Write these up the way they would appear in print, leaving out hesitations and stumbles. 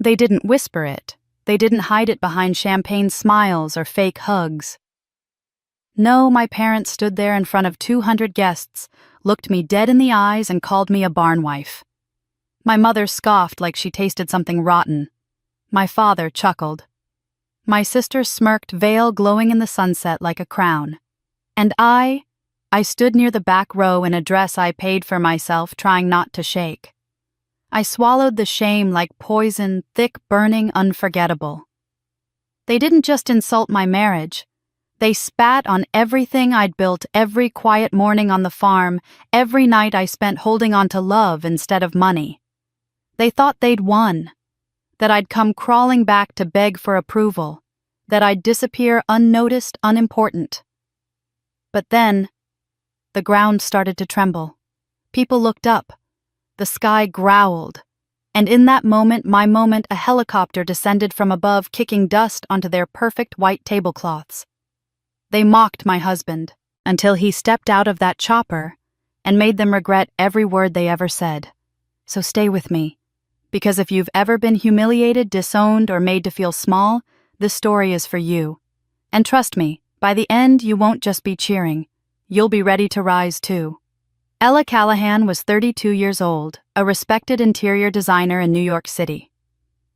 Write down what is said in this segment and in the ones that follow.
They didn't whisper it. They didn't hide it behind champagne smiles or fake hugs. No, my parents stood there in front of 200 guests, looked me dead in the eyes and called me a barn wife. My mother scoffed like she tasted something rotten. My father chuckled. My sister smirked, veil glowing in the sunset like a crown. And I stood near the back row in a dress I paid for myself, trying not to shake. I swallowed the shame like poison, thick, burning, unforgettable. They didn't just insult my marriage. They spat on everything I'd built, every quiet morning on the farm, every night I spent holding on to love instead of money. They thought they'd won, that I'd come crawling back to beg for approval, that I'd disappear unnoticed, unimportant. But then, the ground started to tremble. People looked up. The sky growled. And in that moment, my moment, a helicopter descended from above, kicking dust onto their perfect white tablecloths. They mocked my husband until he stepped out of that chopper and made them regret every word they ever said. So stay with me, because if you've ever been humiliated, disowned, or made to feel small, this story is for you. And trust me, by the end, you won't just be cheering. You'll be ready to rise too. Ella Callahan was 32 years old, a respected interior designer in New York City.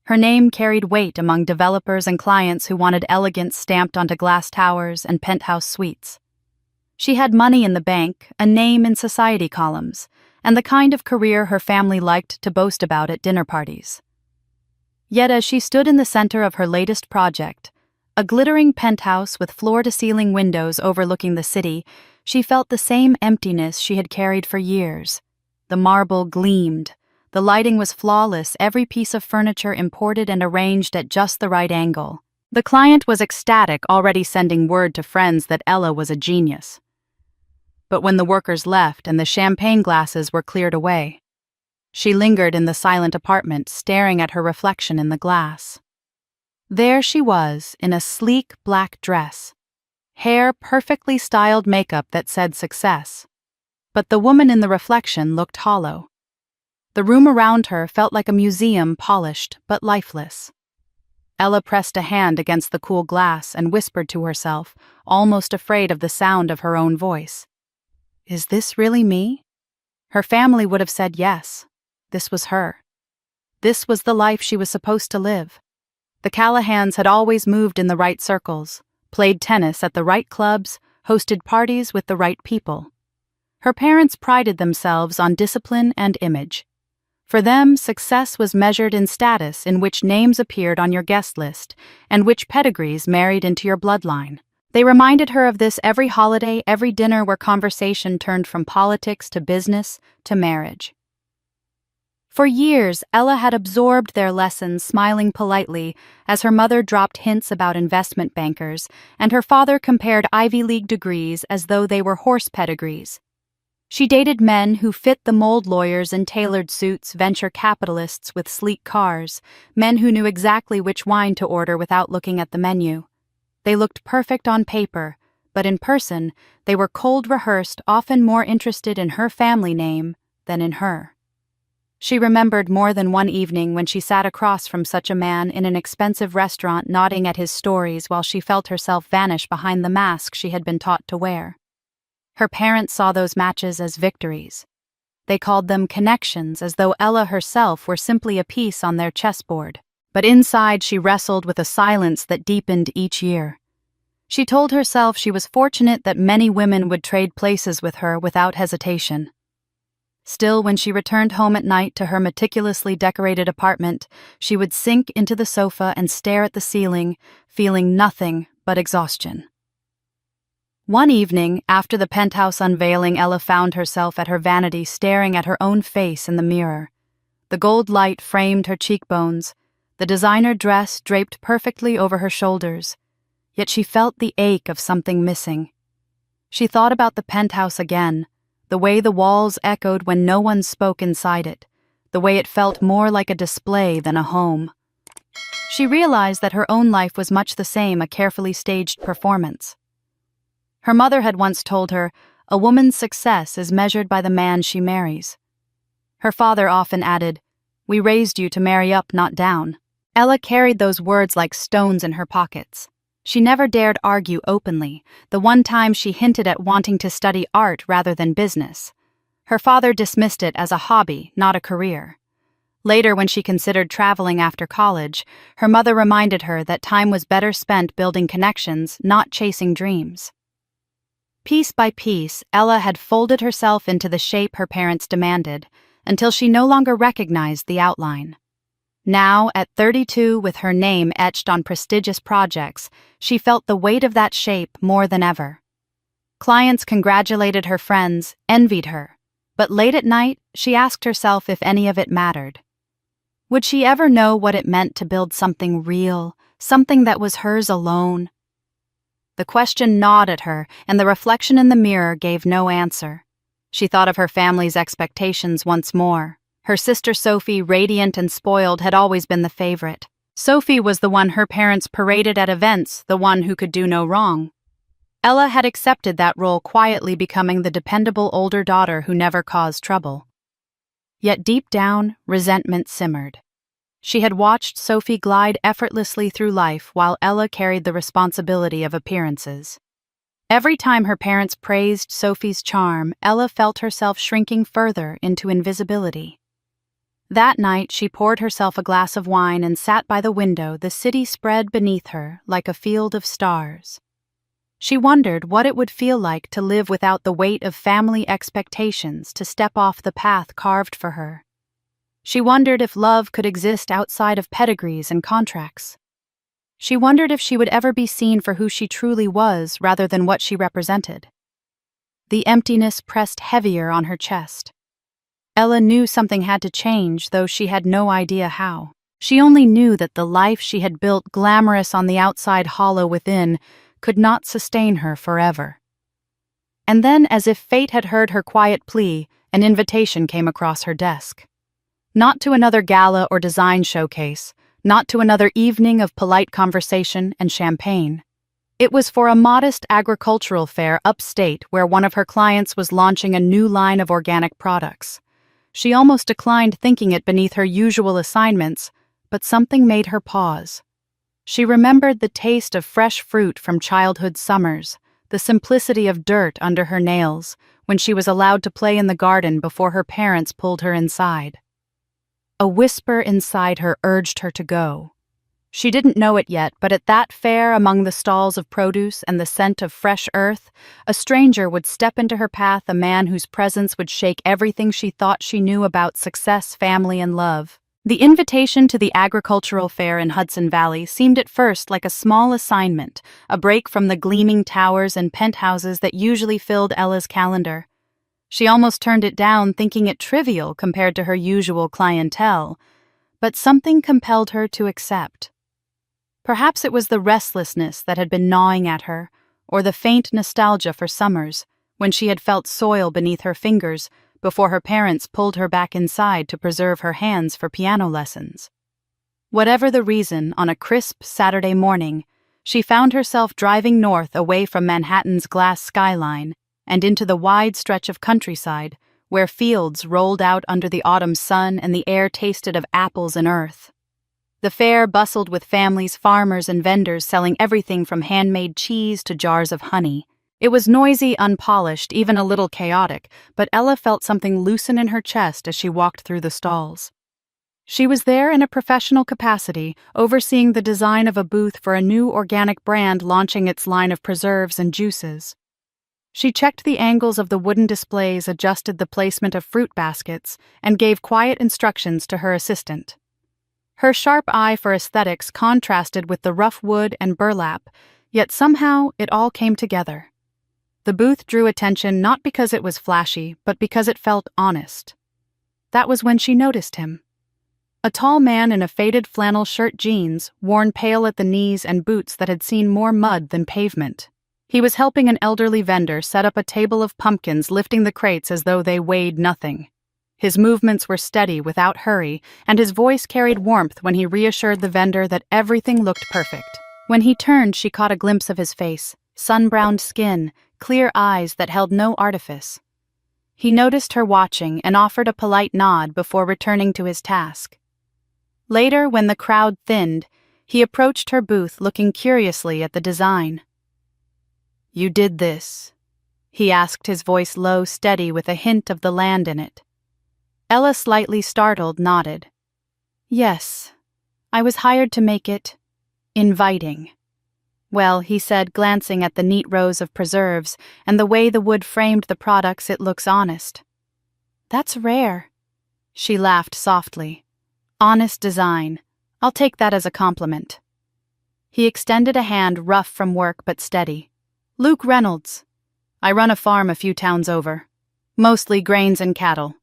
Her name carried weight among developers and clients who wanted elegance stamped onto glass towers and penthouse suites. She had money in the bank, a name in society columns, and the kind of career her family liked to boast about at dinner parties. Yet as she stood in the center of her latest project, a glittering penthouse with floor-to-ceiling windows overlooking the city, she felt the same emptiness she had carried for years. The marble gleamed. The lighting was flawless, every piece of furniture imported and arranged at just the right angle. The client was ecstatic, already sending word to friends that Ella was a genius. But when the workers left and the champagne glasses were cleared away, she lingered in the silent apartment, staring at her reflection in the glass. There she was, in a sleek black dress, hair perfectly styled, makeup that said success. But the woman in the reflection looked hollow. The room around her felt like a museum, polished but lifeless. Ella pressed a hand against the cool glass and whispered to herself, almost afraid of the sound of her own voice. Is this really me? Her family would have said yes. This was her. This was the life she was supposed to live. The Callahans had always moved in the right circles, played tennis at the right clubs, hosted parties with the right people. Her parents prided themselves on discipline and image. For them, success was measured in status, in which names appeared on your guest list, and which pedigrees married into your bloodline. They reminded her of this every holiday, every dinner where conversation turned from politics to business to marriage. For years, Ella had absorbed their lessons, smiling politely as her mother dropped hints about investment bankers, and her father compared Ivy League degrees as though they were horse pedigrees. She dated men who fit the mold, lawyers in tailored suits, venture capitalists with sleek cars, men who knew exactly which wine to order without looking at the menu. They looked perfect on paper, but in person, they were cold, rehearsed, often more interested in her family name than in her. She remembered more than one evening when she sat across from such a man in an expensive restaurant, nodding at his stories while she felt herself vanish behind the mask she had been taught to wear. Her parents saw those matches as victories. They called them connections, as though Ella herself were simply a piece on their chessboard. But inside she wrestled with a silence that deepened each year. She told herself she was fortunate that many women would trade places with her without hesitation. Still, when she returned home at night to her meticulously decorated apartment, she would sink into the sofa and stare at the ceiling, feeling nothing but exhaustion. One evening, after the penthouse unveiling, Ella found herself at her vanity staring at her own face in the mirror. The gold light framed her cheekbones, the designer dress draped perfectly over her shoulders, yet she felt the ache of something missing. She thought about the penthouse again, the way the walls echoed when no one spoke inside it, the way it felt more like a display than a home. She realized that her own life was much the same, a carefully staged performance. Her mother had once told her, a woman's success is measured by the man she marries. Her father often added, we raised you to marry up, not down. Ella carried those words like stones in her pockets. She never dared argue openly, the one time she hinted at wanting to study art rather than business. Her father dismissed it as a hobby, not a career. Later, when she considered traveling after college, her mother reminded her that time was better spent building connections, not chasing dreams. Piece by piece, Ella had folded herself into the shape her parents demanded, until she no longer recognized the outline. Now, at 32, with her name etched on prestigious projects, she felt the weight of that shape more than ever. Clients congratulated her friends, envied her, but late at night, she asked herself if any of it mattered. Would she ever know what it meant to build something real, something that was hers alone? The question gnawed at her, and the reflection in the mirror gave no answer. She thought of her family's expectations once more. Her sister Sophie, radiant and spoiled, had always been the favorite. Sophie was the one her parents paraded at events, the one who could do no wrong. Ella had accepted that role, quietly becoming the dependable older daughter who never caused trouble. Yet deep down, resentment simmered. She had watched Sophie glide effortlessly through life while Ella carried the responsibility of appearances. Every time her parents praised Sophie's charm, Ella felt herself shrinking further into invisibility. That night, she poured herself a glass of wine and sat by the window, the city spread beneath her like a field of stars. She wondered what it would feel like to live without the weight of family expectations, to step off the path carved for her. She wondered if love could exist outside of pedigrees and contracts. She wondered if she would ever be seen for who she truly was rather than what she represented. The emptiness pressed heavier on her chest. Ella knew something had to change, though she had no idea how. She only knew that the life she had built, glamorous on the outside, hollow within, could not sustain her forever. And then, as if fate had heard her quiet plea, an invitation came across her desk. Not to another gala or design showcase, not to another evening of polite conversation and champagne. It was for a modest agricultural fair upstate where one of her clients was launching a new line of organic products. She almost declined thinking it beneath her usual assignments, but something made her pause. She remembered the taste of fresh fruit from childhood summers, the simplicity of dirt under her nails, when she was allowed to play in the garden before her parents pulled her inside. A whisper inside her urged her to go. She didn't know it yet, but at that fair, among the stalls of produce and the scent of fresh earth, a stranger would step into her path, a man whose presence would shake everything she thought she knew about success, family, and love. The invitation to the agricultural fair in Hudson Valley seemed at first like a small assignment, a break from the gleaming towers and penthouses that usually filled Ella's calendar. She almost turned it down, thinking it trivial compared to her usual clientele, but something compelled her to accept. Perhaps it was the restlessness that had been gnawing at her, or the faint nostalgia for summers, when she had felt soil beneath her fingers before her parents pulled her back inside to preserve her hands for piano lessons. Whatever the reason, on a crisp Saturday morning, she found herself driving north away from Manhattan's glass skyline and into the wide stretch of countryside where fields rolled out under the autumn sun and the air tasted of apples and earth. The fair bustled with families, farmers, and vendors selling everything from handmade cheese to jars of honey. It was noisy, unpolished, even a little chaotic, but Ella felt something loosen in her chest as she walked through the stalls. She was there in a professional capacity, overseeing the design of a booth for a new organic brand launching its line of preserves and juices. She checked the angles of the wooden displays, adjusted the placement of fruit baskets, and gave quiet instructions to her assistant. Her sharp eye for aesthetics contrasted with the rough wood and burlap, yet somehow it all came together. The booth drew attention not because it was flashy, but because it felt honest. That was when she noticed him. A tall man in a faded flannel shirt, jeans, worn pale at the knees, and boots that had seen more mud than pavement. He was helping an elderly vendor set up a table of pumpkins, lifting the crates as though they weighed nothing. His movements were steady, without hurry, and his voice carried warmth when he reassured the vendor that everything looked perfect. When he turned, she caught a glimpse of his face, sun-browned skin, clear eyes that held no artifice. He noticed her watching and offered a polite nod before returning to his task. Later, when the crowd thinned, he approached her booth looking curiously at the design. "You did this?" he asked, his voice low, steady, with a hint of the land in it. Ella, slightly startled, nodded. "Yes, I was hired to make it inviting." "Well," he said, glancing at the neat rows of preserves and the way the wood framed the products, "it looks honest." "That's rare." She laughed softly. "Honest design. I'll take that as a compliment." He extended a hand, rough from work but steady. "Luke Reynolds. I run a farm a few towns over. Mostly grains and cattle."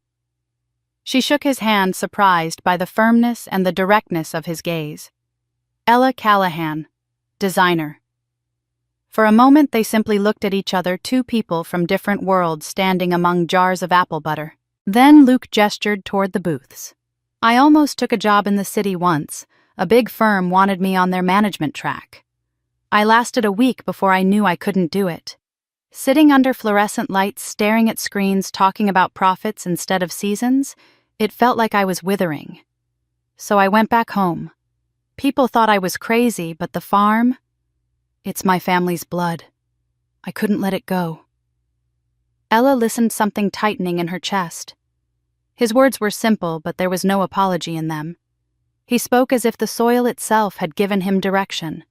She shook his hand, surprised by the firmness and the directness of his gaze. "Ella Callahan, designer." For a moment they simply looked at each other, two people from different worlds standing among jars of apple butter. Then Luke gestured toward the booths. "I almost took a job in the city once. A big firm wanted me on their management track. I lasted a week before I knew I couldn't do it. Sitting under fluorescent lights, staring at screens, talking about profits instead of seasons, it felt like I was withering. So I went back home. People thought I was crazy, but the farm, it's my family's blood. I couldn't let it go." Ella listened, something tightening in her chest. His words were simple, but there was no apology in them. He spoke as if the soil itself had given him direction.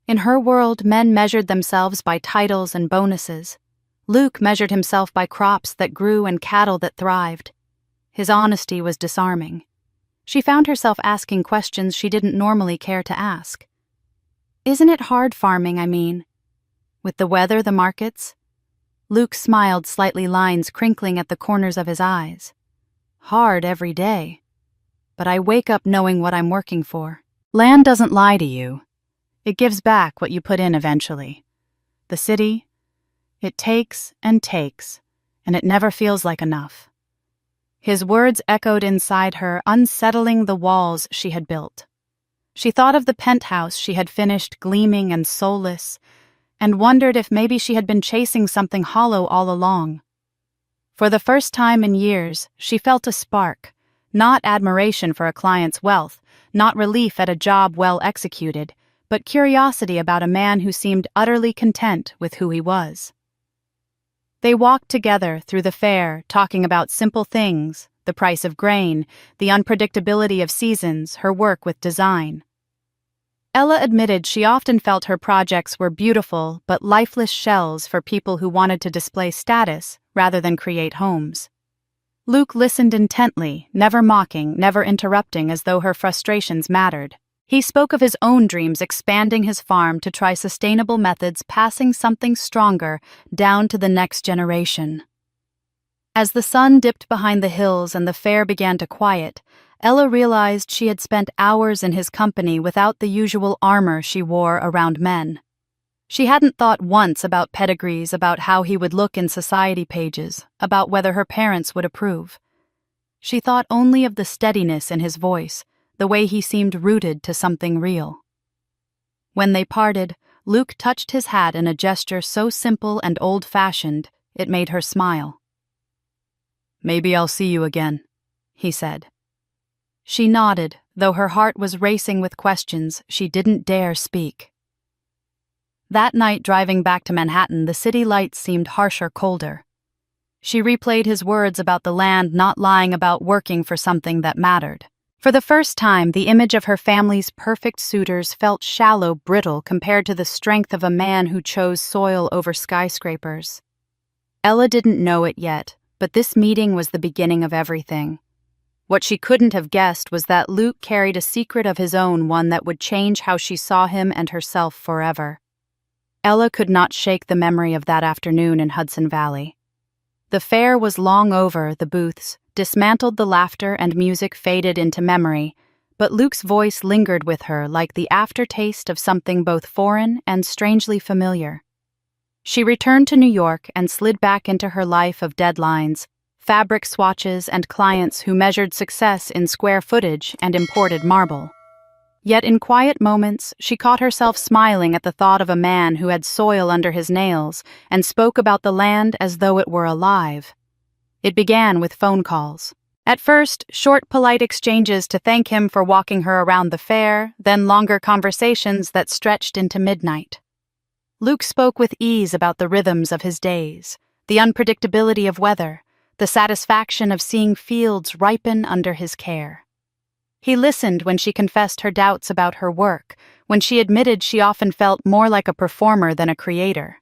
In her world, men measured themselves by titles and bonuses. Luke measured himself by crops that grew and cattle that thrived. His honesty was disarming. She found herself asking questions she didn't normally care to ask. "Isn't it hard farming, I mean? With the weather, the markets?" Luke smiled, slightly, lines crinkling at the corners of his eyes. "Hard every day. But I wake up knowing what I'm working for. Land doesn't lie to you. It gives back what you put in eventually. The city, it takes, and it never feels like enough." His words echoed inside her, unsettling the walls she had built. She thought of the penthouse she had finished, gleaming and soulless, and wondered if maybe she had been chasing something hollow all along. For the first time in years, she felt a spark, not admiration for a client's wealth, not relief at a job well executed, but curiosity about a man who seemed utterly content with who he was. They walked together through the fair, talking about simple things, the price of grain, the unpredictability of seasons, her work with design. Ella admitted she often felt her projects were beautiful but lifeless shells for people who wanted to display status rather than create homes. Luke listened intently, never mocking, never interrupting, as though her frustrations mattered. He spoke of his own dreams, expanding his farm to try sustainable methods, passing something stronger down to the next generation. As the sun dipped behind the hills and the fair began to quiet, Ella realized she had spent hours in his company without the usual armor she wore around men. She hadn't thought once about pedigrees, about how he would look in society pages, about whether her parents would approve. She thought only of the steadiness in his voice, the way he seemed rooted to something real. When they parted, Luke touched his hat in a gesture so simple and old-fashioned it made her smile. "Maybe I'll see you again," he said. She nodded, though her heart was racing with questions she didn't dare speak. That night, driving back to Manhattan, the city lights seemed harsher, colder. She replayed his words about the land not lying, about working for something that mattered. For the first time, the image of her family's perfect suitors felt shallow, brittle, compared to the strength of a man who chose soil over skyscrapers. Ella didn't know it yet, but this meeting was the beginning of everything. What she couldn't have guessed was that Luke carried a secret of his own, one that would change how she saw him and herself forever. Ella could not shake the memory of that afternoon in Hudson Valley. The fair was long over, the booths dismantled, the laughter and music faded into memory, but Luke's voice lingered with her like the aftertaste of something both foreign and strangely familiar. She returned to New York and slid back into her life of deadlines, fabric swatches, and clients who measured success in square footage and imported marble. Yet in quiet moments, she caught herself smiling at the thought of a man who had soil under his nails and spoke about the land as though it were alive. It began with phone calls. At first, short, polite exchanges to thank him for walking her around the fair, then longer conversations that stretched into midnight. Luke spoke with ease about the rhythms of his days, the unpredictability of weather, the satisfaction of seeing fields ripen under his care. He listened when she confessed her doubts about her work, when she admitted she often felt more like a performer than a creator.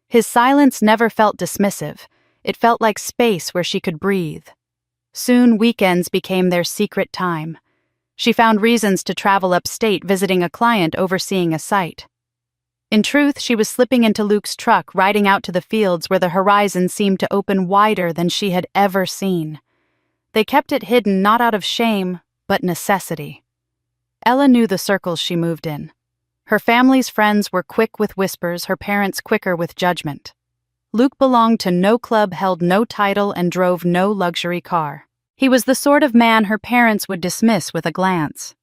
His silence never felt dismissive. It felt like space where she could breathe. Soon weekends became their secret time. She found reasons to travel upstate visiting a client overseeing a site. In truth, she was slipping into Luke's truck, riding out to the fields where the horizon seemed to open wider than she had ever seen. They kept it hidden not out of shame, but necessity. Ella knew the circles she moved in. Her family's friends were quick with whispers, her parents quicker with judgment. Luke belonged to no club, held no title, and drove no luxury car. He was the sort of man her parents would dismiss with a glance.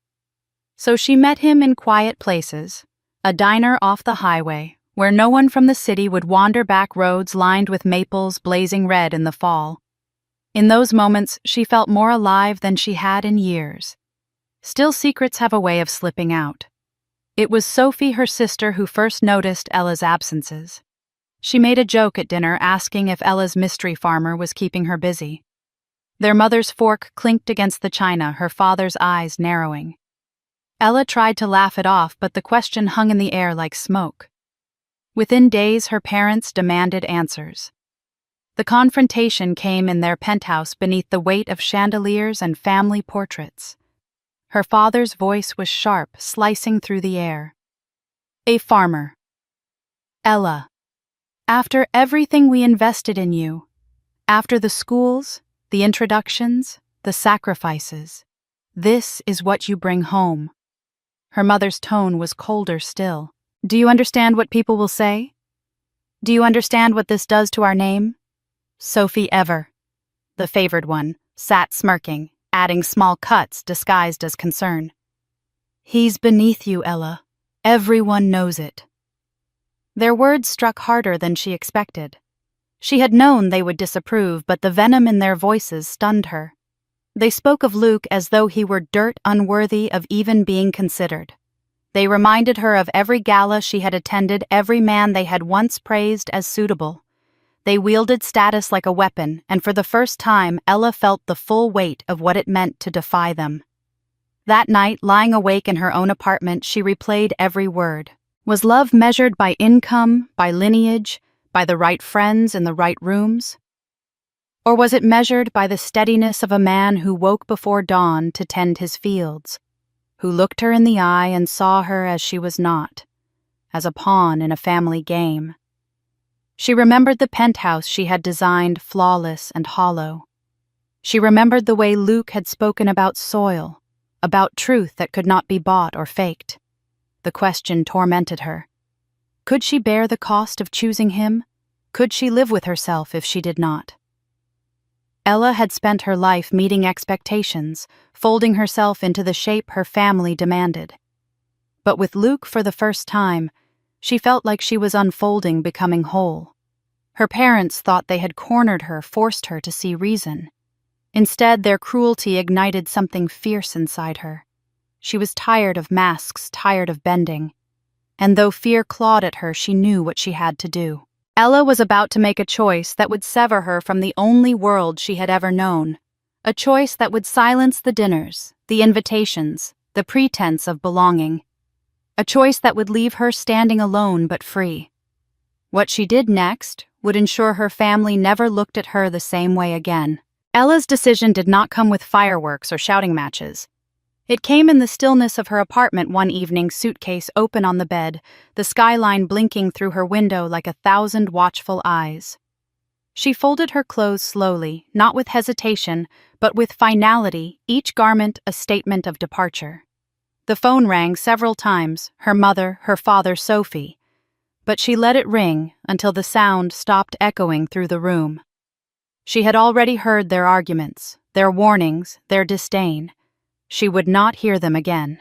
So she met him in quiet places, a diner off the highway, where no one from the city would wander back roads lined with maples blazing red in the fall. In those moments, she felt more alive than she had in years. Still, secrets have a way of slipping out. It was Sophie, her sister, who first noticed Ella's absences. She made a joke at dinner asking if Ella's mystery farmer was keeping her busy. Their mother's fork clinked against the china, her father's eyes narrowing. Ella tried to laugh it off, but the question hung in the air like smoke. Within days, her parents demanded answers. The confrontation came in their penthouse beneath the weight of chandeliers and family portraits. Her father's voice was sharp, slicing through the air. A farmer. Ella, after everything we invested in you, after the schools, the introductions, the sacrifices, this is what you bring home. Her mother's tone was colder still. Do you understand what people will say? Do you understand what this does to our name? Sophie Ever, the favored one, sat smirking, adding small cuts disguised as concern. He's beneath you, Ella. Everyone knows it. Their words struck harder than she expected. She had known they would disapprove, but the venom in their voices stunned her. They spoke of Luke as though he were dirt unworthy of even being considered. They reminded her of every gala she had attended, every man they had once praised as suitable. They wielded status like a weapon, and for the first time, Ella felt the full weight of what it meant to defy them. That night, lying awake in her own apartment, she replayed every word. Was love measured by income, by lineage, by the right friends in the right rooms? Or was it measured by the steadiness of a man who woke before dawn to tend his fields, who looked her in the eye and saw her as she was not, as a pawn in a family game? She remembered the penthouse she had designed, flawless and hollow. She remembered the way Luke had spoken about soil, about truth that could not be bought or faked. The question tormented her. Could she bear the cost of choosing him? Could she live with herself if she did not? Ella had spent her life meeting expectations, folding herself into the shape her family demanded. But with Luke for the first time, she felt like she was unfolding, becoming whole. Her parents thought they had cornered her, forced her to see reason. Instead, their cruelty ignited something fierce inside her. She was tired of masks, tired of bending. And though fear clawed at her, she knew what she had to do. Ella was about to make a choice that would sever her from the only world she had ever known. A choice that would silence the dinners, the invitations, the pretense of belonging. A choice that would leave her standing alone but free. What she did next would ensure her family never looked at her the same way again. Ella's decision did not come with fireworks or shouting matches. It came in the stillness of her apartment one evening, suitcase open on the bed, the skyline blinking through her window like 1,000 watchful eyes. She folded her clothes slowly, not with hesitation, but with finality, each garment a statement of departure. The phone rang several times, her mother, her father, Sophie. But she let it ring until the sound stopped echoing through the room. She had already heard their arguments, their warnings, their disdain. She would not hear them again.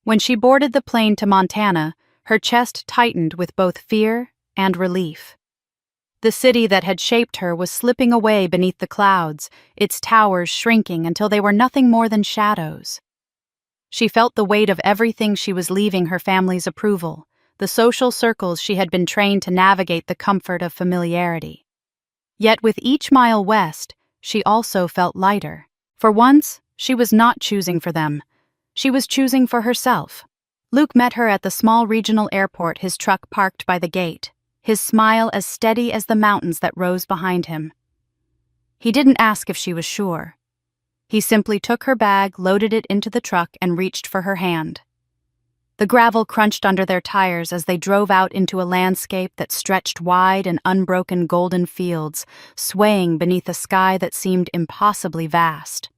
When she boarded the plane to Montana, her chest tightened with both fear and relief. The city that had shaped her was slipping away beneath the clouds, its towers shrinking until they were nothing more than shadows. She felt the weight of everything she was leaving: her family's approval, the social circles she had been trained to navigate, the comfort of familiarity. Yet with each mile west, she also felt lighter. For once, she was not choosing for them. She was choosing for herself. Luke met her at the small regional airport, his truck parked by the gate, his smile as steady as the mountains that rose behind him. He didn't ask if she was sure. He simply took her bag, loaded it into the truck, and reached for her hand. The gravel crunched under their tires as they drove out into a landscape that stretched wide in unbroken golden fields, swaying beneath a sky that seemed impossibly vast.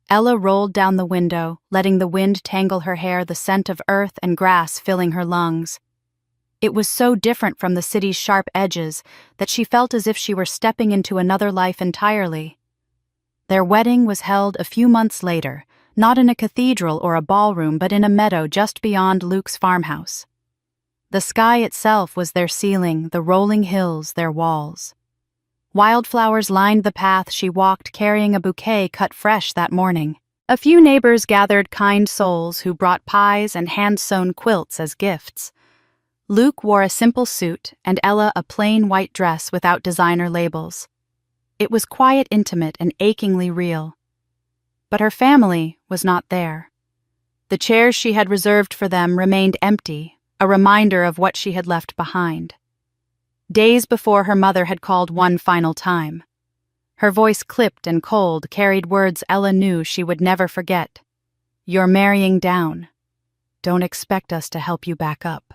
Ella rolled down the window, letting the wind tangle her hair, the scent of earth and grass filling her lungs. It was so different from the city's sharp edges that she felt as if she were stepping into another life entirely. Their wedding was held a few months later, not in a cathedral or a ballroom, but in a meadow just beyond Luke's farmhouse. The sky itself was their ceiling, the rolling hills their walls. Wildflowers lined the path she walked, carrying a bouquet cut fresh that morning. A few neighbors gathered, kind souls who brought pies and hand-sewn quilts as gifts. Luke wore a simple suit and Ella a plain white dress without designer labels. It was quiet, intimate, and achingly real. But her family was not there. The chairs she had reserved for them remained empty, a reminder of what she had left behind. Days before, her mother had called one final time. Her voice, clipped and cold, carried words Ella knew she would never forget. "You're marrying down. Don't expect us to help you back up."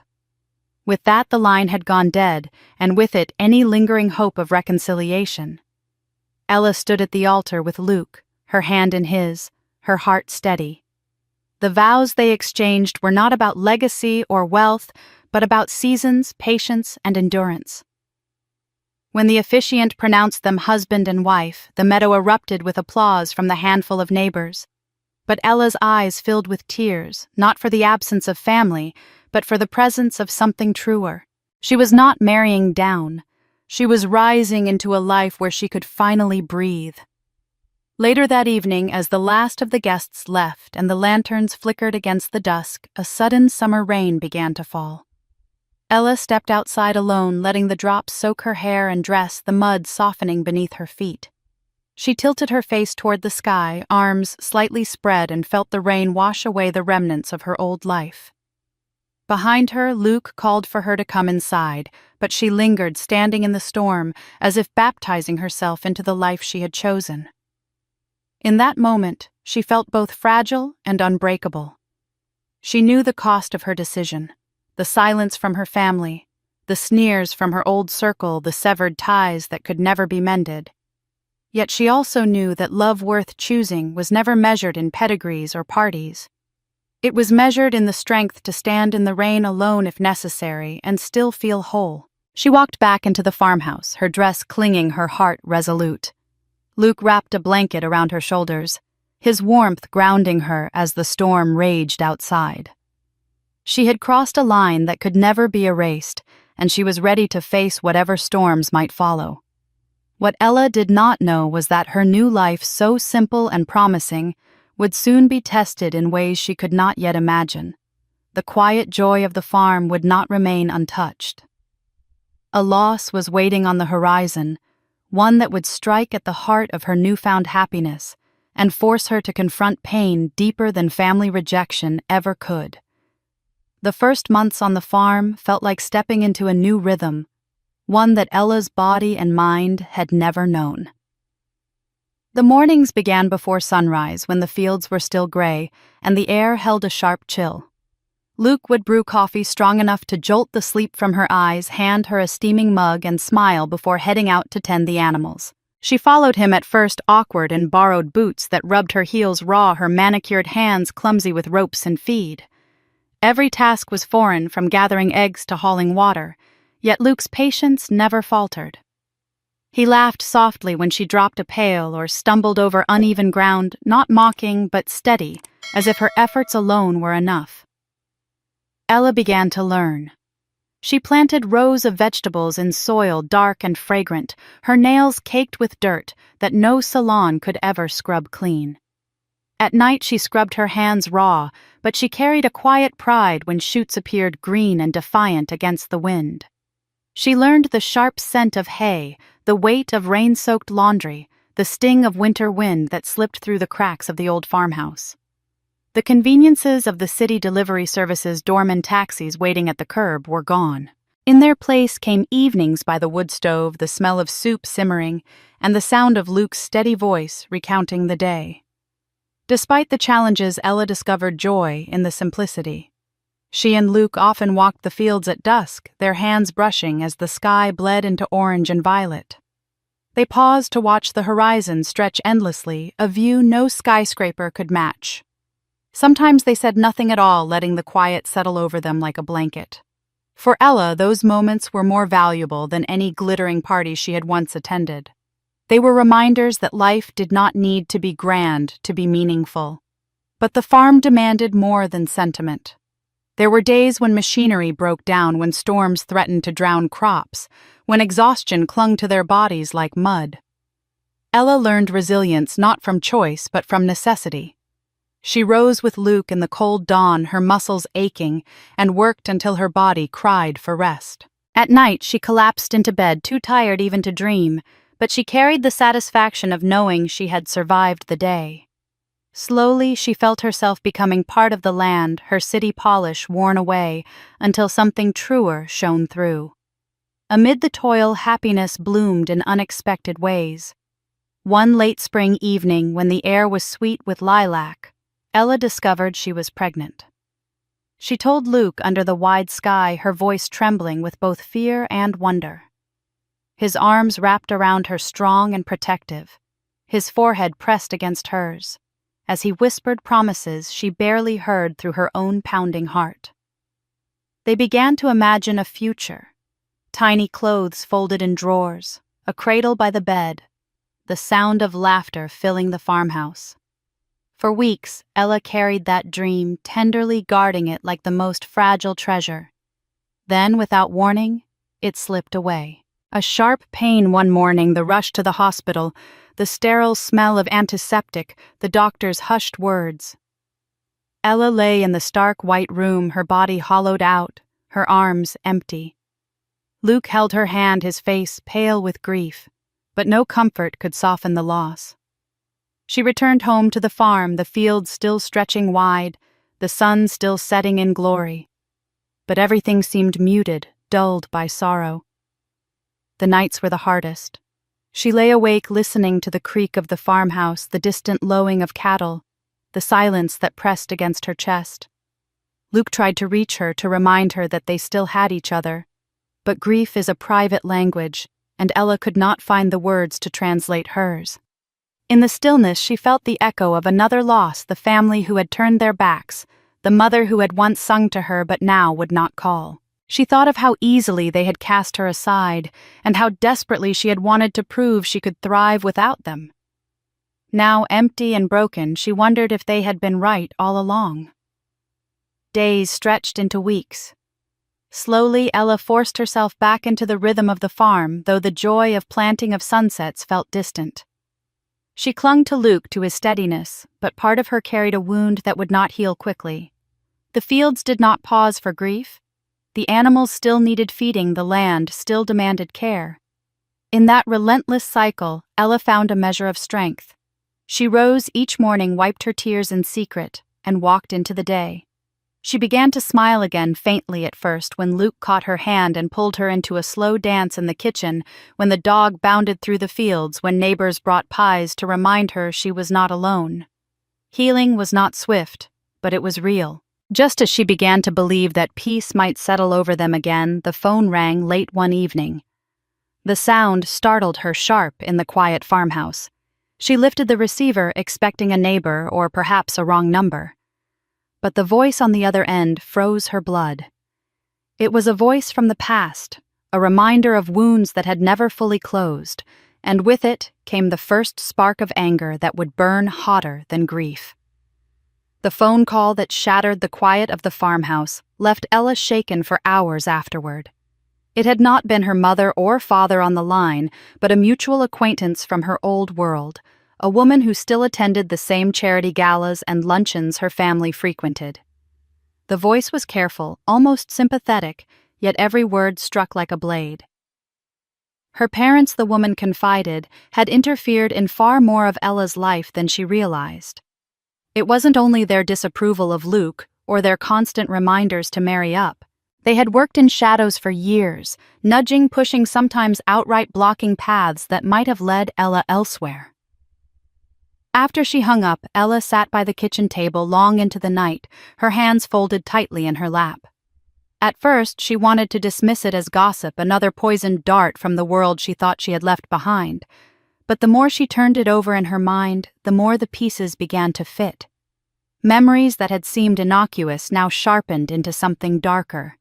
With that, the line had gone dead, and with it any lingering hope of reconciliation. Ella stood at the altar with Luke, her hand in his, her heart steady. The vows they exchanged were not about legacy or wealth, but about seasons, patience, and endurance. When the officiant pronounced them husband and wife, the meadow erupted with applause from the handful of neighbors. But Ella's eyes filled with tears, not for the absence of family, but for the presence of something truer. She was not marrying down. She was rising into a life where she could finally breathe. Later that evening, as the last of the guests left and the lanterns flickered against the dusk, a sudden summer rain began to fall. Ella stepped outside alone, letting the drops soak her hair and dress, the mud softening beneath her feet. She tilted her face toward the sky, arms slightly spread, and felt the rain wash away the remnants of her old life. Behind her, Luke called for her to come inside, but she lingered, standing in the storm, as if baptizing herself into the life she had chosen. In that moment, she felt both fragile and unbreakable. She knew the cost of her decision, the silence from her family, the sneers from her old circle, the severed ties that could never be mended. Yet she also knew that love worth choosing was never measured in pedigrees or parties. It was measured in the strength to stand in the rain alone if necessary and still feel whole. She walked back into the farmhouse, her dress clinging, her heart resolute. Luke wrapped a blanket around her shoulders, his warmth grounding her as the storm raged outside. She had crossed a line that could never be erased, and she was ready to face whatever storms might follow. What Ella did not know was that her new life, so simple and promising, would soon be tested in ways she could not yet imagine. The quiet joy of the farm would not remain untouched. A loss was waiting on the horizon, one that would strike at the heart of her newfound happiness and force her to confront pain deeper than family rejection ever could. The first months on the farm felt like stepping into a new rhythm, one that Ella's body and mind had never known. The mornings began before sunrise, when the fields were still gray and the air held a sharp chill. Luke would brew coffee strong enough to jolt the sleep from her eyes, hand her a steaming mug, and smile before heading out to tend the animals. She followed him, at first awkward in borrowed boots that rubbed her heels raw, her manicured hands clumsy with ropes and feed. Every task was foreign, from gathering eggs to hauling water, yet Luke's patience never faltered. He laughed softly when she dropped a pail or stumbled over uneven ground, not mocking but steady, as if her efforts alone were enough. Ella began to learn. She planted rows of vegetables in soil dark and fragrant, her nails caked with dirt that no salon could ever scrub clean. At night she scrubbed her hands raw, but she carried a quiet pride when shoots appeared green and defiant against the wind. She learned the sharp scent of hay, the weight of rain-soaked laundry, the sting of winter wind that slipped through the cracks of the old farmhouse. The conveniences of the city delivery service's doorman taxis waiting at the curb were gone. In their place came evenings by the wood stove, the smell of soup simmering, and the sound of Luke's steady voice recounting the day. Despite the challenges, Ella discovered joy in the simplicity. She and Luke often walked the fields at dusk, their hands brushing as the sky bled into orange and violet. They paused to watch the horizon stretch endlessly, a view no skyscraper could match. Sometimes they said nothing at all, letting the quiet settle over them like a blanket. For Ella, those moments were more valuable than any glittering party she had once attended. They were reminders that life did not need to be grand to be meaningful. But the farm demanded more than sentiment. There were days when machinery broke down, when storms threatened to drown crops, when exhaustion clung to their bodies like mud. Ella learned resilience not from choice but from necessity. She rose with Luke in the cold dawn, her muscles aching, and worked until her body cried for rest. At night, she collapsed into bed, too tired even to dream, but she carried the satisfaction of knowing she had survived the day. Slowly, she felt herself becoming part of the land, her city polish worn away, until something truer shone through. Amid the toil, happiness bloomed in unexpected ways. One late spring evening, when the air was sweet with lilac, Ella discovered she was pregnant. She told Luke under the wide sky, her voice trembling with both fear and wonder. His arms wrapped around her strong and protective, his forehead pressed against hers, as he whispered promises she barely heard through her own pounding heart. They began to imagine a future, tiny clothes folded in drawers, a cradle by the bed, the sound of laughter filling the farmhouse. For weeks, Ella carried that dream, tenderly guarding it like the most fragile treasure. Then, without warning, it slipped away. A sharp pain one morning, the rush to the hospital, the sterile smell of antiseptic, the doctor's hushed words. Ella lay in the stark white room, her body hollowed out, her arms empty. Luke held her hand, his face pale with grief, but no comfort could soften the loss. She returned home to the farm, the fields still stretching wide, the sun still setting in glory. But everything seemed muted, dulled by sorrow. The nights were the hardest. She lay awake listening to the creak of the farmhouse, the distant lowing of cattle, the silence that pressed against her chest. Luke tried to reach her, to remind her that they still had each other. But grief is a private language, and Ella could not find the words to translate hers. In the stillness, she felt the echo of another loss, the family who had turned their backs, the mother who had once sung to her but now would not call. She thought of how easily they had cast her aside, and how desperately she had wanted to prove she could thrive without them. Now, empty and broken, she wondered if they had been right all along. Days stretched into weeks. Slowly, Ella forced herself back into the rhythm of the farm, though the joy of planting of sunsets felt distant. She clung to Luke, to his steadiness, but part of her carried a wound that would not heal quickly. The fields did not pause for grief. The animals still needed feeding, the land still demanded care. In that relentless cycle, Ella found a measure of strength. She rose each morning, wiped her tears in secret, and walked into the day. She began to smile again, faintly at first, when Luke caught her hand and pulled her into a slow dance in the kitchen, when the dog bounded through the fields, when neighbors brought pies to remind her she was not alone. Healing was not swift, but it was real. Just as she began to believe that peace might settle over them again, the phone rang late one evening. The sound startled her sharp in the quiet farmhouse. She lifted the receiver, expecting a neighbor or perhaps a wrong number. But the voice on the other end froze her blood. It was a voice from the past, a reminder of wounds that had never fully closed, and with it came the first spark of anger that would burn hotter than grief. The phone call that shattered the quiet of the farmhouse left Ella shaken for hours afterward. It had not been her mother or father on the line, but a mutual acquaintance from her old world, a woman who still attended the same charity galas and luncheons her family frequented. The voice was careful, almost sympathetic, yet every word struck like a blade. Her parents, the woman confided, had interfered in far more of Ella's life than she realized. It wasn't only their disapproval of Luke or their constant reminders to marry up. They had worked in shadows for years, nudging, pushing, sometimes outright blocking paths that might have led Ella elsewhere. After she hung up, Ella sat by the kitchen table long into the night, her hands folded tightly in her lap. At first, she wanted to dismiss it as gossip, another poisoned dart from the world she thought she had left behind. But the more she turned it over in her mind, the more the pieces began to fit. Memories that had seemed innocuous now sharpened into something darker.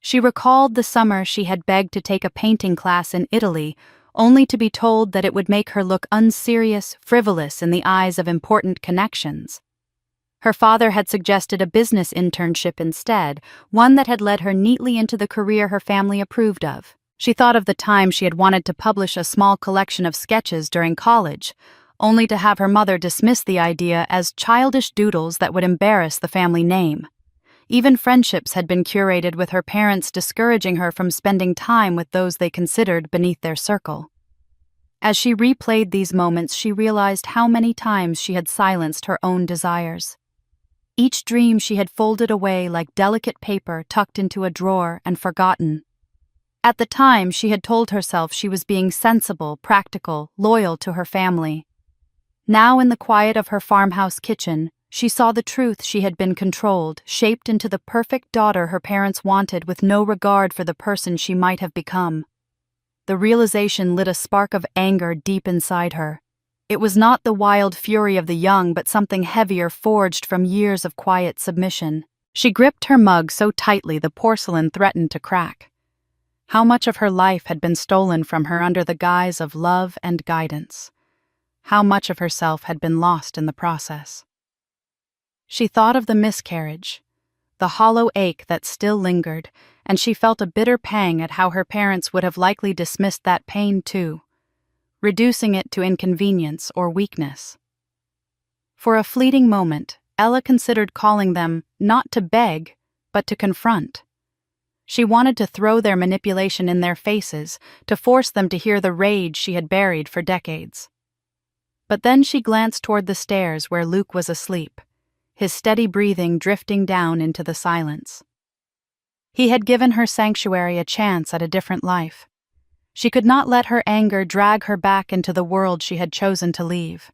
She recalled the summer she had begged to take a painting class in Italy, only to be told that it would make her look unserious, frivolous in the eyes of important connections. Her father had suggested a business internship instead, one that had led her neatly into the career her family approved of. She thought of the time she had wanted to publish a small collection of sketches during college, only to have her mother dismiss the idea as childish doodles that would embarrass the family name. Even friendships had been curated with her parents discouraging her from spending time with those they considered beneath their circle. As she replayed these moments, she realized how many times she had silenced her own desires. Each dream she had folded away like delicate paper tucked into a drawer and forgotten. At the time, she had told herself she was being sensible, practical, loyal to her family. Now, in the quiet of her farmhouse kitchen, she saw the truth. She had been controlled, shaped into the perfect daughter her parents wanted with no regard for the person she might have become. The realization lit a spark of anger deep inside her. It was not the wild fury of the young, but something heavier forged from years of quiet submission. She gripped her mug so tightly the porcelain threatened to crack. How much of her life had been stolen from her under the guise of love and guidance? How much of herself had been lost in the process? She thought of the miscarriage, the hollow ache that still lingered, and she felt a bitter pang at how her parents would have likely dismissed that pain too, reducing it to inconvenience or weakness. For a fleeting moment, Ella considered calling them not to beg, but to confront. She wanted to throw their manipulation in their faces, to force them to hear the rage she had buried for decades. But then she glanced toward the stairs where Luke was asleep, his steady breathing drifting down into the silence. He had given her sanctuary, a chance at a different life. She could not let her anger drag her back into the world she had chosen to leave.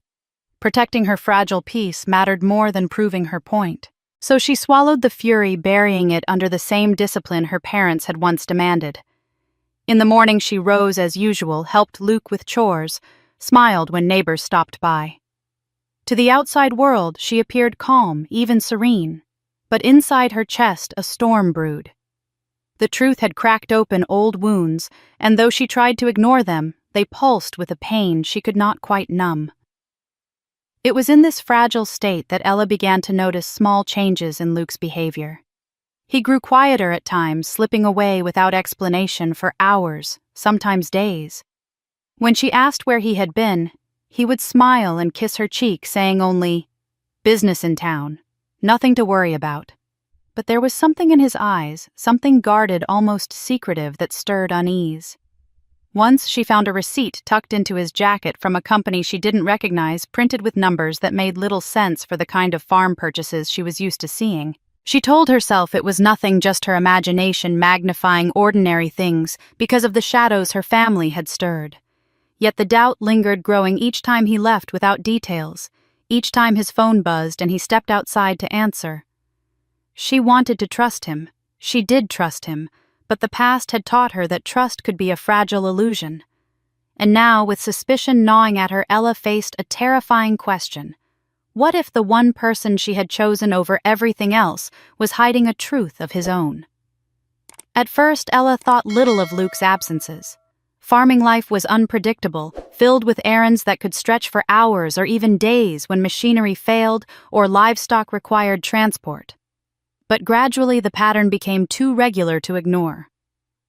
Protecting her fragile peace mattered more than proving her point. So she swallowed the fury, burying it under the same discipline her parents had once demanded. In the morning she rose as usual, helped Luke with chores, smiled when neighbors stopped by. To the outside world, she appeared calm, even serene. But inside her chest, a storm brewed. The truth had cracked open old wounds, and though she tried to ignore them, they pulsed with a pain she could not quite numb. It was in this fragile state that Ella began to notice small changes in Luke's behavior. He grew quieter at times, slipping away without explanation for hours, sometimes days. When she asked where he had been, he would smile and kiss her cheek, saying only, "Business in town. Nothing to worry about." But there was something in his eyes, something guarded, almost secretive, that stirred unease. Once she found a receipt tucked into his jacket from a company she didn't recognize, printed with numbers that made little sense for the kind of farm purchases she was used to seeing. She told herself it was nothing, just her imagination magnifying ordinary things because of the shadows her family had stirred. Yet the doubt lingered, growing each time he left without details, each time his phone buzzed and he stepped outside to answer. She wanted to trust him. She did trust him, but the past had taught her that trust could be a fragile illusion. And now, with suspicion gnawing at her, Ella faced a terrifying question. What if the one person she had chosen over everything else was hiding a truth of his own? At first, Ella thought little of Luke's absences. Farming life was unpredictable, filled with errands that could stretch for hours or even days when machinery failed or livestock required transport. But gradually the pattern became too regular to ignore.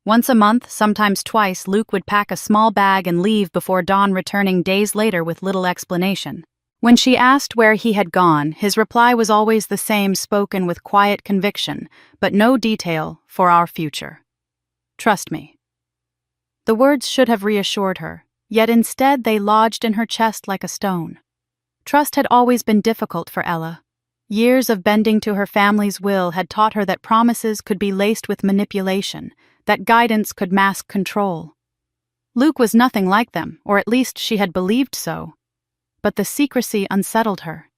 Once a month, sometimes twice, Luke would pack a small bag and leave before dawn, returning days later with little explanation. When she asked where he had gone, his reply was always the same, spoken with quiet conviction, but no detail for our future. Trust me. The words should have reassured her, yet instead they lodged in her chest like a stone. Trust had always been difficult for Ella. Years of bending to her family's will had taught her that promises could be laced with manipulation, that guidance could mask control. Luke was nothing like them, or at least she had believed so. But the secrecy unsettled her.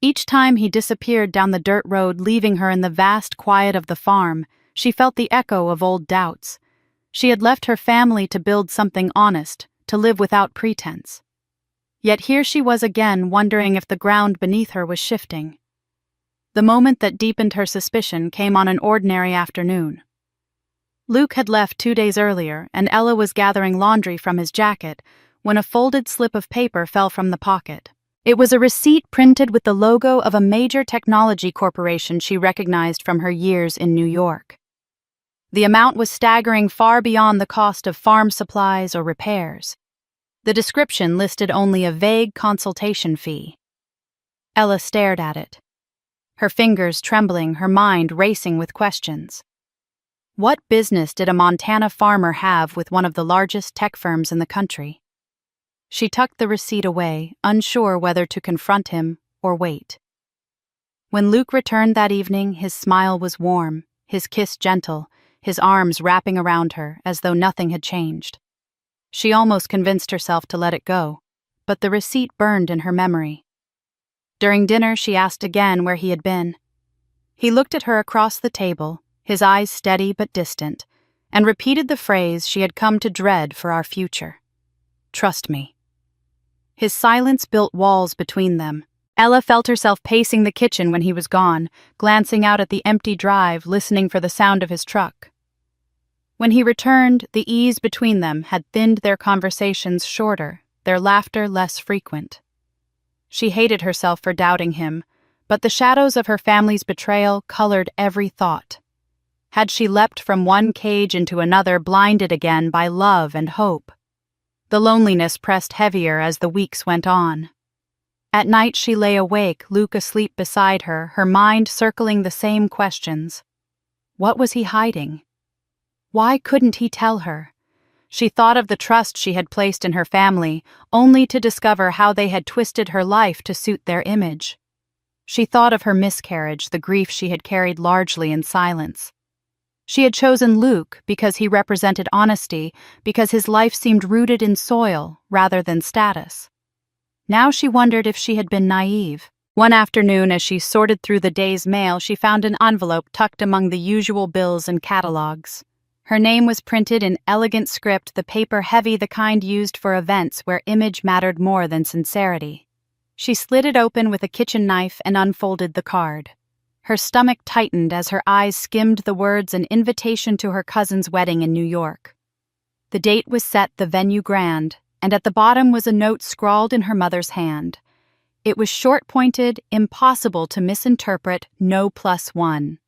Each time he disappeared down the dirt road, leaving her in the vast quiet of the farm, she felt the echo of old doubts. She had left her family to build something honest, to live without pretense. Yet here she was again, wondering if the ground beneath her was shifting. The moment that deepened her suspicion came on an ordinary afternoon. Luke had left 2 days earlier, and Ella was gathering laundry from his jacket when a folded slip of paper fell from the pocket. It was a receipt printed with the logo of a major technology corporation she recognized from her years in New York. The amount was staggering, far beyond the cost of farm supplies or repairs. The description listed only a vague consultation fee. Ella stared at it, her fingers trembling, her mind racing with questions. What business did a Montana farmer have with one of the largest tech firms in the country? She tucked the receipt away, unsure whether to confront him or wait. When Luke returned that evening, his smile was warm, his kiss gentle, his arms wrapping around her as though nothing had changed. She almost convinced herself to let it go, but the receipt burned in her memory. During dinner, she asked again where he had been. He looked at her across the table, his eyes steady but distant, and repeated the phrase she had come to dread for our future. Trust me. His silence built walls between them. Ella felt herself pacing the kitchen when he was gone, glancing out at the empty drive, listening for the sound of his truck. When he returned, the ease between them had thinned, their conversations shorter, their laughter less frequent. She hated herself for doubting him, but the shadows of her family's betrayal colored every thought. Had she leapt from one cage into another, blinded again by love and hope? The loneliness pressed heavier as the weeks went on. At night she lay awake, Luke asleep beside her, her mind circling the same questions. What was he hiding? Why couldn't he tell her? She thought of the trust she had placed in her family, only to discover how they had twisted her life to suit their image. She thought of her miscarriage, the grief she had carried largely in silence. She had chosen Luke because he represented honesty, because his life seemed rooted in soil rather than status. Now she wondered if she had been naive. One afternoon, as she sorted through the day's mail, she found an envelope tucked among the usual bills and catalogs. Her name was printed in elegant script, the paper heavy, the kind used for events where image mattered more than sincerity. She slid it open with a kitchen knife and unfolded the card. Her stomach tightened as her eyes skimmed the words, an invitation to her cousin's wedding in New York. The date was set, the venue grand, and at the bottom was a note scrawled in her mother's hand. It was short-pointed, impossible to misinterpret, no +1.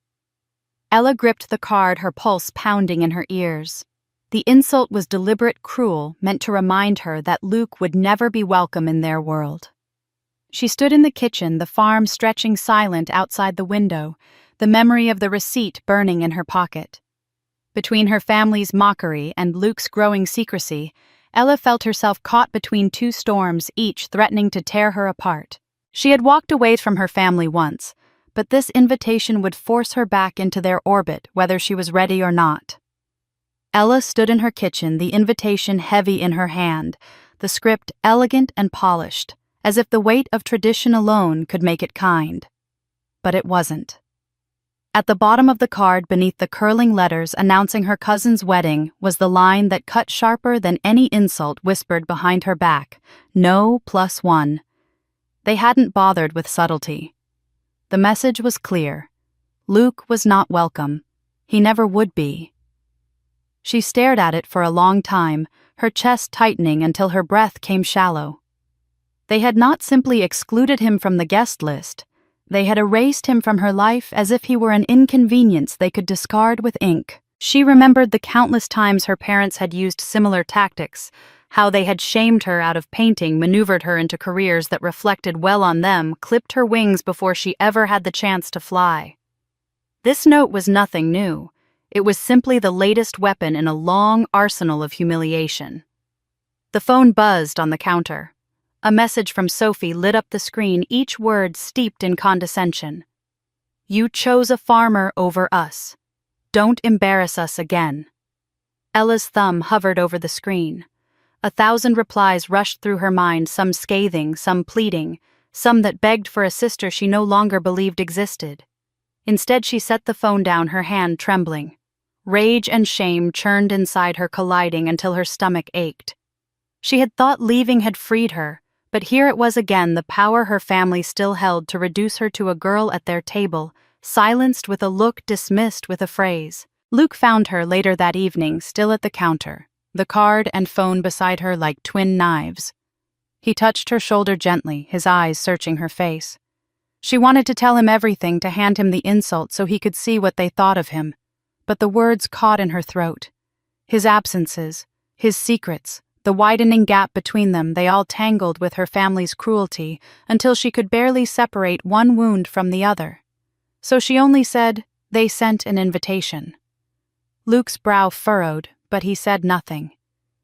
Ella gripped the card, her pulse pounding in her ears. The insult was deliberate, cruel, meant to remind her that Luke would never be welcome in their world. She stood in the kitchen, the farm stretching silent outside the window, the memory of the receipt burning in her pocket. Between her family's mockery and Luke's growing secrecy, Ella felt herself caught between two storms, each threatening to tear her apart. She had walked away from her family once, but this invitation would force her back into their orbit, whether she was ready or not. Ella stood in her kitchen, the invitation heavy in her hand, the script elegant and polished, as if the weight of tradition alone could make it kind. But it wasn't. At the bottom of the card, beneath the curling letters announcing her cousin's wedding, was the line that cut sharper than any insult whispered behind her back, no +1. They hadn't bothered with subtlety. The message was clear. Luke was not welcome. He never would be. She stared at it for a long time, her chest tightening until her breath came shallow. They had not simply excluded him from the guest list. They had erased him from her life as if he were an inconvenience they could discard with ink. She remembered the countless times her parents had used similar tactics, how they had shamed her out of painting, maneuvered her into careers that reflected well on them, clipped her wings before she ever had the chance to fly. This note was nothing new. It was simply the latest weapon in a long arsenal of humiliation. The phone buzzed on the counter. A message from Sophie lit up the screen, each word steeped in condescension. "You chose a farmer over us. Don't embarrass us again." Ella's thumb hovered over the screen. 1,000 replies rushed through her mind, some scathing, some pleading, some that begged for a sister she no longer believed existed. Instead, she set the phone down, her hand trembling. Rage and shame churned inside her, colliding until her stomach ached. She had thought leaving had freed her, but here it was again, the power her family still held to reduce her to a girl at their table, silenced with a look, dismissed with a phrase. Luke found her later that evening, still at the counter, the card and phone beside her like twin knives. He touched her shoulder gently, his eyes searching her face. She wanted to tell him everything, to hand him the insult so he could see what they thought of him, but the words caught in her throat. His absences, his secrets, the widening gap between them, they all tangled with her family's cruelty until she could barely separate one wound from the other. So she only said, "They sent an invitation." Luke's brow furrowed, but he said nothing.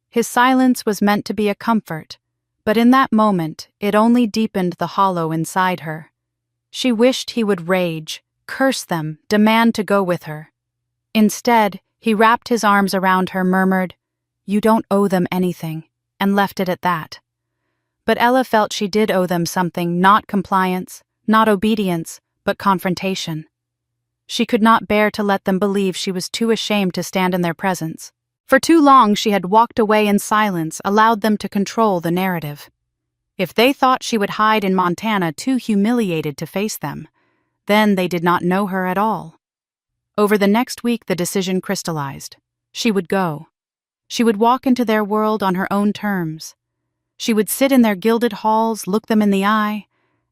His silence was meant to be a comfort, but in that moment it only deepened the hollow inside her. She wished he would rage, curse them, demand to go with her. Instead, he wrapped his arms around her, murmured, "You don't owe them anything," and left it at that. But Ella felt she did owe them something, not compliance, not obedience, but confrontation. She could not bear to let them believe she was too ashamed to stand in their presence. For too long she had walked away in silence, allowed them to control the narrative. If they thought she would hide in Montana, too humiliated to face them, then they did not know her at all. Over the next week the decision crystallized. She would go. She would walk into their world on her own terms. She would sit in their gilded halls, look them in the eye,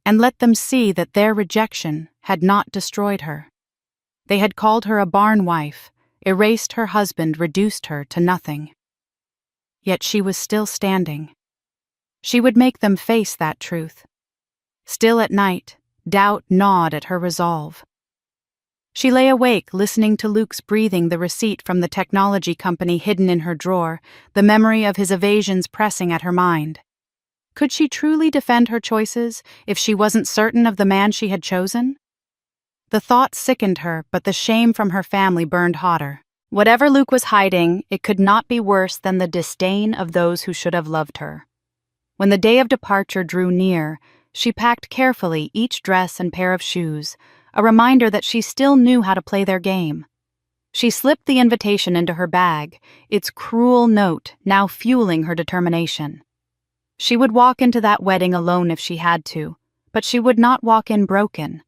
and let them see that their rejection had not destroyed her. They had called her a barn wife, erased her husband, reduced her to nothing. Yet she was still standing. She would make them face that truth. Still at night, doubt gnawed at her resolve. She lay awake, listening to Luke's breathing, the receipt from the technology company hidden in her drawer, the memory of his evasions pressing at her mind. Could she truly defend her choices if she wasn't certain of the man she had chosen? The thought sickened her, but the shame from her family burned hotter. Whatever Luke was hiding, it could not be worse than the disdain of those who should have loved her. When the day of departure drew near, she packed carefully each dress and pair of shoes, a reminder that she still knew how to play their game. She slipped the invitation into her bag, its cruel note now fueling her determination. She would walk into that wedding alone if she had to, but she would not walk in broken.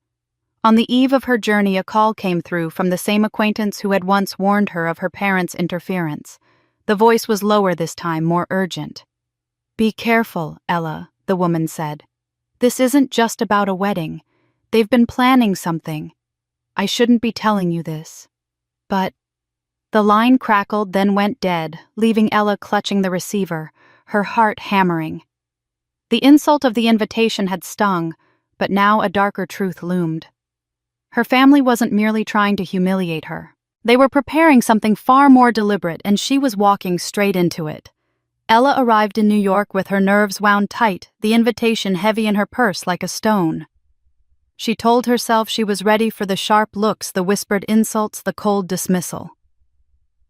On the eve of her journey, a call came through from the same acquaintance who had once warned her of her parents' interference. The voice was lower this time, more urgent. "Be careful, Ella," the woman said. "This isn't just about a wedding. They've been planning something. I shouldn't be telling you this. But..." The line crackled, then went dead, leaving Ella clutching the receiver, her heart hammering. The insult of the invitation had stung, but now a darker truth loomed. Her family wasn't merely trying to humiliate her. They were preparing something far more deliberate, and she was walking straight into it. Ella arrived in New York with her nerves wound tight, the invitation heavy in her purse like a stone. She told herself she was ready for the sharp looks, the whispered insults, the cold dismissal.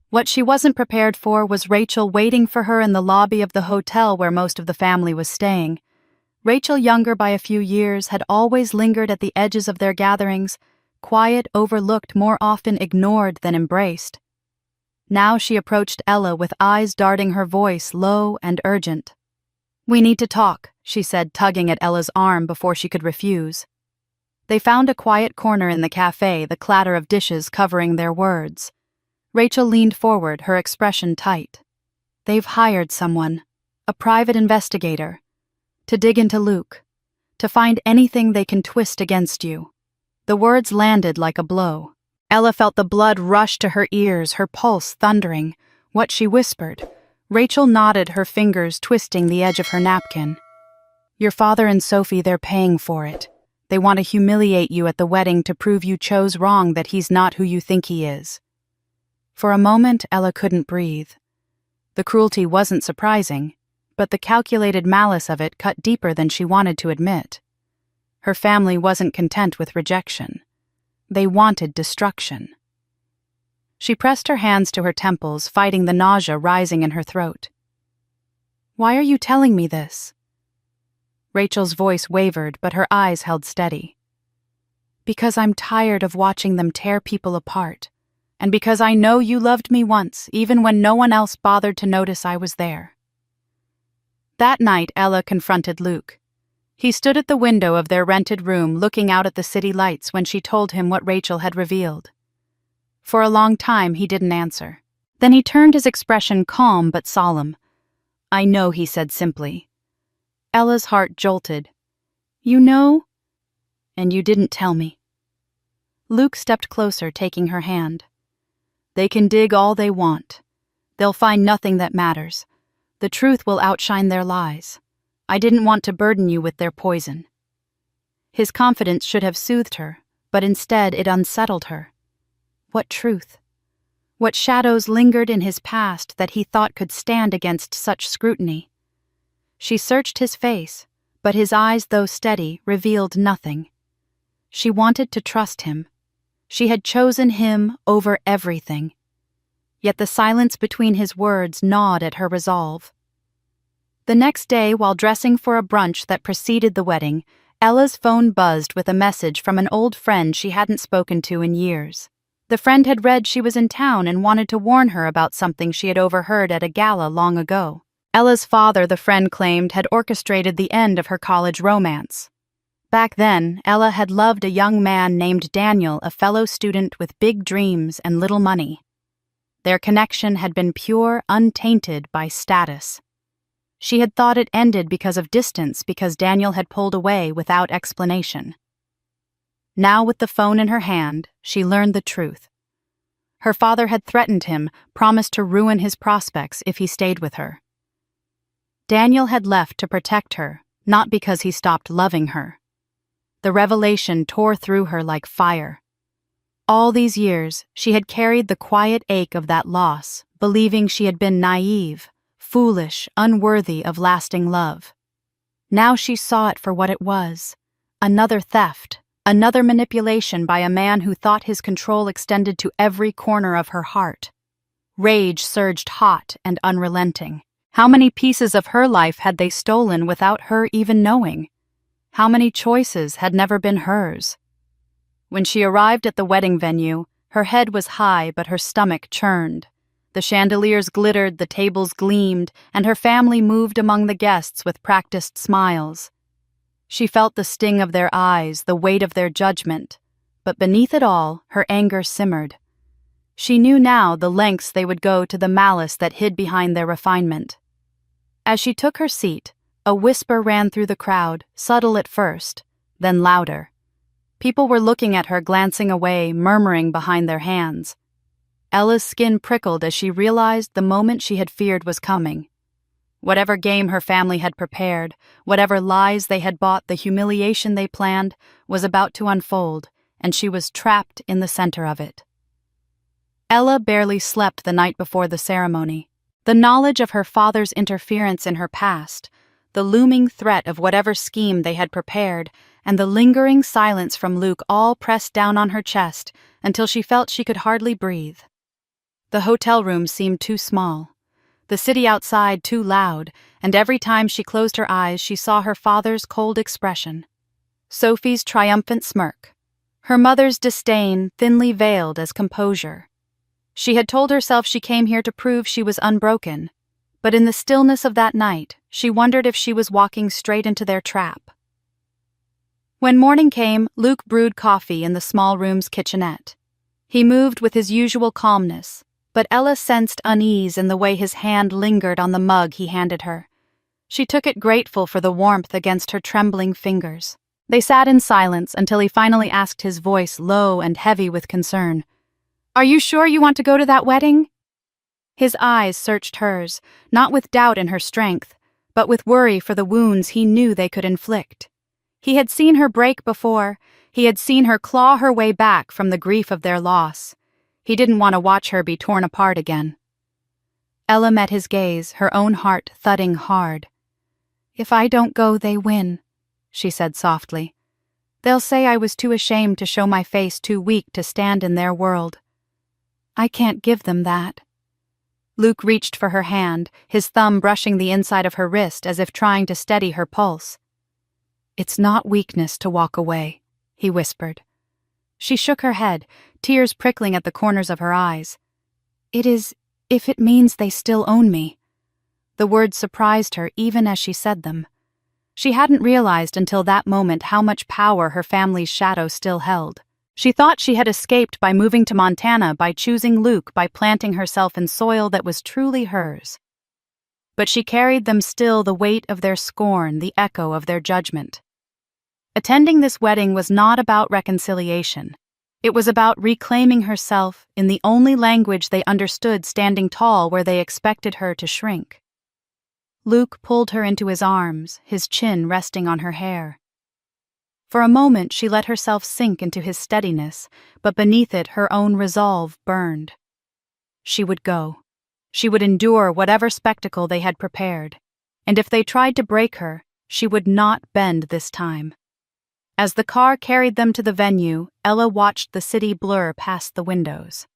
What she wasn't prepared for was Rachel waiting for her in the lobby of the hotel where most of the family was staying. Rachel, younger by a few years, had always lingered at the edges of their gatherings, quiet, overlooked, more often ignored than embraced. Now she approached Ella with eyes darting, her voice low and urgent. "We need to talk," she said, tugging at Ella's arm before she could refuse. They found a quiet corner in the cafe, the clatter of dishes covering their words. Rachel leaned forward, her expression tight. They've hired someone, a private investigator, to dig into Luke, to find anything they can twist against you. The words landed like a blow. Ella felt the blood rush to her ears, her pulse thundering. What she whispered. Rachel nodded, her fingers twisting the edge of her napkin. Your father and Sophie, they're paying for it. They want to humiliate you at the wedding to prove you chose wrong, that he's not who you think he is. For a moment, Ella couldn't breathe. The cruelty wasn't surprising, but the calculated malice of it cut deeper than she wanted to admit. Her family wasn't content with rejection. They wanted destruction. She pressed her hands to her temples, fighting the nausea rising in her throat. Why are you telling me this? Rachel's voice wavered, but her eyes held steady. Because I'm tired of watching them tear people apart, and because I know you loved me once, even when no one else bothered to notice I was there. That night, Ella confronted Luke. He stood at the window of their rented room, looking out at the city lights when she told him what Rachel had revealed. For a long time, he didn't answer. Then he turned, his expression calm but solemn. I know, he said simply. Ella's heart jolted. You know? And you didn't tell me. Luke stepped closer, taking her hand. They can dig all they want. They'll find nothing that matters. The truth will outshine their lies. I didn't want to burden you with their poison. His confidence should have soothed her, but instead it unsettled her. What truth? What shadows lingered in his past that he thought could stand against such scrutiny? She searched his face, but his eyes, though steady, revealed nothing. She wanted to trust him. She had chosen him over everything. Yet the silence between his words gnawed at her resolve. The next day, while dressing for a brunch that preceded the wedding, Ella's phone buzzed with a message from an old friend she hadn't spoken to in years. The friend had read she was in town and wanted to warn her about something she had overheard at a gala long ago. Ella's father, the friend claimed, had orchestrated the end of her college romance. Back then, Ella had loved a young man named Daniel, a fellow student with big dreams and little money. Their connection had been pure, untainted by status. She had thought it ended because of distance, because Daniel had pulled away without explanation. Now, with the phone in her hand, she learned the truth. Her father had threatened him, promised to ruin his prospects if he stayed with her. Daniel had left to protect her, not because he stopped loving her. The revelation tore through her like fire. All these years, she had carried the quiet ache of that loss, believing she had been naive, foolish, unworthy of lasting love. Now she saw it for what it was, another theft, another manipulation by a man who thought his control extended to every corner of her heart. Rage surged hot and unrelenting. How many pieces of her life had they stolen without her even knowing? How many choices had never been hers? When she arrived at the wedding venue, her head was high but her stomach churned. The chandeliers glittered, the tables gleamed, and her family moved among the guests with practiced smiles. She felt the sting of their eyes, the weight of their judgment, but beneath it all, her anger simmered. She knew now the lengths they would go to the malice that hid behind their refinement. As she took her seat, a whisper ran through the crowd, subtle at first, then louder. People were looking at her, glancing away, murmuring behind their hands. Ella's skin prickled as she realized the moment she had feared was coming. Whatever game her family had prepared, whatever lies they had bought, the humiliation they planned, was about to unfold, and she was trapped in the center of it. Ella barely slept the night before the ceremony. The knowledge of her father's interference in her past, the looming threat of whatever scheme they had prepared, and the lingering silence from Luke all pressed down on her chest until she felt she could hardly breathe. The hotel room seemed too small, the city outside too loud, and every time she closed her eyes she saw her father's cold expression, Sophie's triumphant smirk, her mother's disdain thinly veiled as composure. She had told herself she came here to prove she was unbroken, but in the stillness of that night, she wondered if she was walking straight into their trap. When morning came, Luke brewed coffee in the small room's kitchenette. He moved with his usual calmness, but Ella sensed unease in the way his hand lingered on the mug he handed her. She took it grateful for the warmth against her trembling fingers. They sat in silence until he finally asked, his voice low and heavy with concern. "Are you sure you want to go to that wedding?" His eyes searched hers, not with doubt in her strength, but with worry for the wounds he knew they could inflict. He had seen her break before. He had seen her claw her way back from the grief of their loss. He didn't want to watch her be torn apart again. Ella met his gaze, her own heart thudding hard. "If I don't go, they win," she said softly. "They'll say I was too ashamed to show my face, too weak to stand in their world. I can't give them that." Luke reached for her hand, his thumb brushing the inside of her wrist as if trying to steady her pulse. "It's not weakness to walk away," he whispered. She shook her head, tears prickling at the corners of her eyes. "It is, if it means they still own me." The words surprised her even as she said them. She hadn't realized until that moment how much power her family's shadow still held. She thought she had escaped by moving to Montana, by choosing Luke, by planting herself in soil that was truly hers. But she carried them still, the weight of their scorn, the echo of their judgment. Attending this wedding was not about reconciliation. It was about reclaiming herself in the only language they understood, standing tall where they expected her to shrink. Luke pulled her into his arms, his chin resting on her hair. For a moment she let herself sink into his steadiness, but beneath it her own resolve burned. She would go. She would endure whatever spectacle they had prepared, and if they tried to break her, she would not bend this time. As the car carried them to the venue, Ella watched the city blur past the windows.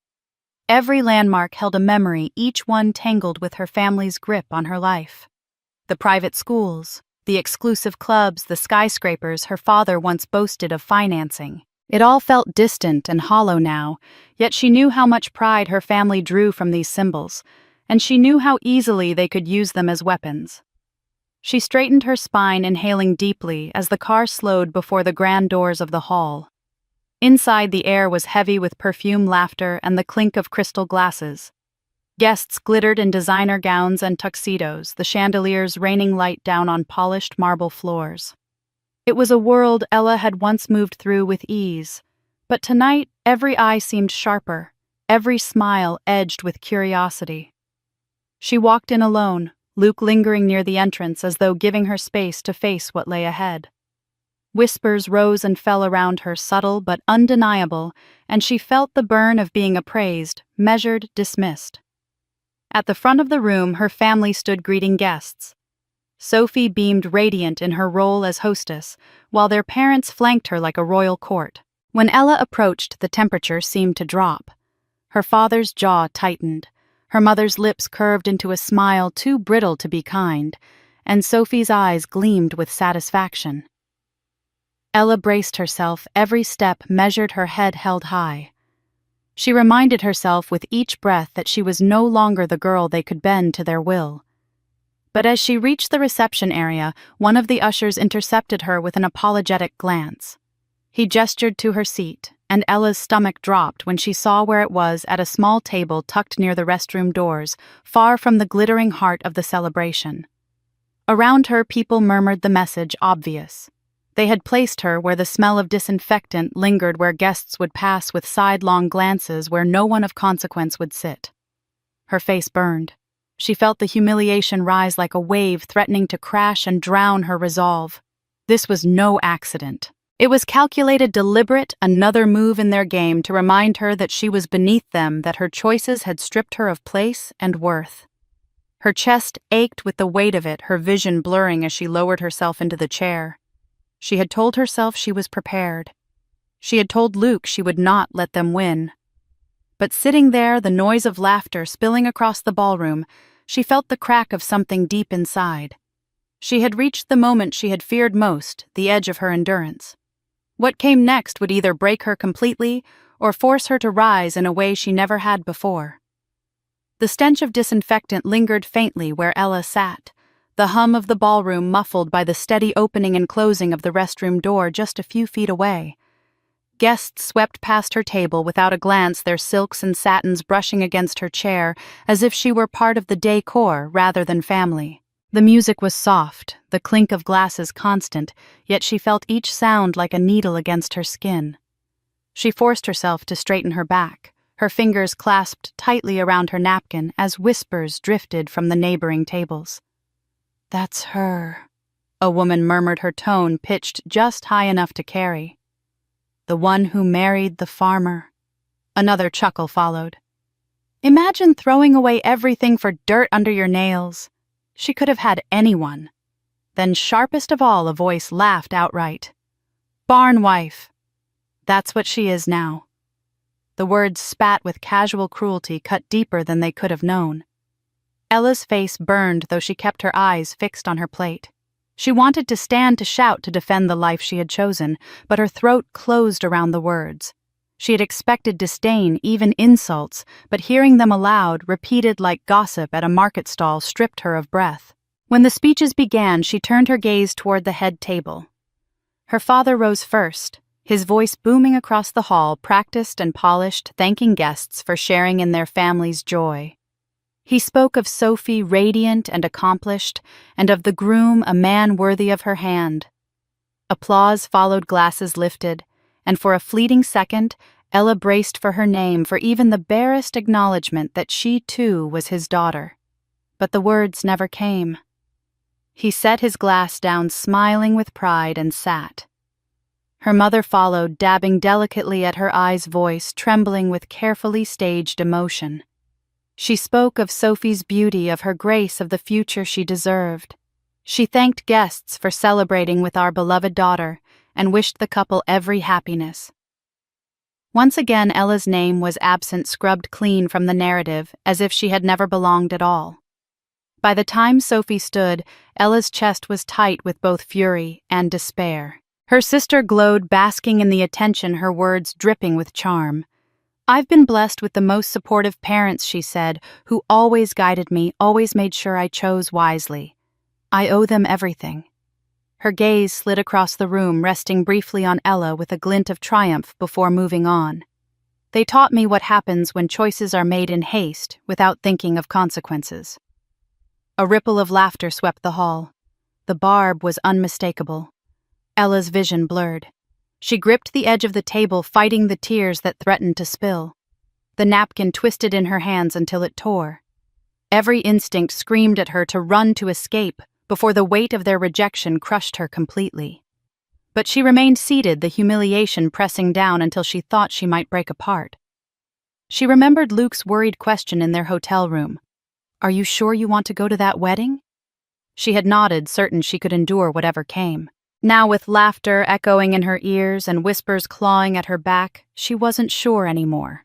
Every landmark held a memory, each one tangled with her family's grip on her life. The private schools, the exclusive clubs, the skyscrapers her father once boasted of financing. It all felt distant and hollow now, yet she knew how much pride her family drew from these symbols, and she knew how easily they could use them as weapons. She straightened her spine, inhaling deeply as the car slowed before the grand doors of the hall. Inside, the air was heavy with perfume, laughter, and the clink of crystal glasses. Guests glittered in designer gowns and tuxedos, the chandeliers raining light down on polished marble floors. It was a world Ella had once moved through with ease, but tonight every eye seemed sharper, every smile edged with curiosity. She walked in alone, Luke lingering near the entrance as though giving her space to face what lay ahead. Whispers rose and fell around her, subtle but undeniable, and she felt the burn of being appraised, measured, dismissed. At the front of the room, her family stood greeting guests. Sophie beamed radiant in her role as hostess, while their parents flanked her like a royal court. When Ella approached, the temperature seemed to drop. Her father's jaw tightened, her mother's lips curved into a smile too brittle to be kind, and Sophie's eyes gleamed with satisfaction. Ella braced herself, every step measured, her head held high. She reminded herself with each breath that she was no longer the girl they could bend to their will. But as she reached the reception area, one of the ushers intercepted her with an apologetic glance. He gestured to her seat, and Ella's stomach dropped when she saw where it was, at a small table tucked near the restroom doors, far from the glittering heart of the celebration. Around her, people murmured the message obvious. They had placed her where the smell of disinfectant lingered, where guests would pass with sidelong glances, where no one of consequence would sit. Her face burned. She felt the humiliation rise like a wave, threatening to crash and drown her resolve. This was no accident. It was calculated, deliberate, another move in their game to remind her that she was beneath them, that her choices had stripped her of place and worth. Her chest ached with the weight of it, her vision blurring as she lowered herself into the chair. She had told herself she was prepared. She had told Luke she would not let them win. But sitting there, the noise of laughter spilling across the ballroom, she felt the crack of something deep inside. She had reached the moment she had feared most, the edge of her endurance. What came next would either break her completely or force her to rise in a way she never had before. The stench of disinfectant lingered faintly where Ella sat, the hum of the ballroom muffled by the steady opening and closing of the restroom door just a few feet away. Guests swept past her table without a glance, their silks and satins brushing against her chair, as if she were part of the decor rather than family. The music was soft, the clink of glasses constant, yet she felt each sound like a needle against her skin. She forced herself to straighten her back, her fingers clasped tightly around her napkin as whispers drifted from the neighboring tables. "That's her," a woman murmured, her tone pitched just high enough to carry. "The one who married the farmer." Another chuckle followed. "Imagine throwing away everything for dirt under your nails." She could have had anyone. Then, sharpest of all, a voice laughed outright. "Barn wife." That's what she is now. The words, spat with casual cruelty, cut deeper than they could have known. Ella's face burned, though she kept her eyes fixed on her plate. She wanted to stand to shout to defend the life she had chosen, but her throat closed around the words. She had expected disdain, even insults, but hearing them aloud, repeated like gossip at a market stall, stripped her of breath. When the speeches began, she turned her gaze toward the head table. Her father rose first, his voice booming across the hall, practiced and polished, thanking guests for sharing in their family's joy. He spoke of Sophie, radiant and accomplished, and of the groom, a man worthy of her hand. Applause followed, glasses lifted, and for a fleeting second, Ella braced for her name, for even the barest acknowledgement that she too was his daughter. But the words never came. He set his glass down, smiling with pride, and sat. Her mother followed, dabbing delicately at her eyes, voice trembling with carefully staged emotion. She spoke of Sophie's beauty, of her grace, of the future she deserved. She thanked guests for celebrating with our beloved daughter and wished the couple every happiness. Once again, Ella's name was absent, scrubbed clean from the narrative, as if she had never belonged at all. By the time Sophie stood, Ella's chest was tight with both fury and despair. Her sister glowed, basking in the attention, her words dripping with charm. "I've been blessed with the most supportive parents," she said, "who always guided me, always made sure I chose wisely. I owe them everything." Her gaze slid across the room, resting briefly on Ella with a glint of triumph before moving on. "They taught me what happens when choices are made in haste, without thinking of consequences." A ripple of laughter swept the hall. The barb was unmistakable. Ella's vision blurred. She gripped the edge of the table, fighting the tears that threatened to spill. The napkin twisted in her hands until it tore. Every instinct screamed at her to run, to escape, before the weight of their rejection crushed her completely. But she remained seated, the humiliation pressing down until she thought she might break apart. She remembered Luke's worried question in their hotel room. "Are you sure you want to go to that wedding?" She had nodded, certain she could endure whatever came. Now, with laughter echoing in her ears and whispers clawing at her back, she wasn't sure anymore.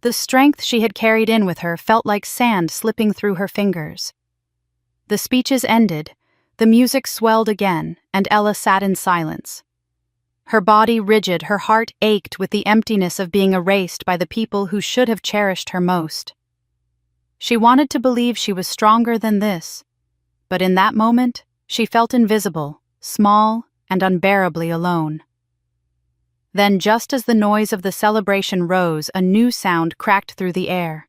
The strength she had carried in with her felt like sand slipping through her fingers. The speeches ended, the music swelled again, and Ella sat in silence. Her body rigid, her heart ached with the emptiness of being erased by the people who should have cherished her most. She wanted to believe she was stronger than this, but in that moment, she felt invisible, small and unbearably alone. Then, just as the noise of the celebration rose, a new sound cracked through the air.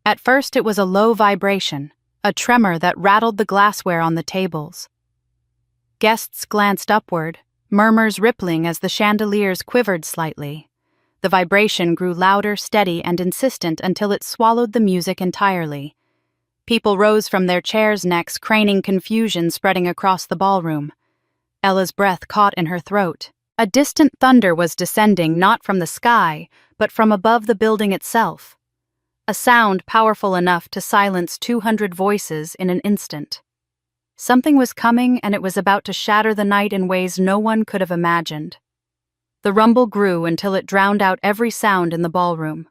At first it was a low vibration, a tremor that rattled the glassware on the tables. Guests glanced upward, murmurs rippling as the chandeliers quivered slightly. The vibration grew louder, steady, and insistent until it swallowed the music entirely. People rose from their chairs, necks craning, confusion spreading across the ballroom. Ella's breath caught in her throat. A distant thunder was descending, not from the sky, but from above the building itself. A sound powerful enough to silence 200 voices in an instant. Something was coming, and it was about to shatter the night in ways no one could have imagined. The rumble grew until it drowned out every sound in the ballroom.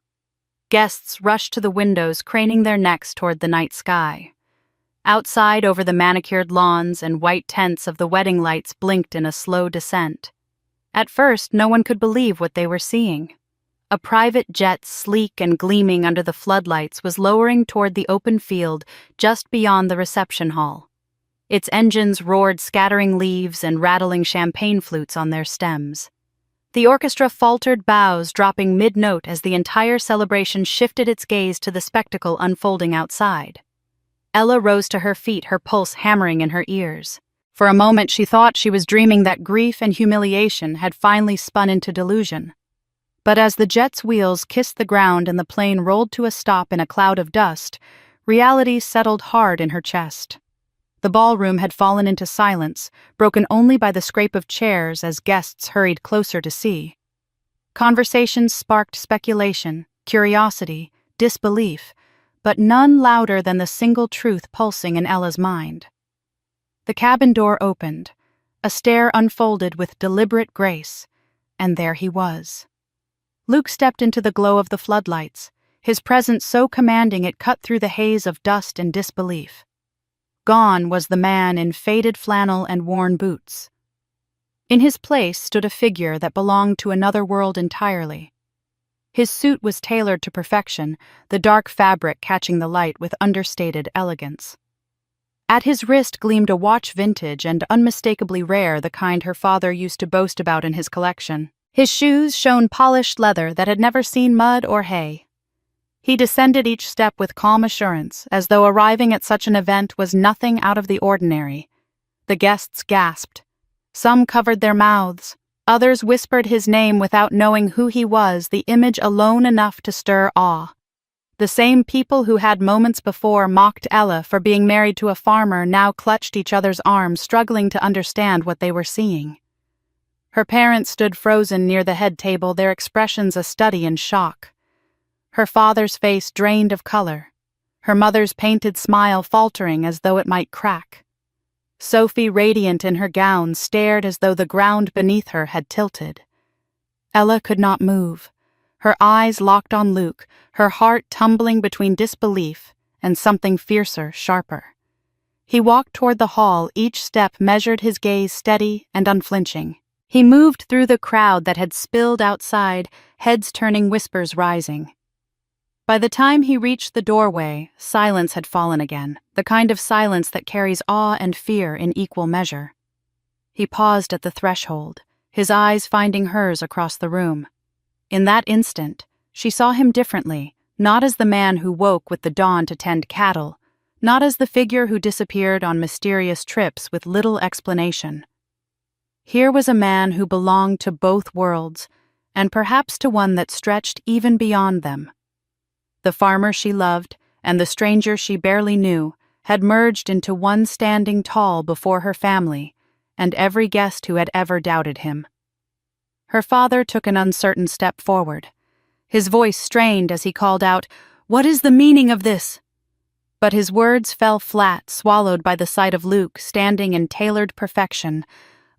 Guests rushed to the windows, craning their necks toward the night sky. Outside, over the manicured lawns and white tents of the wedding lights blinked in a slow descent. At first, no one could believe what they were seeing. A private jet, sleek and gleaming under the floodlights, was lowering toward the open field just beyond the reception hall. Its engines roared, scattering leaves and rattling champagne flutes on their stems. The orchestra faltered bows, dropping mid-note as the entire celebration shifted its gaze to the spectacle unfolding outside. Ella rose to her feet, her pulse hammering in her ears. For a moment she thought she was dreaming that grief and humiliation had finally spun into delusion. But as the jet's wheels kissed the ground and the plane rolled to a stop in a cloud of dust, reality settled hard in her chest. The ballroom had fallen into silence, broken only by the scrape of chairs as guests hurried closer to see. Conversations sparked speculation, curiosity, disbelief, but none louder than the single truth pulsing in Ella's mind. The cabin door opened, a stair unfolded with deliberate grace, and there he was. Luke stepped into the glow of the floodlights, his presence so commanding it cut through the haze of dust and disbelief. Gone was the man in faded flannel and worn boots. In his place stood a figure that belonged to another world entirely. His suit was tailored to perfection, the dark fabric catching the light with understated elegance. At his wrist gleamed a watch vintage and unmistakably rare, the kind her father used to boast about in his collection. His shoes shone polished leather that had never seen mud or hay. He descended each step with calm assurance, as though arriving at such an event was nothing out of the ordinary. The guests gasped. Some covered their mouths. Others whispered his name without knowing who he was, the image alone enough to stir awe. The same people who had moments before mocked Ella for being married to a farmer now clutched each other's arms, struggling to understand what they were seeing. Her parents stood frozen near the head table, their expressions a study in shock. Her father's face drained of color, her mother's painted smile faltering as though it might crack. Sophie, radiant in her gown, stared as though the ground beneath her had tilted. Ella could not move, her eyes locked on Luke, her heart tumbling between disbelief and something fiercer, sharper. He walked toward the hall, each step measured, his gaze steady and unflinching. He moved through the crowd that had spilled outside, heads turning, whispers rising. By the time he reached the doorway, silence had fallen again, the kind of silence that carries awe and fear in equal measure. He paused at the threshold, his eyes finding hers across the room. In that instant, she saw him differently, not as the man who woke with the dawn to tend cattle, not as the figure who disappeared on mysterious trips with little explanation. Here was a man who belonged to both worlds, and perhaps to one that stretched even beyond them. The farmer she loved and the stranger she barely knew had merged into one, standing tall before her family and every guest who had ever doubted him. Her father took an uncertain step forward. His voice strained as he called out, "What is the meaning of this?" But his words fell flat, swallowed by the sight of Luke standing in tailored perfection,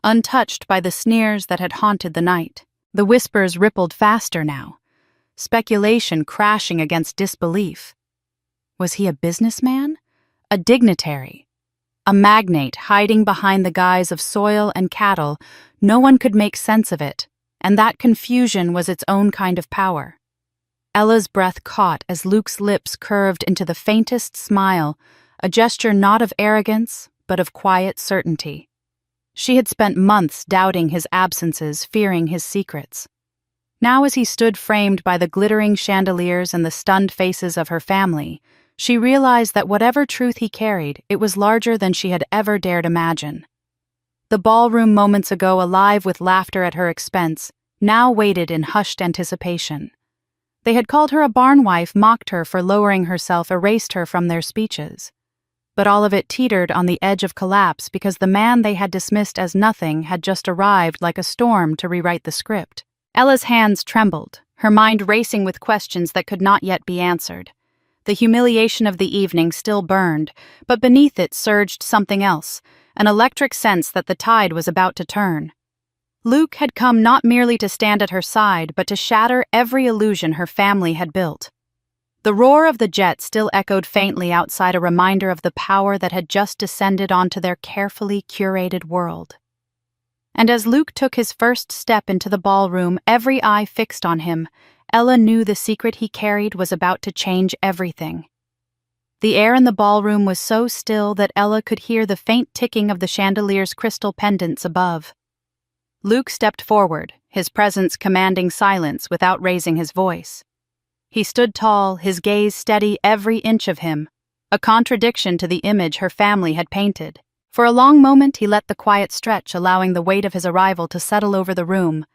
untouched by the sneers that had haunted the night. The whispers rippled faster now, speculation crashing against disbelief. Was he a businessman? A dignitary? A magnate hiding behind the guise of soil and cattle? No one could make sense of it, and that confusion was its own kind of power. Ella's breath caught as Luke's lips curved into the faintest smile, a gesture not of arrogance, but of quiet certainty. She had spent months doubting his absences, fearing his secrets. Now, as he stood framed by the glittering chandeliers and the stunned faces of her family, she realized that whatever truth he carried, it was larger than she had ever dared imagine. The ballroom moments ago alive with laughter at her expense, now waited in hushed anticipation. They had called her a barn wife, mocked her for lowering herself, erased her from their speeches. But all of it teetered on the edge of collapse because the man they had dismissed as nothing had just arrived like a storm to rewrite the script. Ella's hands trembled, her mind racing with questions that could not yet be answered. The humiliation of the evening still burned, but beneath it surged something else, an electric sense that the tide was about to turn. Luke had come not merely to stand at her side, but to shatter every illusion her family had built. The roar of the jet still echoed faintly outside, a reminder of the power that had just descended onto their carefully curated world. And as Luke took his first step into the ballroom, every eye fixed on him, Ella knew the secret he carried was about to change everything. The air in the ballroom was so still that Ella could hear the faint ticking of the chandelier's crystal pendants above. Luke stepped forward, his presence commanding silence without raising his voice. He stood tall, his gaze steady every inch of him, a contradiction to the image her family had painted. For a long moment he let the quiet stretch, allowing the weight of his arrival to settle over the room.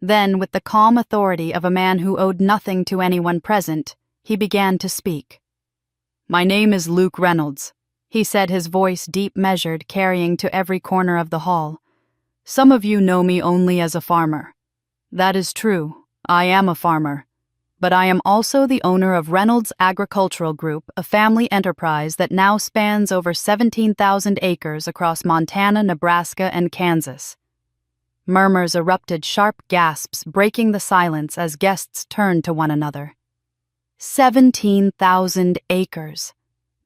Then, with the calm authority of a man who owed nothing to anyone present, he began to speak. "My name is Luke Reynolds," he said, his voice deep measured, carrying to every corner of the hall. "Some of you know me only as a farmer. That is true, I am a farmer. But I am also the owner of Reynolds Agricultural Group, a family enterprise that now spans over 17,000 acres across Montana, Nebraska, and Kansas." Murmurs erupted, sharp gasps breaking the silence as guests turned to one another. 17,000 acres.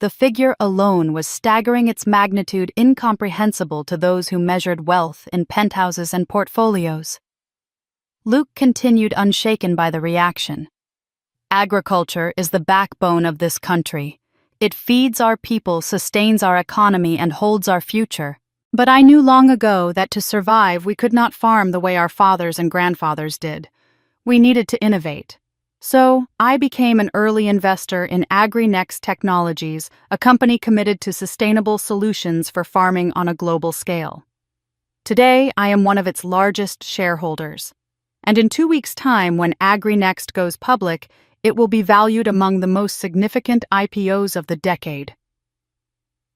The figure alone was staggering, its magnitude incomprehensible to those who measured wealth in penthouses and portfolios. Luke continued, unshaken by the reaction. "Agriculture is the backbone of this country. It feeds our people, sustains our economy, and holds our future. But I knew long ago that to survive we could not farm the way our fathers and grandfathers did. We needed to innovate. So I became an early investor in AgriNext Technologies, a company committed to sustainable solutions for farming on a global scale. Today, I am one of its largest shareholders. And in 2 weeks' time, when AgriNext goes public, it will be valued among the most significant IPOs of the decade."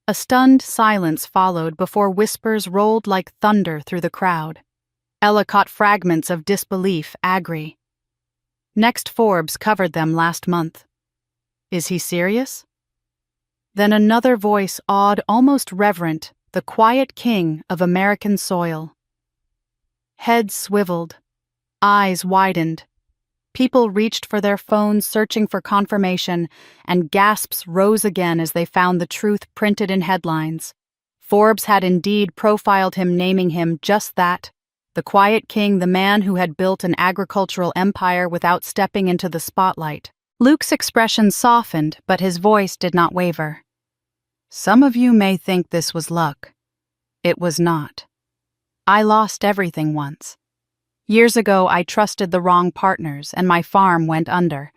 A stunned silence followed before whispers rolled like thunder through the crowd. Ella caught fragments of disbelief. Agri. Next Forbes covered them last month. Is he serious? Then another voice, awed, almost reverent, the quiet king of American soil. Heads swiveled, eyes widened. People reached for their phones, searching for confirmation, and gasps rose again as they found the truth printed in headlines. Forbes had indeed profiled him, naming him just that, the quiet king, the man who had built an agricultural empire without stepping into the spotlight. Luke's expression softened, but his voice did not waver. "Some of you may think this was luck. It was not. I lost everything once. Years ago, I trusted the wrong partners, and my farm went under.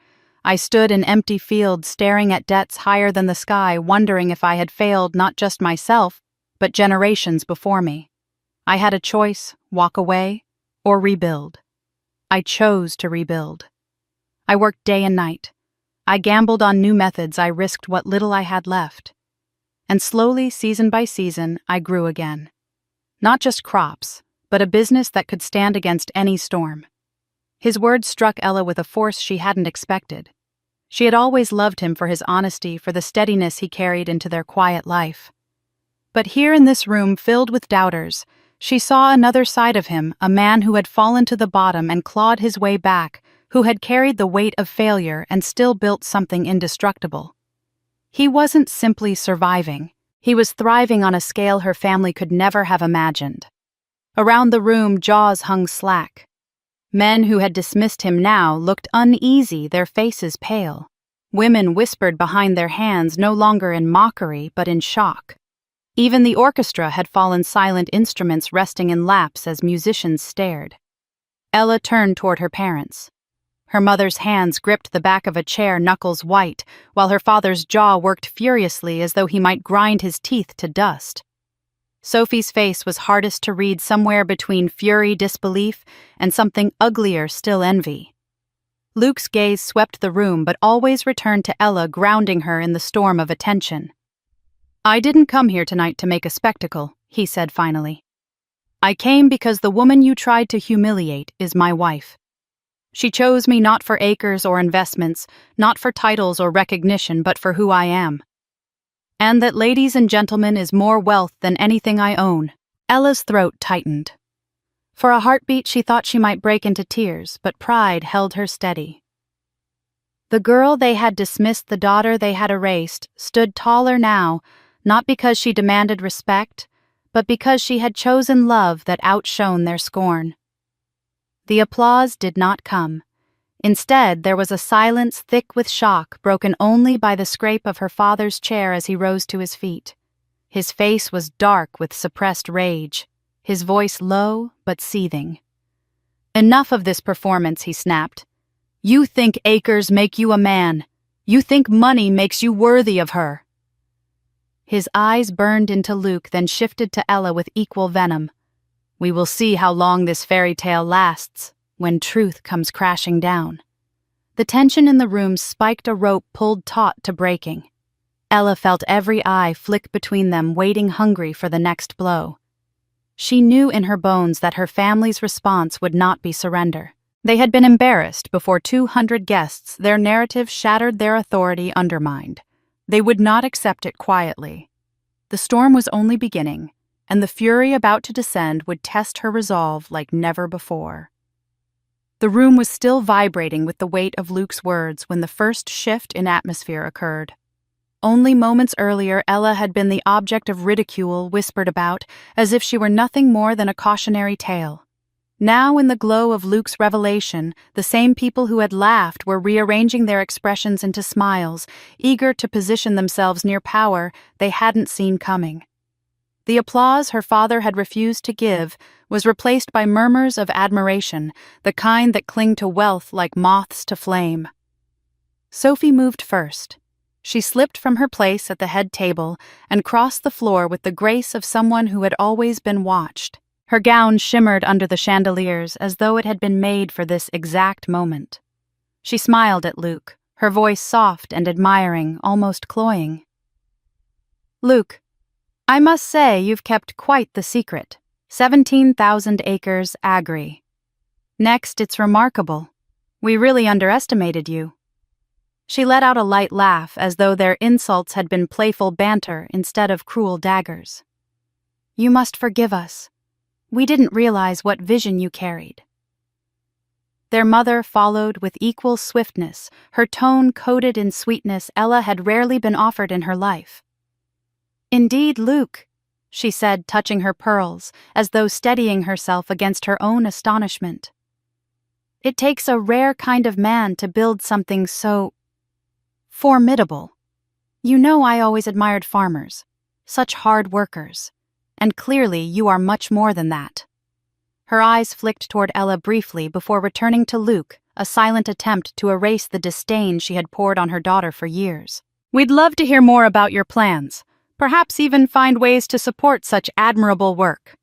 I stood in empty fields, staring at debts higher than the sky, wondering if I had failed not just myself, but generations before me. I had a choice: walk away or rebuild. I chose to rebuild. I worked day and night. I gambled on new methods. I risked what little I had left. And slowly, season by season, I grew again. Not just crops, but a business that could stand against any storm." His words struck Ella with a force she hadn't expected. She had always loved him for his honesty, for the steadiness he carried into their quiet life. But here in this room filled with doubters, she saw another side of him, a man who had fallen to the bottom and clawed his way back, who had carried the weight of failure and still built something indestructible. He wasn't simply surviving. He was thriving on a scale her family could never have imagined. Around the room, jaws hung slack. Men who had dismissed him now looked uneasy, their faces pale. Women whispered behind their hands, no longer in mockery, but in shock. Even the orchestra had fallen silent, instruments resting in laps as musicians stared. Ella turned toward her parents. Her mother's hands gripped the back of a chair, knuckles white, while her father's jaw worked furiously as though he might grind his teeth to dust. Sophie's face was hardest to read, somewhere between fury, disbelief, and something uglier still, envy. Luke's gaze swept the room but always returned to Ella, grounding her in the storm of attention. "I didn't come here tonight to make a spectacle," he said finally. "I came because the woman you tried to humiliate is my wife. She chose me not for acres or investments, not for titles or recognition, but for who I am. And that, ladies and gentlemen, is more wealth than anything I own." Ella's throat tightened. For a heartbeat she thought she might break into tears, but pride held her steady. The girl they had dismissed, the daughter they had erased, stood taller now, not because she demanded respect, but because she had chosen love that outshone their scorn. The applause did not come. Instead, there was a silence thick with shock, broken only by the scrape of her father's chair as he rose to his feet. His face was dark with suppressed rage, his voice low but seething. "Enough of this performance," he snapped. "You think acres make you a man. You think money makes you worthy of her." His eyes burned into Luke, then shifted to Ella with equal venom. "We will see how long this fairy tale lasts, when truth comes crashing down." The tension in the room spiked a rope pulled taut to breaking. Ella felt every eye flick between them, waiting hungry for the next blow. She knew in her bones that her family's response would not be surrender. They had been embarrassed before 200 guests, their narrative shattered, their authority undermined. They would not accept it quietly. The storm was only beginning, and the fury about to descend would test her resolve like never before. The room was still vibrating with the weight of Luke's words when the first shift in atmosphere occurred. Only moments earlier, Ella had been the object of ridicule whispered about, as if she were nothing more than a cautionary tale. Now, in the glow of Luke's revelation, the same people who had laughed were rearranging their expressions into smiles, eager to position themselves near power they hadn't seen coming. The applause her father had refused to give was replaced by murmurs of admiration, the kind that cling to wealth like moths to flame. Sophie moved first. She slipped from her place at the head table and crossed the floor with the grace of someone who had always been watched. Her gown shimmered under the chandeliers as though it had been made for this exact moment. She smiled at Luke, her voice soft and admiring, almost cloying. "Luke, I must say you've kept quite the secret. 17,000 acres, Agri. Next, it's remarkable. We really underestimated you." She let out a light laugh as though their insults had been playful banter instead of cruel daggers. "You must forgive us. We didn't realize what vision you carried." Their mother followed with equal swiftness, her tone coated in sweetness Ella had rarely been offered in her life. "Indeed, Luke," she said, touching her pearls, as though steadying herself against her own astonishment. "It takes a rare kind of man to build something so formidable. You know I always admired farmers, such hard workers, and clearly you are much more than that." Her eyes flicked toward Ella briefly before returning to Luke, a silent attempt to erase the disdain she had poured on her daughter for years. "We'd love to hear more about your plans, perhaps even find ways to support such admirable work."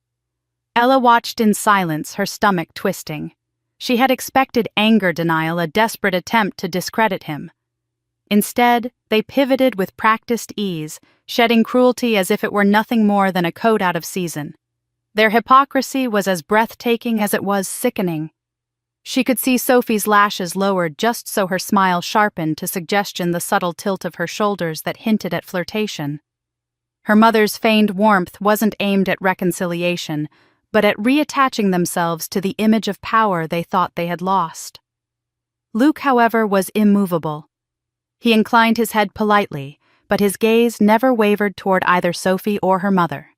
Ella watched in silence, her stomach twisting. She had expected anger denial, a desperate attempt to discredit him. Instead, they pivoted with practiced ease, shedding cruelty as if it were nothing more than a coat out of season. Their hypocrisy was as breathtaking as it was sickening. She could see Sophie's lashes lowered just so her smile sharpened to suggestion the subtle tilt of her shoulders that hinted at flirtation. Her mother's feigned warmth wasn't aimed at reconciliation, but at reattaching themselves to the image of power they thought they had lost. Luke, however, was immovable. He inclined his head politely, but his gaze never wavered toward either Sophie or her mother.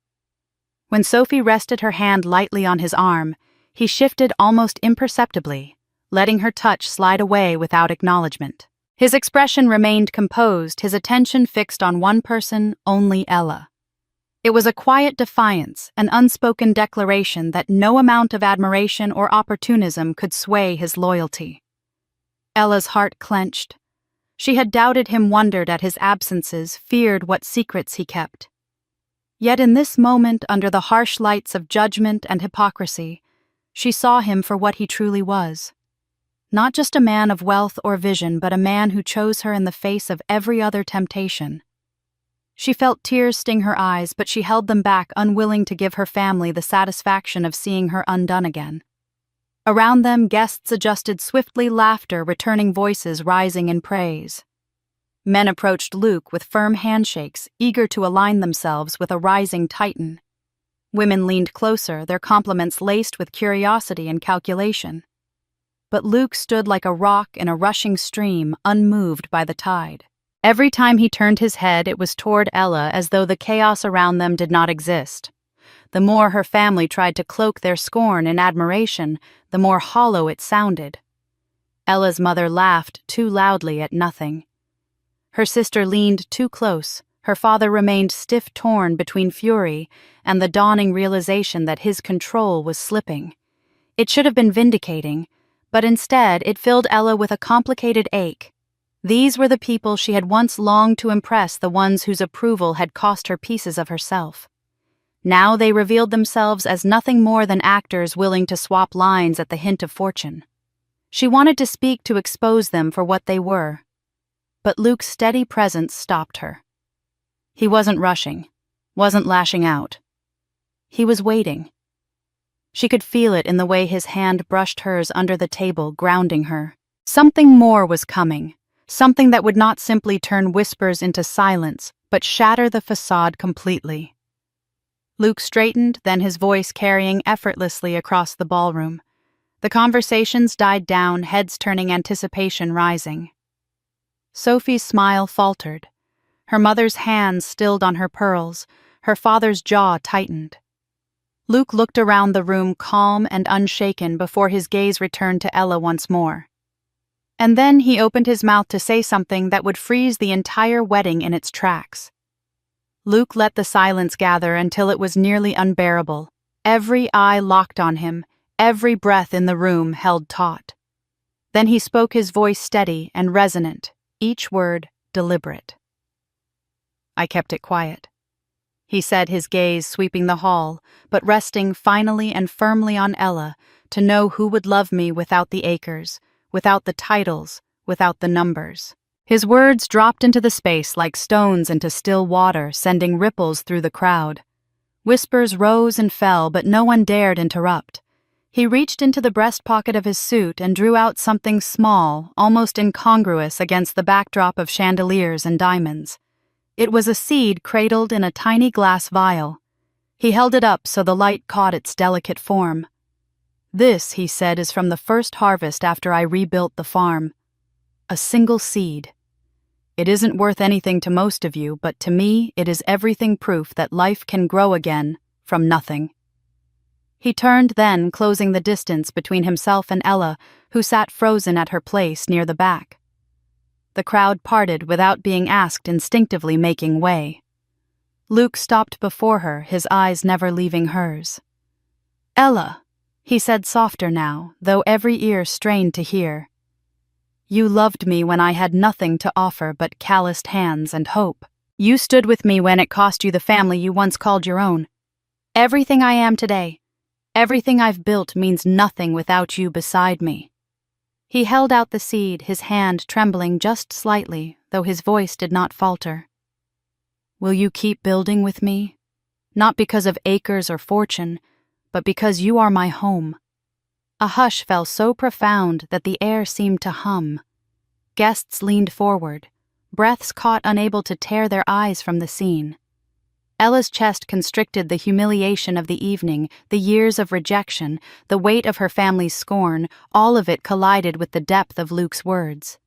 When Sophie rested her hand lightly on his arm, he shifted almost imperceptibly, letting her touch slide away without acknowledgement. His expression remained composed, his attention fixed on one person, only Ella. It was a quiet defiance, an unspoken declaration that no amount of admiration or opportunism could sway his loyalty. Ella's heart clenched. She had doubted him, wondered at his absences, feared what secrets he kept. Yet in this moment, under the harsh lights of judgment and hypocrisy, she saw him for what he truly was. Not just a man of wealth or vision, but a man who chose her in the face of every other temptation. She felt tears sting her eyes, but she held them back, unwilling to give her family the satisfaction of seeing her undone again. Around them, guests adjusted swiftly, laughter, returning voices rising in praise. Men approached Luke with firm handshakes, eager to align themselves with a rising titan. Women leaned closer, their compliments laced with curiosity and calculation. But Luke stood like a rock in a rushing stream, unmoved by the tide. Every time he turned his head, it was toward Ella, as though the chaos around them did not exist. The more her family tried to cloak their scorn in admiration, the more hollow it sounded. Ella's mother laughed too loudly at nothing. Her sister leaned too close. Her father remained stiff-torn between fury and the dawning realization that his control was slipping. It should have been vindicating, but instead it filled Ella with a complicated ache. These were the people she had once longed to impress, the ones whose approval had cost her pieces of herself. Now they revealed themselves as nothing more than actors willing to swap lines at the hint of fortune. She wanted to speak to expose them for what they were, but Luke's steady presence stopped her. He wasn't rushing, wasn't lashing out. He was waiting. She could feel it in the way his hand brushed hers under the table, grounding her. Something more was coming, something that would not simply turn whispers into silence, but shatter the facade completely. Luke straightened, then his voice carrying effortlessly across the ballroom. The conversations died down, heads turning, anticipation rising. Sophie's smile faltered. Her mother's hands stilled on her pearls, her father's jaw tightened. Luke looked around the room calm and unshaken before his gaze returned to Ella once more. And then he opened his mouth to say something that would freeze the entire wedding in its tracks. Luke let the silence gather until it was nearly unbearable. Every eye locked on him, every breath in the room held taut. Then he spoke, his voice steady and resonant, each word deliberate. "I kept it quiet," he said, his gaze sweeping the hall, but resting finally and firmly on Ella, to know who would love me without the acres, without the titles, without the numbers. His words dropped into the space like stones into still water, sending ripples through the crowd. Whispers rose and fell, but no one dared interrupt. He reached into the breast pocket of his suit and drew out something small, almost incongruous against the backdrop of chandeliers and diamonds. It was a seed cradled in a tiny glass vial. He held it up so the light caught its delicate form. "This," he said, "is from the first harvest after I rebuilt the farm. A single seed. It isn't worth anything to most of you, but to me it is everything, proof that life can grow again from nothing." He turned then, closing the distance between himself and Ella, who sat frozen at her place near the back. The crowd parted without being asked, instinctively making way. Luke stopped before her, his eyes never leaving hers. "Ella," he said softer now, though every ear strained to hear. "You loved me when I had nothing to offer but calloused hands and hope. You stood with me when it cost you the family you once called your own. Everything I am today, everything I've built, means nothing without you beside me." He held out the seed, his hand trembling just slightly, though his voice did not falter. "Will you keep building with me? Not because of acres or fortune, but because you are my home." A hush fell so profound that the air seemed to hum. Guests leaned forward, breaths caught, unable to tear their eyes from the scene. Ella's chest constricted, the humiliation of the evening, the years of rejection, the weight of her family's scorn, all of it collided with the depth of Luke's words.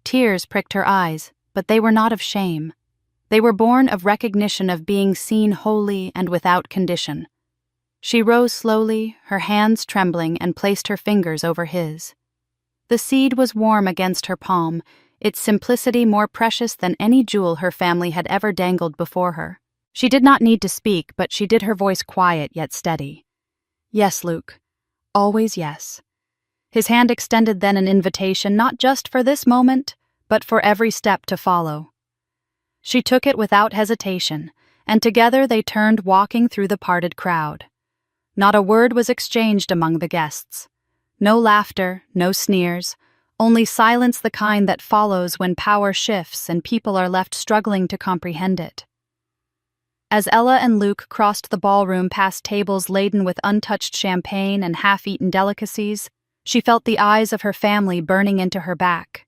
Tears pricked her eyes, but they were not of shame. They were born of recognition of being seen wholly and without condition. She rose slowly, her hands trembling, and placed her fingers over his. The seed was warm against her palm, its simplicity more precious than any jewel her family had ever dangled before her. She did not need to speak, but she did, her voice quiet yet steady. "Yes, Luke. Always yes." His hand extended then, an invitation not just for this moment, but for every step to follow. She took it without hesitation, and together they turned, walking through the parted crowd. Not a word was exchanged among the guests. No laughter, no sneers, only silence, the kind that follows when power shifts and people are left struggling to comprehend it. As Ella and Luke crossed the ballroom past tables laden with untouched champagne and half-eaten delicacies, she felt the eyes of her family burning into her back.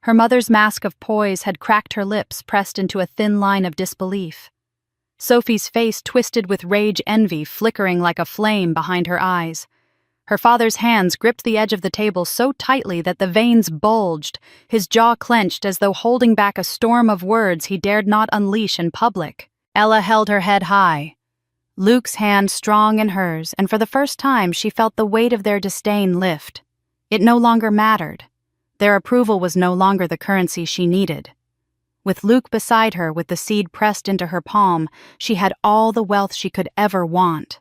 Her mother's mask of poise had cracked, her lips pressed into a thin line of disbelief. Sophie's face twisted with rage, envy flickering like a flame behind her eyes. Her father's hands gripped the edge of the table so tightly that the veins bulged, his jaw clenched as though holding back a storm of words he dared not unleash in public. Ella held her head high, Luke's hand strong in hers, and for the first time she felt the weight of their disdain lift. It no longer mattered. Their approval was no longer the currency she needed. With Luke beside her, with the seed pressed into her palm, she had all the wealth she could ever want.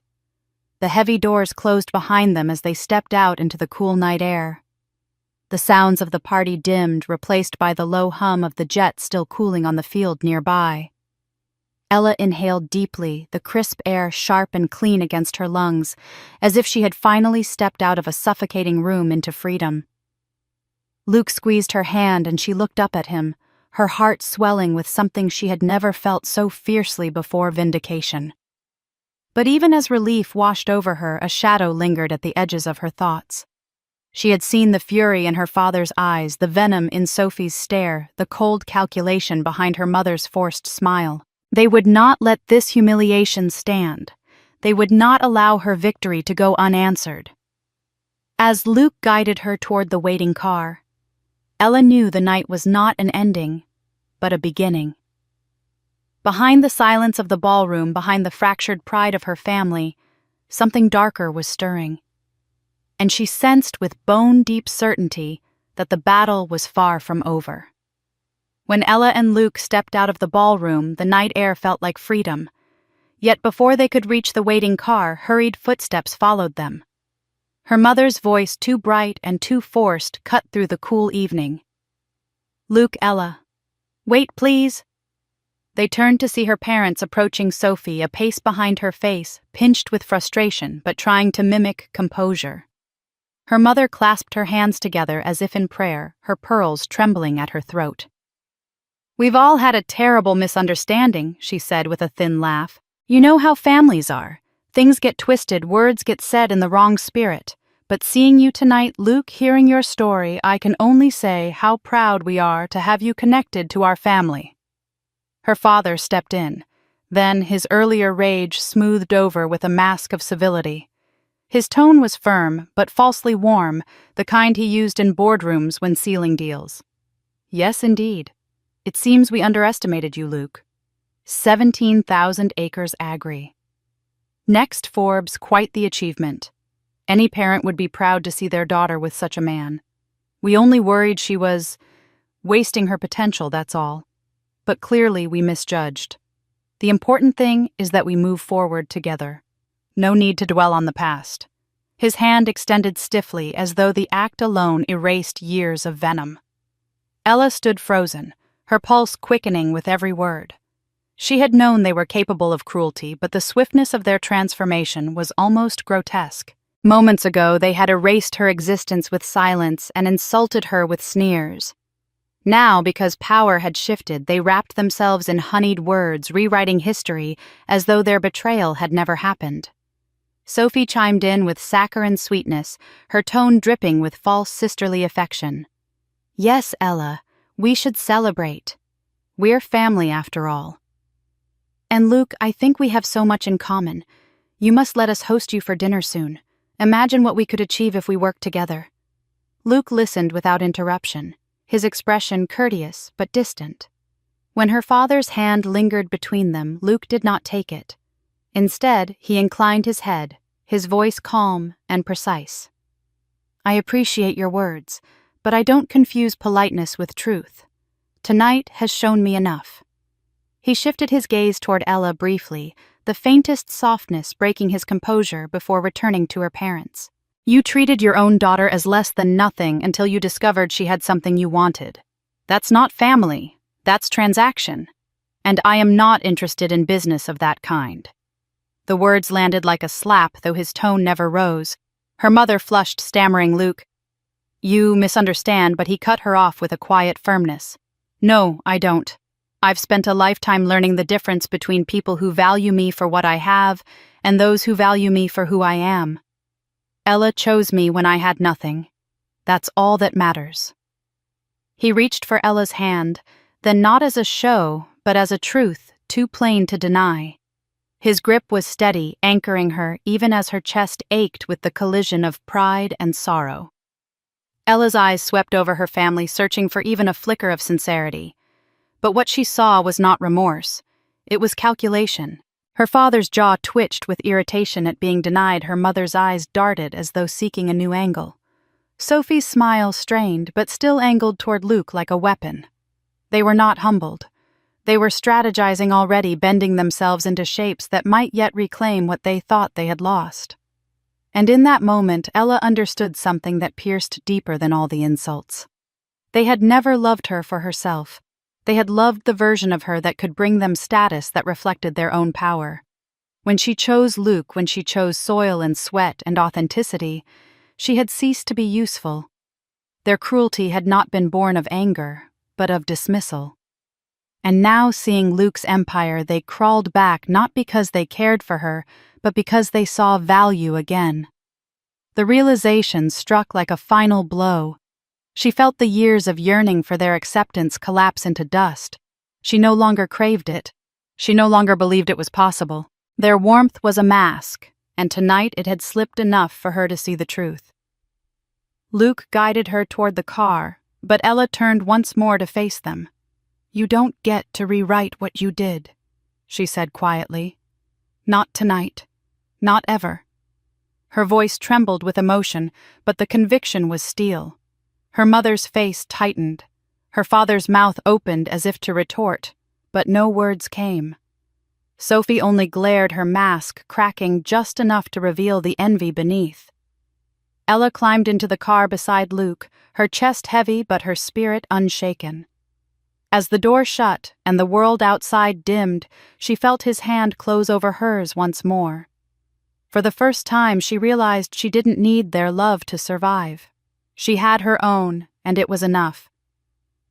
The heavy doors closed behind them as they stepped out into the cool night air. The sounds of the party dimmed, replaced by the low hum of the jet still cooling on the field nearby. Ella inhaled deeply, the crisp air sharp and clean against her lungs, as if she had finally stepped out of a suffocating room into freedom. Luke squeezed her hand and she looked up at him, her heart swelling with something she had never felt so fiercely before: vindication. But even as relief washed over her, a shadow lingered at the edges of her thoughts. She had seen the fury in her father's eyes, the venom in Sophie's stare, the cold calculation behind her mother's forced smile. They would not let this humiliation stand. They would not allow her victory to go unanswered. As Luke guided her toward the waiting car, Ella knew the night was not an ending, but a beginning. Behind the silence of the ballroom, behind the fractured pride of her family, something darker was stirring. And she sensed with bone-deep certainty that the battle was far from over. When Ella and Luke stepped out of the ballroom, the night air felt like freedom. Yet before they could reach the waiting car, hurried footsteps followed them. Her mother's voice, too bright and too forced, cut through the cool evening. "Luke, Ella. Wait, please." They turned to see her parents approaching Sophie, a pace behind her face, pinched with frustration, but trying to mimic composure. Her mother clasped her hands together as if in prayer, her pearls trembling at her throat. "We've all had a terrible misunderstanding," she said with a thin laugh. "You know how families are. Things get twisted, words get said in the wrong spirit. But seeing you tonight, Luke, hearing your story, I can only say how proud we are to have you connected to our family." Her father stepped in. Then his earlier rage smoothed over with a mask of civility. His tone was firm, but falsely warm, the kind he used in boardrooms when sealing deals. "Yes, indeed. It seems we underestimated you, Luke. 17,000 acres agri. Next Forbes, quite the achievement. Any parent would be proud to see their daughter with such a man. We only worried she was wasting her potential, that's all. But clearly we misjudged. The important thing is that we move forward together. No need to dwell on the past." His hand extended stiffly as though the act alone erased years of venom. Ella stood frozen, her pulse quickening with every word. She had known they were capable of cruelty, but the swiftness of their transformation was almost grotesque. Moments ago, they had erased her existence with silence and insulted her with sneers. Now, because power had shifted, they wrapped themselves in honeyed words, rewriting history as though their betrayal had never happened. Sophie chimed in with saccharine sweetness, her tone dripping with false sisterly affection. "Yes, Ella, we should celebrate. We're family after all. And Luke, I think we have so much in common. You must let us host you for dinner soon. Imagine what we could achieve if we worked together." Luke listened without interruption, his expression courteous but distant. When her father's hand lingered between them, Luke did not take it. Instead, he inclined his head, his voice calm and precise. "I appreciate your words, but I don't confuse politeness with truth. Tonight has shown me enough." He shifted his gaze toward Ella briefly, the faintest softness breaking his composure before returning to her parents. "You treated your own daughter as less than nothing until you discovered she had something you wanted. That's not family, that's transaction. And I am not interested in business of that kind." The words landed like a slap, though his tone never rose. Her mother flushed, stammering, "Luke, you misunderstand," but he cut her off with a quiet firmness. "No, I don't. I've spent a lifetime learning the difference between people who value me for what I have and those who value me for who I am. Ella chose me when I had nothing. That's all that matters." He reached for Ella's hand, then not as a show, but as a truth too plain to deny. His grip was steady, anchoring her even as her chest ached with the collision of pride and sorrow. Ella's eyes swept over her family, searching for even a flicker of sincerity. But what she saw was not remorse. It was calculation. Her father's jaw twitched with irritation at being denied. Her mother's eyes darted as though seeking a new angle. Sophie's smile strained, but still angled toward Luke like a weapon. They were not humbled. They were strategizing already, bending themselves into shapes that might yet reclaim what they thought they had lost. And in that moment, Ella understood something that pierced deeper than all the insults. They had never loved her for herself. They had loved the version of her that could bring them status that reflected their own power. When she chose Luke, when she chose soil and sweat and authenticity, she had ceased to be useful. Their cruelty had not been born of anger, but of dismissal. And now, seeing Luke's empire, they crawled back not because they cared for her, but because they saw value again. The realization struck like a final blow. She felt the years of yearning for their acceptance collapse into dust. She no longer craved it. She no longer believed it was possible. Their warmth was a mask, and tonight it had slipped enough for her to see the truth. Luke guided her toward the car, but Ella turned once more to face them. "You don't get to rewrite what you did," she said quietly. "Not tonight. Not ever." Her voice trembled with emotion, but the conviction was steel. Her mother's face tightened. Her father's mouth opened as if to retort, but no words came. Sophie only glared, her mask cracking just enough to reveal the envy beneath. Ella climbed into the car beside Luke, her chest heavy but her spirit unshaken. As the door shut and the world outside dimmed, she felt his hand close over hers once more. For the first time, she realized she didn't need their love to survive. She had her own, and it was enough.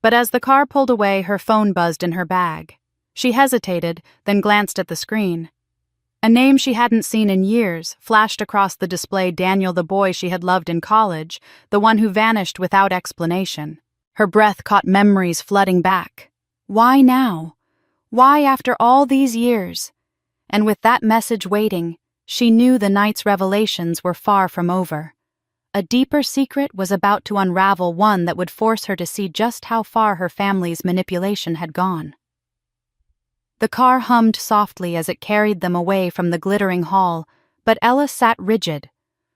But as the car pulled away, her phone buzzed in her bag. She hesitated, then glanced at the screen. A name she hadn't seen in years flashed across the display: Daniel, the boy she had loved in college, the one who vanished without explanation. Her breath caught memories flooding back. Why now? Why after all these years? And with that message waiting, she knew the night's revelations were far from over. A deeper secret was about to unravel, one that would force her to see just how far her family's manipulation had gone. The car hummed softly as it carried them away from the glittering hall, but Ella sat rigid,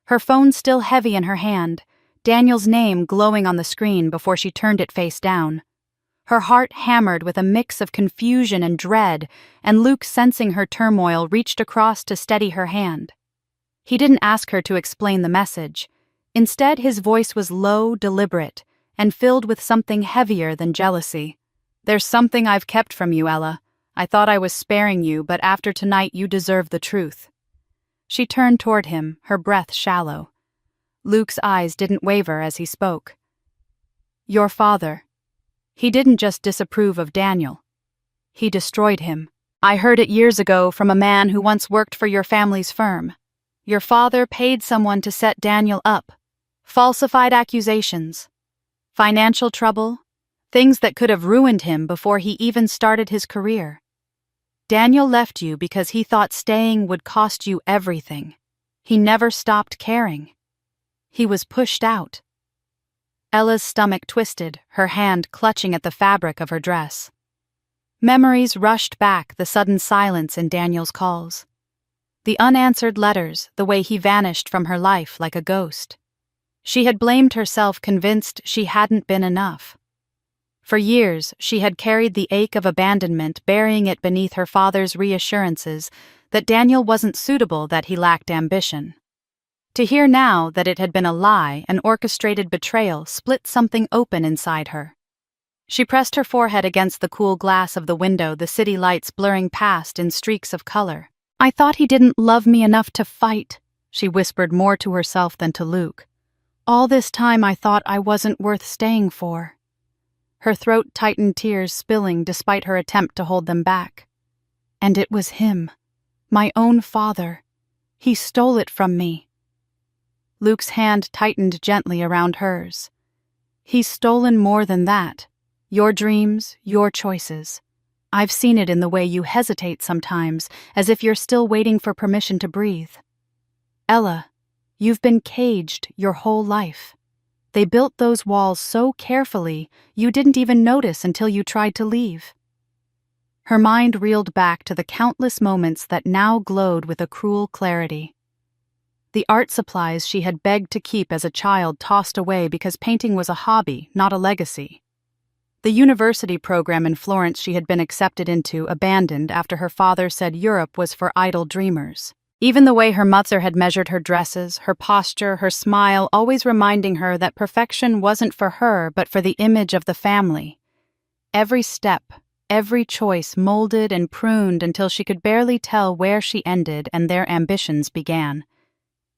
her phone still heavy in her hand, Daniel's name glowing on the screen before she turned it face down. Her heart hammered with a mix of confusion and dread, and Luke, sensing her turmoil, reached across to steady her hand. He didn't ask her to explain the message. Instead, his voice was low, deliberate, and filled with something heavier than jealousy. "There's something I've kept from you, Ella. I thought I was sparing you, but after tonight you deserve the truth." She turned toward him, her breath shallow. Luke's eyes didn't waver as he spoke. "Your father. He didn't just disapprove of Daniel. He destroyed him. I heard it years ago from a man who once worked for your family's firm. Your father paid someone to set Daniel up. Falsified accusations. Financial trouble. Things that could have ruined him before he even started his career. Daniel left you because he thought staying would cost you everything. He never stopped caring. He was pushed out." Ella's stomach twisted, her hand clutching at the fabric of her dress. Memories rushed back, the sudden silence in Daniel's calls. The unanswered letters, the way he vanished from her life like a ghost. She had blamed herself, convinced she hadn't been enough. For years, she had carried the ache of abandonment, burying it beneath her father's reassurances that Daniel wasn't suitable, that he lacked ambition. To hear now that it had been a lie, an orchestrated betrayal, split something open inside her. She pressed her forehead against the cool glass of the window, the city lights blurring past in streaks of color. "I thought he didn't love me enough to fight," she whispered more to herself than to Luke. "All this time I thought I wasn't worth staying for." Her throat tightened, tears spilling despite her attempt to hold them back. And it was him, my own father. He stole it from me. Luke's hand tightened gently around hers. "He's stolen more than that. Your dreams, your choices. I've seen it in the way you hesitate sometimes, as if you're still waiting for permission to breathe. Ella, you've been caged your whole life. They built those walls so carefully, you didn't even notice until you tried to leave." Her mind reeled back to the countless moments that now glowed with a cruel clarity. The art supplies she had begged to keep as a child tossed away because painting was a hobby, not a legacy. The university program in Florence she had been accepted into abandoned after her father said Europe was for idle dreamers. Even the way her mother had measured her dresses, her posture, her smile, always reminding her that perfection wasn't for her but for the image of the family. Every step, every choice molded and pruned until she could barely tell where she ended and their ambitions began.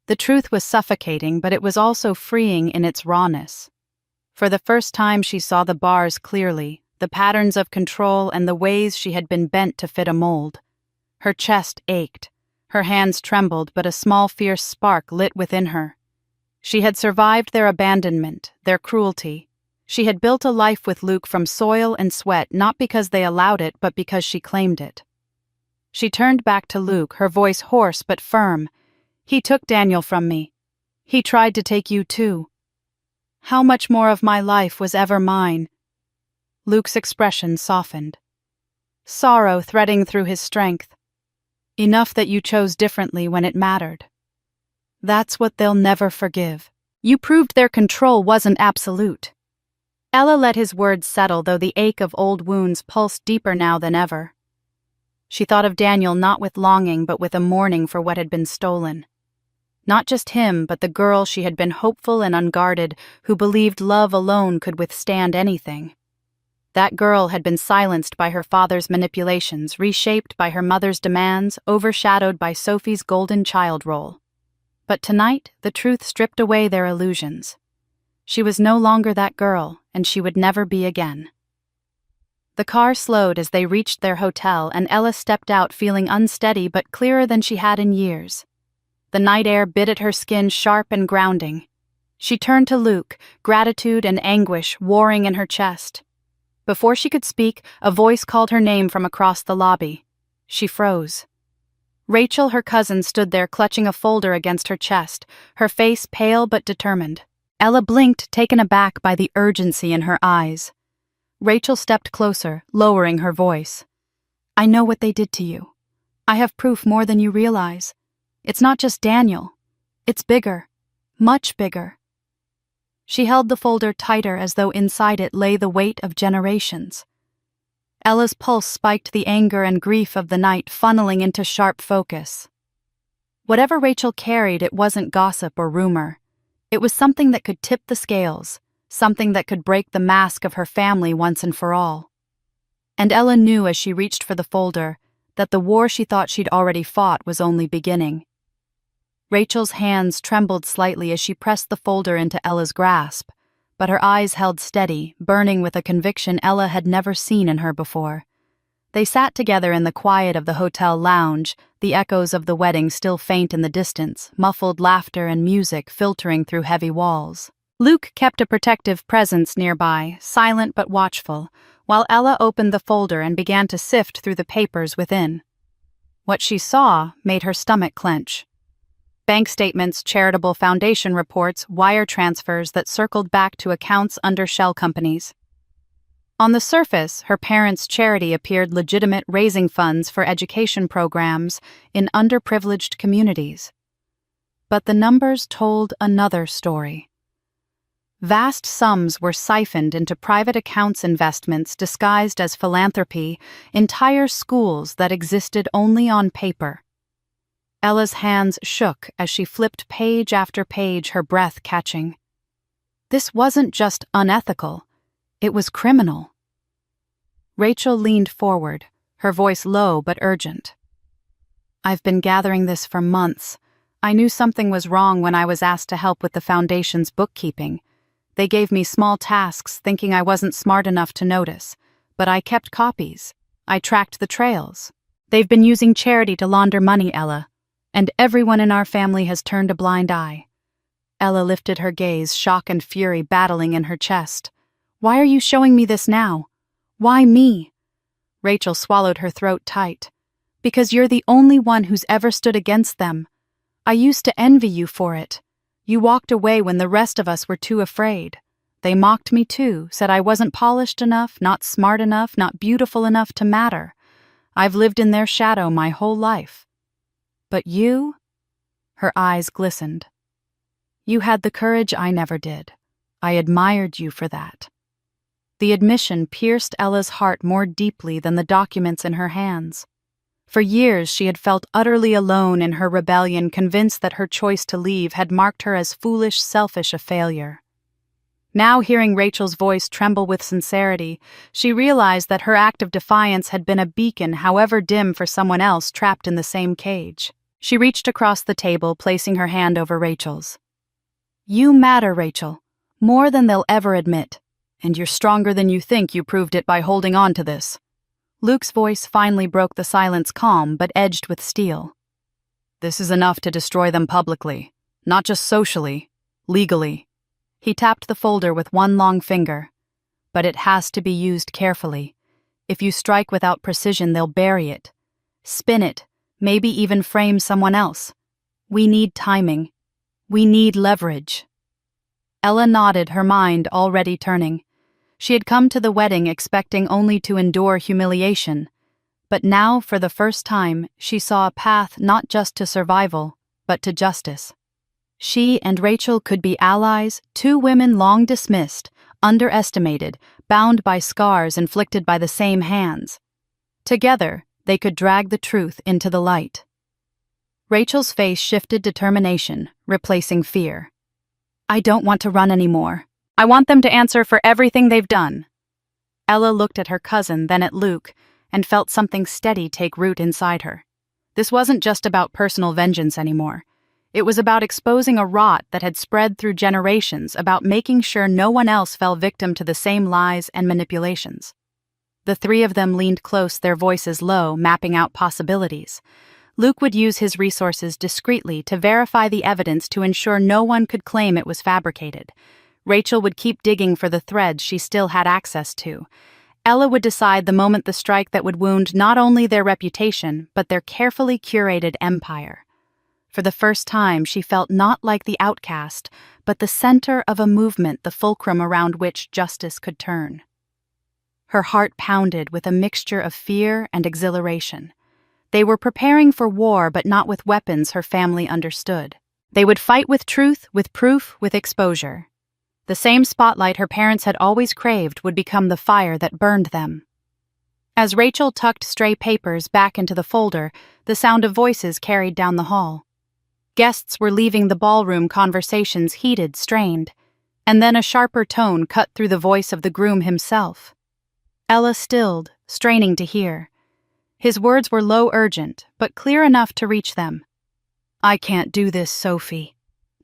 The truth was suffocating, but it was also freeing in its rawness. For the first time she saw the bars clearly, the patterns of control and the ways she had been bent to fit a mold. Her chest ached. Her hands trembled, but a small fierce spark lit within her. She had survived their abandonment, their cruelty. She had built a life with Luke from soil and sweat, not because they allowed it, but because she claimed it. She turned back to Luke, her voice hoarse but firm. "He took Daniel from me. He tried to take you too. How much more of my life was ever mine?" Luke's expression softened. Sorrow threading through his strength. "Enough that you chose differently when it mattered. That's what they'll never forgive. You proved their control wasn't absolute." Ella let his words settle, though the ache of old wounds pulsed deeper now than ever. She thought of Daniel not with longing but with a mourning for what had been stolen. Not just him, but the girl she had been hopeful and unguarded, who believed love alone could withstand anything. That girl had been silenced by her father's manipulations, reshaped by her mother's demands, overshadowed by Sophie's golden child role. But tonight, the truth stripped away their illusions. She was no longer that girl, and she would never be again. The car slowed as they reached their hotel, and Ella stepped out feeling unsteady but clearer than she had in years. The night air bit at her skin, sharp and grounding. She turned to Luke, gratitude and anguish warring in her chest. Before she could speak, a voice called her name from across the lobby. She froze. Rachel, her cousin, stood there clutching a folder against her chest, her face pale but determined. Ella blinked, taken aback by the urgency in her eyes. Rachel stepped closer, lowering her voice. "I know what they did to you. I have proof more than you realize. It's not just Daniel. It's bigger. Much bigger." She held the folder tighter as though inside it lay the weight of generations. Ella's pulse spiked, the anger and grief of the night funneling into sharp focus. Whatever Rachel carried, it wasn't gossip or rumor. It was something that could tip the scales, something that could break the mask of her family once and for all. And Ella knew as she reached for the folder that the war she thought she'd already fought was only beginning. Rachel's hands trembled slightly as she pressed the folder into Ella's grasp, but her eyes held steady, burning with a conviction Ella had never seen in her before. They sat together in the quiet of the hotel lounge, the echoes of the wedding still faint in the distance, muffled laughter and music filtering through heavy walls. Luke kept a protective presence nearby, silent but watchful, while Ella opened the folder and began to sift through the papers within. What she saw made her stomach clench. Bank statements, charitable foundation reports, wire transfers that circled back to accounts under shell companies. On the surface, her parents' charity appeared legitimate, raising funds for education programs in underprivileged communities. But the numbers told another story. Vast sums were siphoned into private accounts investments disguised as philanthropy, entire schools that existed only on paper. Ella's hands shook as she flipped page after page, her breath catching. This wasn't just unethical, it was criminal. Rachel leaned forward, her voice low but urgent. "I've been gathering this for months. I knew something was wrong when I was asked to help with the foundation's bookkeeping. They gave me small tasks thinking I wasn't smart enough to notice, but I kept copies. I tracked the trails. They've been using charity to launder money, Ella. And everyone in our family has turned a blind eye." Ella lifted her gaze, shock and fury battling in her chest. "Why are you showing me this now? Why me?" Rachel swallowed her throat tight. "Because you're the only one who's ever stood against them. I used to envy you for it. You walked away when the rest of us were too afraid. They mocked me too, said I wasn't polished enough, not smart enough, not beautiful enough to matter. I've lived in their shadow my whole life. But you?" Her eyes glistened. "You had the courage I never did. I admired you for that." The admission pierced Ella's heart more deeply than the documents in her hands. For years she had felt utterly alone in her rebellion, convinced that her choice to leave had marked her as foolish, selfish, a failure. Now, hearing Rachel's voice tremble with sincerity, she realized that her act of defiance had been a beacon, however dim, for someone else trapped in the same cage. She reached across the table, placing her hand over Rachel's. "You matter, Rachel, more than they'll ever admit, and you're stronger than you think. You proved it by holding on to this." Luke's voice finally broke the silence, calm but edged with steel. "This is enough to destroy them publicly, not just socially, legally." He tapped the folder with one long finger. "But it has to be used carefully. If you strike without precision, they'll bury it, spin it, maybe even frame someone else. We need timing. We need leverage." Ella nodded, her mind already turning. She had come to the wedding expecting only to endure humiliation, but now, for the first time, she saw a path not just to survival, but to justice. She and Rachel could be allies, two women long dismissed, underestimated, bound by scars inflicted by the same hands. Together, they could drag the truth into the light. Rachel's face shifted determination, replacing fear. "I don't want to run anymore. I want them to answer for everything they've done." Ella looked at her cousin, then at Luke, and felt something steady take root inside her. This wasn't just about personal vengeance anymore. It was about exposing a rot that had spread through generations, about making sure no one else fell victim to the same lies and manipulations. The three of them leaned close, their voices low, mapping out possibilities. Luke would use his resources discreetly to verify the evidence to ensure no one could claim it was fabricated. Rachel would keep digging for the threads she still had access to. Ella would decide the moment the strike that would wound not only their reputation, but their carefully curated empire. For the first time, she felt not like the outcast, but the center of a movement, the fulcrum around which justice could turn. Her heart pounded with a mixture of fear and exhilaration. They were preparing for war, but not with weapons her family understood. They would fight with truth, with proof, with exposure. The same spotlight her parents had always craved would become the fire that burned them. As Rachel tucked stray papers back into the folder, the sound of voices carried down the hall. Guests were leaving the ballroom, conversations heated, strained, and then a sharper tone cut through the voice of the groom himself. Ella stilled, straining to hear. His words were low, urgent, but clear enough to reach them. "I can't do this, Sophie.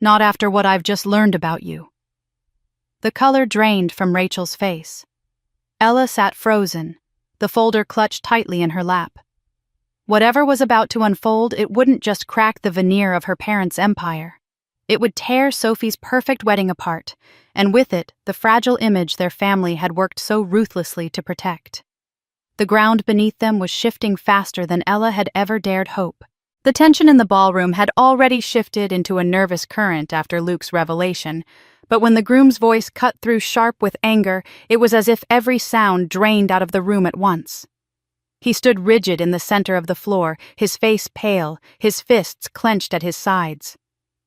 Not after what I've just learned about you." The color drained from Rachel's face. Ella sat frozen, the folder clutched tightly in her lap. Whatever was about to unfold, it wouldn't just crack the veneer of her parents' empire. It would tear Sophie's perfect wedding apart, and with it, the fragile image their family had worked so ruthlessly to protect. The ground beneath them was shifting faster than Ella had ever dared hope. The tension in the ballroom had already shifted into a nervous current after Luke's revelation, but when the groom's voice cut through sharp with anger, it was as if every sound drained out of the room at once. He stood rigid in the center of the floor, his face pale, his fists clenched at his sides.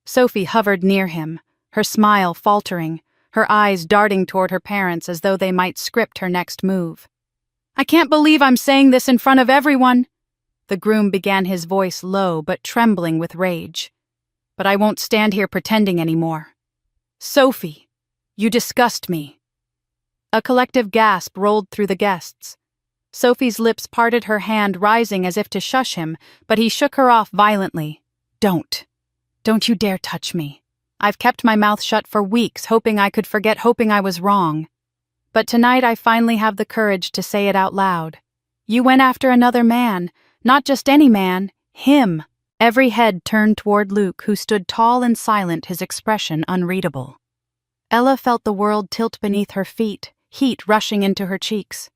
Sophie hovered near him, her smile faltering, her eyes darting toward her parents as though they might script her next move. "I can't believe I'm saying this in front of everyone." The groom began, his voice low but trembling with rage. "But I won't stand here pretending anymore. Sophie, you disgust me." A collective gasp rolled through the guests. Sophie's lips parted, her hand rising as if to shush him, but he shook her off violently. Don't you dare touch me. I've kept my mouth shut for weeks, hoping I could forget, hoping I was wrong. But tonight I finally have the courage to say it out loud. You went after another man, not just any man, him." Every head turned toward Luke, who stood tall and silent, his expression unreadable. Ella felt the world tilt beneath her feet, heat rushing into her cheeks.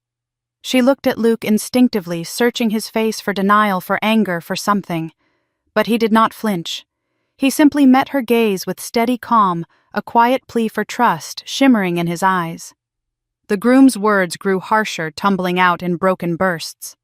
She looked at Luke instinctively, searching his face for denial, for anger, for something. But he did not flinch. He simply met her gaze with steady calm, a quiet plea for trust shimmering in his eyes. The groom's words grew harsher, tumbling out in broken bursts.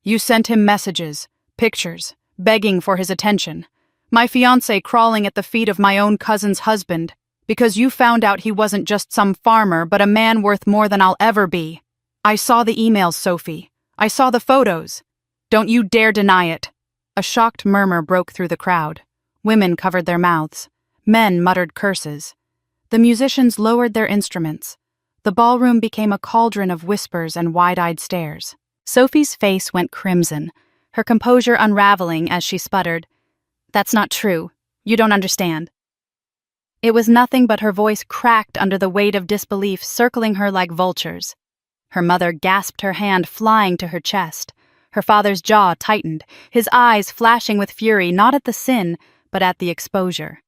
"You sent him messages, pictures, begging for his attention. My fiancé crawling at the feet of my own cousin's husband, because you found out he wasn't just some farmer, but a man worth more than I'll ever be. I saw the emails, Sophie. I saw the photos. Don't you dare deny it! A shocked murmur broke through the crowd. Women covered their mouths. Men muttered curses. The musicians lowered their instruments. The ballroom became a cauldron of whispers and wide-eyed stares. Sophie's face went crimson, her composure unraveling as she sputtered, "That's not true. You don't understand." It was nothing but her voice cracked under the weight of disbelief circling her like vultures. Her mother gasped, her hand flying to her chest. Her father's jaw tightened, his eyes flashing with fury not at the sin, but at the exposure.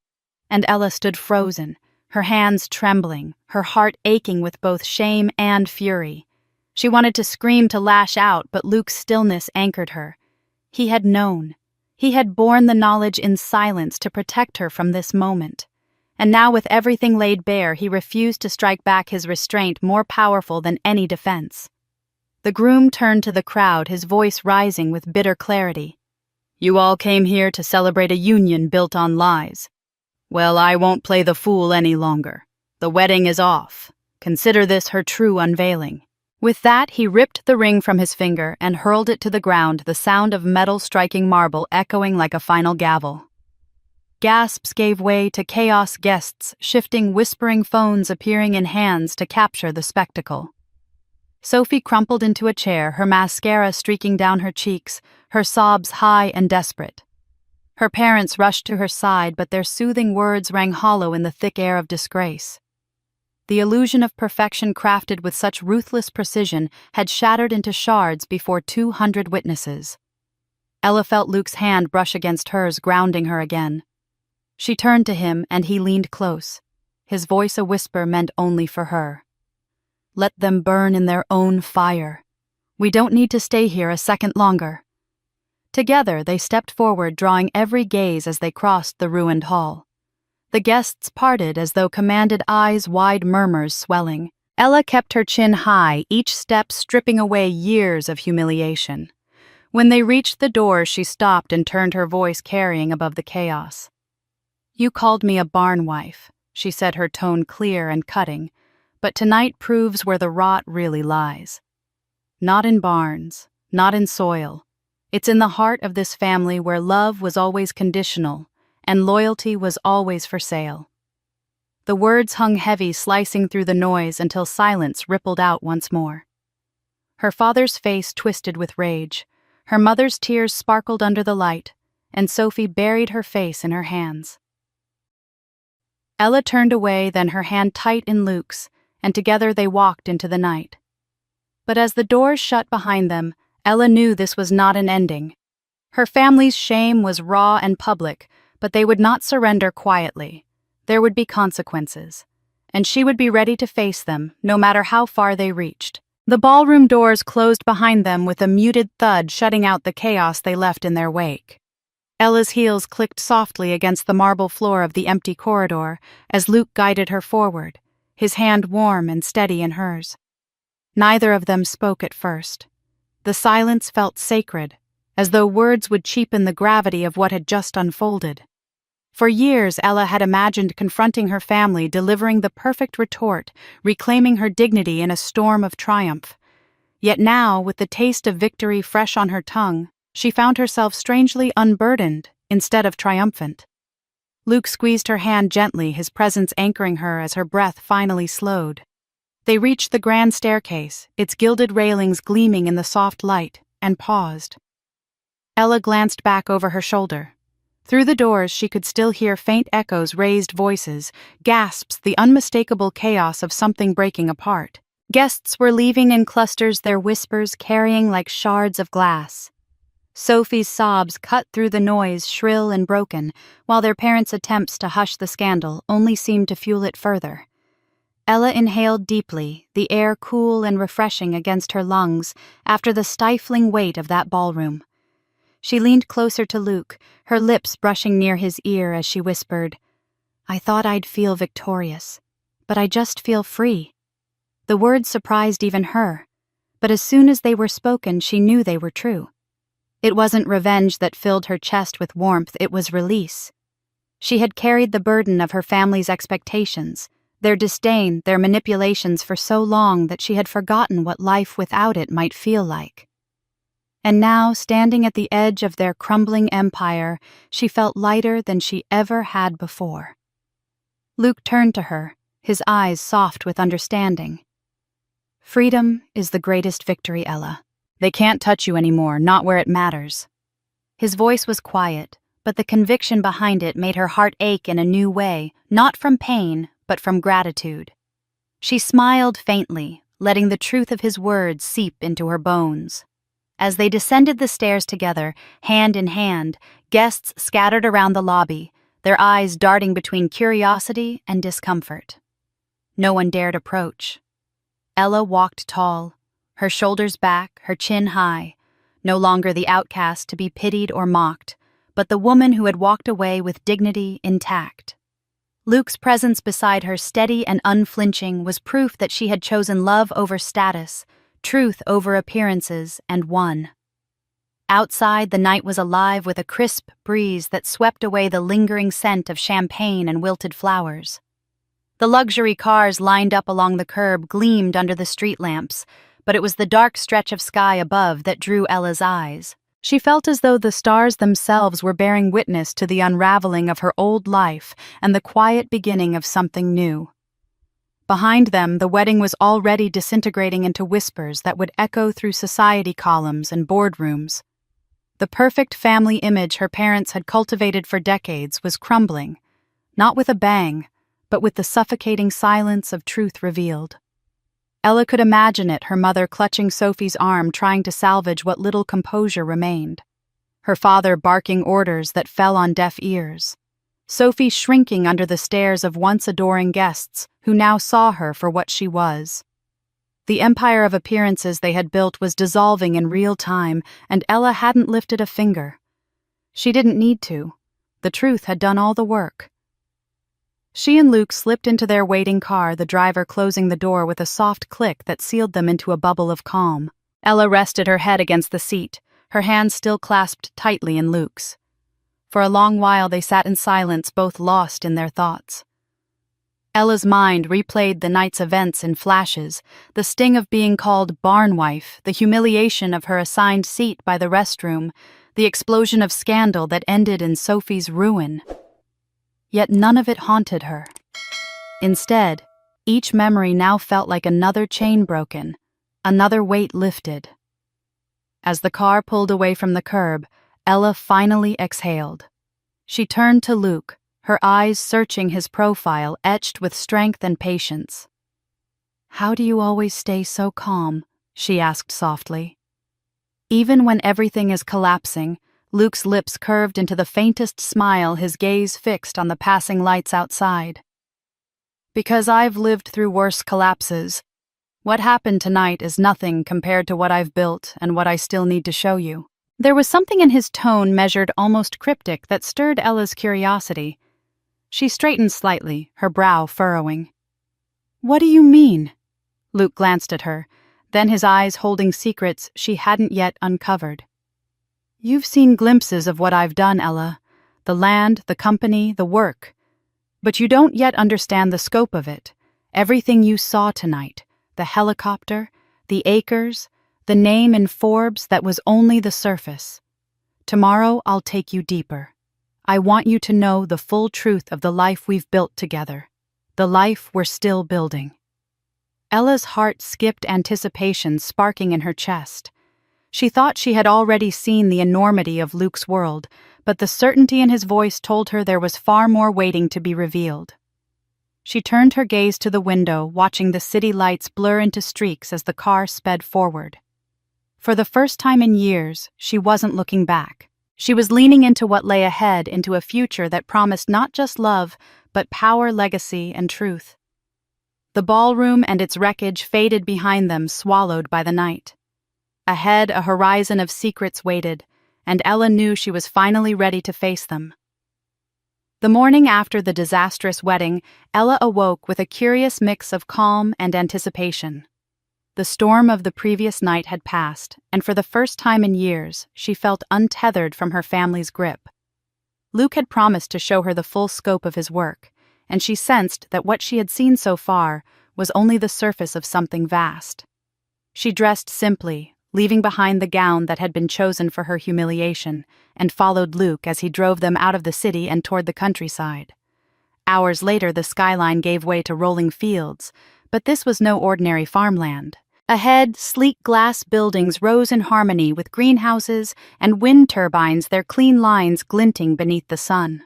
And Ella stood frozen, her hands trembling, her heart aching with both shame and fury. She wanted to scream, to lash out, but Luke's stillness anchored her. He had known. He had borne the knowledge in silence to protect her from this moment. And now, with everything laid bare, he refused to strike back, his restraint more powerful than any defense. The groom turned to the crowd, his voice rising with bitter clarity. "You all came here to celebrate a union built on lies. Well, I won't play the fool any longer. The wedding is off. Consider this her true unveiling." With that, he ripped the ring from his finger and hurled it to the ground, the sound of metal striking marble echoing like a final gavel. Gasps gave way to chaos, guests shifting, whispering, phones appearing in hands to capture the spectacle. Sophie crumpled into a chair, her mascara streaking down her cheeks, her sobs high and desperate. Her parents rushed to her side, but their soothing words rang hollow in the thick air of disgrace. The illusion of perfection crafted with such ruthless precision had shattered into shards before 200 witnesses. Ella felt Luke's hand brush against hers, grounding her again. She turned to him, and he leaned close, his voice a whisper meant only for her. "Let them burn in their own fire. We don't need to stay here a second longer." Together they stepped forward, drawing every gaze as they crossed the ruined hall. The guests parted as though commanded, eyes wide, murmurs swelling. Ella kept her chin high, each step stripping away years of humiliation. When they reached the door, she stopped and turned, her voice carrying above the chaos. "You called me a barn wife," she said, her tone clear and cutting, "but tonight proves where the rot really lies. Not in barns, not in soil. It's in the heart of this family where love was always conditional and loyalty was always for sale." The words hung heavy, slicing through the noise until silence rippled out once more. Her father's face twisted with rage, her mother's tears sparkled under the light, and Sophie buried her face in her hands. Ella turned away, then her hand tight in Luke's, and together they walked into the night. But as the doors shut behind them, Ella knew this was not an ending. Her family's shame was raw and public, but they would not surrender quietly. There would be consequences, and she would be ready to face them, no matter how far they reached. The ballroom doors closed behind them with a muted thud, shutting out the chaos they left in their wake. Ella's heels clicked softly against the marble floor of the empty corridor as Luke guided her forward, his hand warm and steady in hers. Neither of them spoke at first. The silence felt sacred, as though words would cheapen the gravity of what had just unfolded. For years, Ella had imagined confronting her family, delivering the perfect retort, reclaiming her dignity in a storm of triumph. Yet now, with the taste of victory fresh on her tongue, she found herself strangely unburdened instead of triumphant. Luke squeezed her hand gently, his presence anchoring her as her breath finally slowed. They reached the grand staircase, its gilded railings gleaming in the soft light, and paused. Ella glanced back over her shoulder. Through the doors she could still hear faint echoes, raised voices, gasps, the unmistakable chaos of something breaking apart. Guests were leaving in clusters, their whispers carrying like shards of glass. Sophie's sobs cut through the noise, shrill and broken, while their parents' attempts to hush the scandal only seemed to fuel it further. Ella inhaled deeply, the air cool and refreshing against her lungs after the stifling weight of that ballroom. She leaned closer to Luke, her lips brushing near his ear as she whispered, "I thought I'd feel victorious, but I just feel free." The words surprised even her, but as soon as they were spoken, she knew they were true. It wasn't revenge that filled her chest with warmth, it was release. She had carried the burden of her family's expectations, their disdain, their manipulations for so long that she had forgotten what life without it might feel like. And now, standing at the edge of their crumbling empire, she felt lighter than she ever had before. Luke turned to her, his eyes soft with understanding. "Freedom is the greatest victory, Ella. They can't touch you anymore, not where it matters." His voice was quiet, but the conviction behind it made her heart ache in a new way, not from pain, but from gratitude. She smiled faintly, letting the truth of his words seep into her bones. As they descended the stairs together, hand in hand, guests scattered around the lobby, their eyes darting between curiosity and discomfort. No one dared approach. Ella walked tall, her shoulders back, her chin high, no longer the outcast to be pitied or mocked, but the woman who had walked away with dignity intact. Luke's presence beside her, steady and unflinching, was proof that she had chosen love over status, truth over appearances, and won. Outside, the night was alive with a crisp breeze that swept away the lingering scent of champagne and wilted flowers. The luxury cars lined up along the curb gleamed under the street lamps, but it was the dark stretch of sky above that drew Ella's eyes. She felt as though the stars themselves were bearing witness to the unraveling of her old life and the quiet beginning of something new. Behind them, the wedding was already disintegrating into whispers that would echo through society columns and boardrooms. The perfect family image her parents had cultivated for decades was crumbling, not with a bang, but with the suffocating silence of truth revealed. Ella could imagine it, her mother clutching Sophie's arm trying to salvage what little composure remained. Her father barking orders that fell on deaf ears. Sophie shrinking under the stares of once adoring guests who now saw her for what she was. The empire of appearances they had built was dissolving in real time, and Ella hadn't lifted a finger. She didn't need to. The truth had done all the work. She and Luke slipped into their waiting car, the driver closing the door with a soft click that sealed them into a bubble of calm. Ella rested her head against the seat, her hands still clasped tightly in Luke's. For a long while they sat in silence, both lost in their thoughts. Ella's mind replayed the night's events in flashes, the sting of being called barn wife, the humiliation of her assigned seat by the restroom, the explosion of scandal that ended in Sophie's ruin. Yet none of it haunted her. Instead, each memory now felt like another chain broken, another weight lifted. As the car pulled away from the curb, Ella finally exhaled. She turned to Luke, her eyes searching his profile, etched with strength and patience. "How do you always stay so calm?" she asked softly. Even when everything is collapsing, Luke's lips curved into the faintest smile, his gaze fixed on the passing lights outside. "Because I've lived through worse collapses. What happened tonight is nothing compared to what I've built and what I still need to show you." There was something in his tone, measured, almost cryptic, that stirred Ella's curiosity. She straightened slightly, her brow furrowing. "What do you mean?" Luke glanced at her, then his eyes holding secrets she hadn't yet uncovered. "You've seen glimpses of what I've done, Ella. The land, the company, the work. But you don't yet understand the scope of it. Everything you saw tonight, the helicopter, the acres, the name in Forbes, that was only the surface. Tomorrow I'll take you deeper. I want you to know the full truth of the life we've built together, the life we're still building." Ella's heart skipped, anticipation sparking in her chest. She thought she had already seen the enormity of Luke's world, but the certainty in his voice told her there was far more waiting to be revealed. She turned her gaze to the window, watching the city lights blur into streaks as the car sped forward. For the first time in years, she wasn't looking back. She was leaning into what lay ahead, into a future that promised not just love, but power, legacy, and truth. The ballroom and its wreckage faded behind them, swallowed by the night. Ahead, a horizon of secrets waited, and Ella knew she was finally ready to face them. The morning after the disastrous wedding, Ella awoke with a curious mix of calm and anticipation. The storm of the previous night had passed, and for the first time in years, she felt untethered from her family's grip. Luke had promised to show her the full scope of his work, and she sensed that what she had seen so far was only the surface of something vast. She dressed simply, leaving behind the gown that had been chosen for her humiliation, and followed Luke as he drove them out of the city and toward the countryside. Hours later, the skyline gave way to rolling fields, but this was no ordinary farmland. Ahead, sleek glass buildings rose in harmony with greenhouses and wind turbines, their clean lines glinting beneath the sun.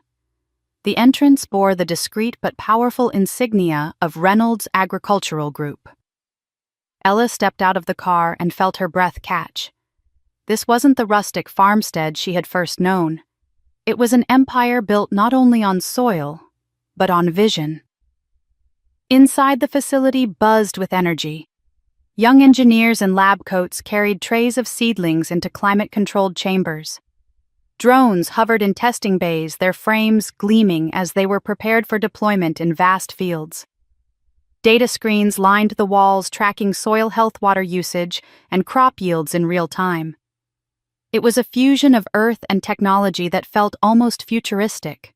The entrance bore the discreet but powerful insignia of Reynolds Agricultural Group. Ella stepped out of the car and felt her breath catch. This wasn't the rustic farmstead she had first known. It was an empire built not only on soil, but on vision. Inside the facility buzzed with energy. Young engineers in lab coats carried trays of seedlings into climate-controlled chambers. Drones hovered in testing bays, their frames gleaming as they were prepared for deployment in vast fields. Data screens lined the walls, tracking soil health, water usage, and crop yields in real time. It was a fusion of earth and technology that felt almost futuristic.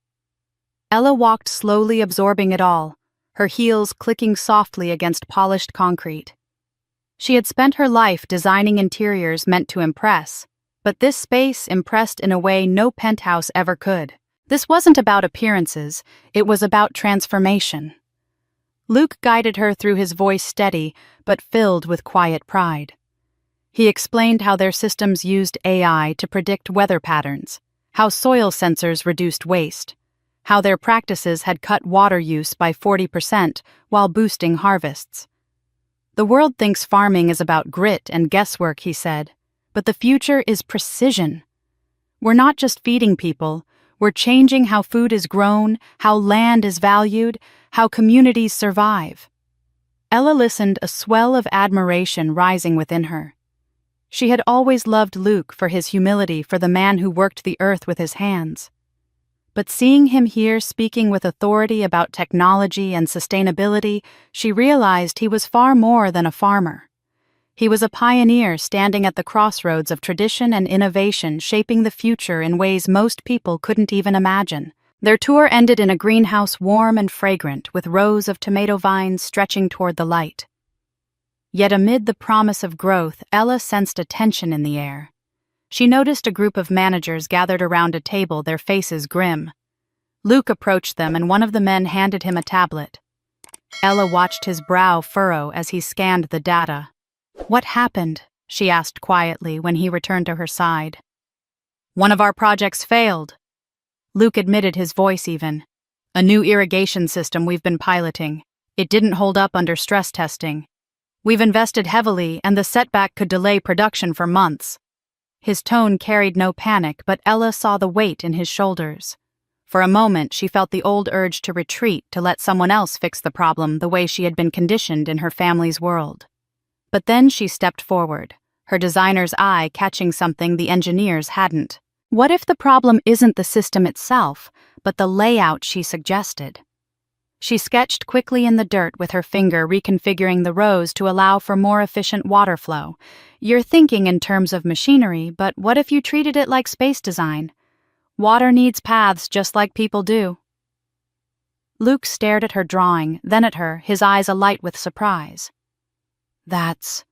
Ella walked slowly, absorbing it all, her heels clicking softly against polished concrete. She had spent her life designing interiors meant to impress, but this space impressed in a way no penthouse ever could. This wasn't about appearances, it was about transformation. Luke guided her through, his voice steady, but filled with quiet pride. He explained how their systems used AI to predict weather patterns, how soil sensors reduced waste, how their practices had cut water use by 40% while boosting harvests. The world thinks farming is about grit and guesswork, he said, but the future is precision. We're not just feeding people, we're changing how food is grown, how land is valued, how communities survive. Ella listened, a swell of admiration rising within her. She had always loved Luke for his humility, for the man who worked the earth with his hands. But seeing him here speaking with authority about technology and sustainability, she realized he was far more than a farmer. He was a pioneer standing at the crossroads of tradition and innovation, shaping the future in ways most people couldn't even imagine. Their tour ended in a greenhouse warm and fragrant, with rows of tomato vines stretching toward the light. Yet amid the promise of growth, Ella sensed a tension in the air. She noticed a group of managers gathered around a table, their faces grim. Luke approached them, and one of the men handed him a tablet. Ella watched his brow furrow as he scanned the data. "What happened?" she asked quietly when he returned to her side. "One of our projects failed." Luke admitted, his voice even. "A new irrigation system we've been piloting. It didn't hold up under stress testing. We've invested heavily, and the setback could delay production for months." His tone carried no panic, but Ella saw the weight in his shoulders. For a moment, she felt the old urge to retreat, to let someone else fix the problem the way she had been conditioned in her family's world. But then she stepped forward, her designer's eye catching something the engineers hadn't. What if the problem isn't the system itself, but the layout she suggested? She sketched quickly in the dirt with her finger, reconfiguring the rows to allow for more efficient water flow. "You're thinking in terms of machinery, but what if you treated it like space design? Water needs paths just like people do." Luke stared at her drawing, then at her, his eyes alight with surprise. "That's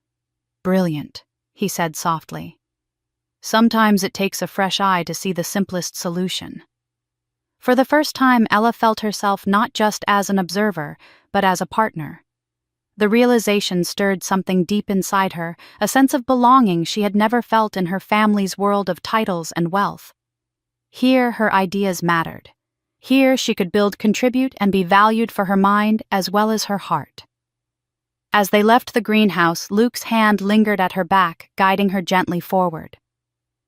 brilliant," he said softly. "Sometimes it takes a fresh eye to see the simplest solution." For the first time, Ella felt herself not just as an observer, but as a partner. The realization stirred something deep inside her, a sense of belonging she had never felt in her family's world of titles and wealth. Here, her ideas mattered. Here, she could build, contribute, and be valued for her mind as well as her heart. As they left the greenhouse, Luke's hand lingered at her back, guiding her gently forward.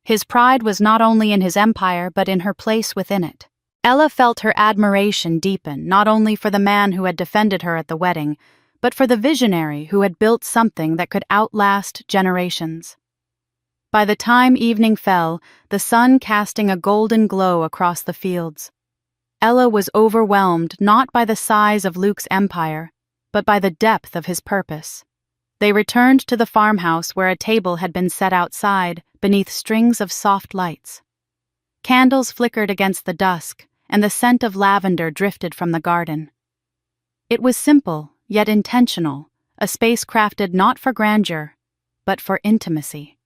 His pride was not only in his empire, but in her place within it. Ella felt her admiration deepen, not only for the man who had defended her at the wedding, but for the visionary who had built something that could outlast generations. By the time evening fell, the sun casting a golden glow across the fields, Ella was overwhelmed not by the size of Luke's empire, but by the depth of his purpose. They returned to the farmhouse where a table had been set outside, beneath strings of soft lights. Candles flickered against the dusk, and the scent of lavender drifted from the garden. It was simple, yet intentional, a space crafted not for grandeur, but for intimacy.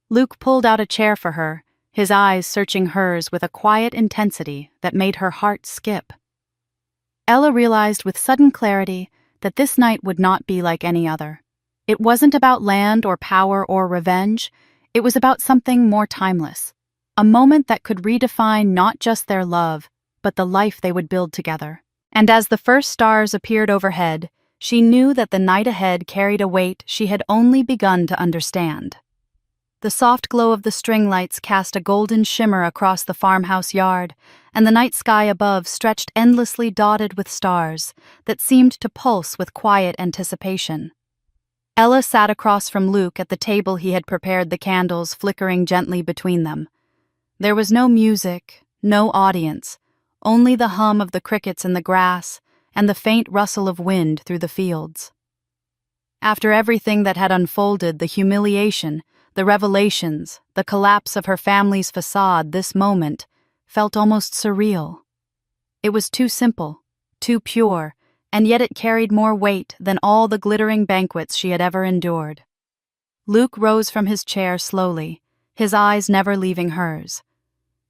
Luke pulled out a chair for her, his eyes searching hers with a quiet intensity that made her heart skip. Ella realized with sudden clarity that this night would not be like any other. It wasn't about land or power or revenge, it was about something more timeless. A moment that could redefine not just their love, but the life they would build together. And as the first stars appeared overhead, she knew that the night ahead carried a weight she had only begun to understand. The soft glow of the string lights cast a golden shimmer across the farmhouse yard, and the night sky above stretched endlessly dotted with stars that seemed to pulse with quiet anticipation. Ella sat across from Luke at the table he had prepared, the candles flickering gently between them. There was no music, no audience, only the hum of the crickets in the grass and the faint rustle of wind through the fields. After everything that had unfolded, the humiliation, the revelations, the collapse of her family's facade, this moment felt almost surreal. It was too simple, too pure, and yet it carried more weight than all the glittering banquets she had ever endured. Luke rose from his chair slowly, his eyes never leaving hers.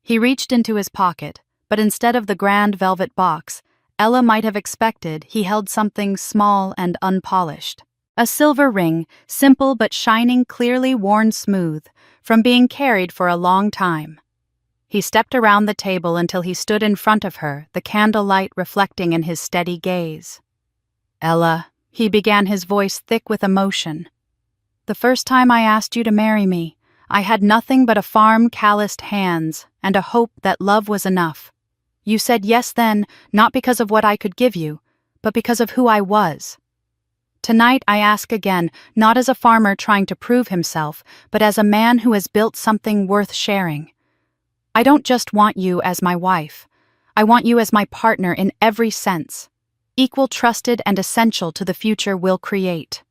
He reached into his pocket, but instead of the grand velvet box Ella might have expected, he held something small and unpolished. A silver ring, simple but shining, clearly worn smooth, from being carried for a long time. He stepped around the table until he stood in front of her, the candlelight reflecting in his steady gaze. "Ella," he began, his voice thick with emotion. "The first time I asked you to marry me, I had nothing but a farm, calloused hands, and a hope that love was enough. You said yes then, not because of what I could give you, but because of who I was. Tonight I ask again, not as a farmer trying to prove himself, but as a man who has built something worth sharing. I don't just want you as my wife. I want you as my partner in every sense, equal, trusted, and essential to the future we'll create."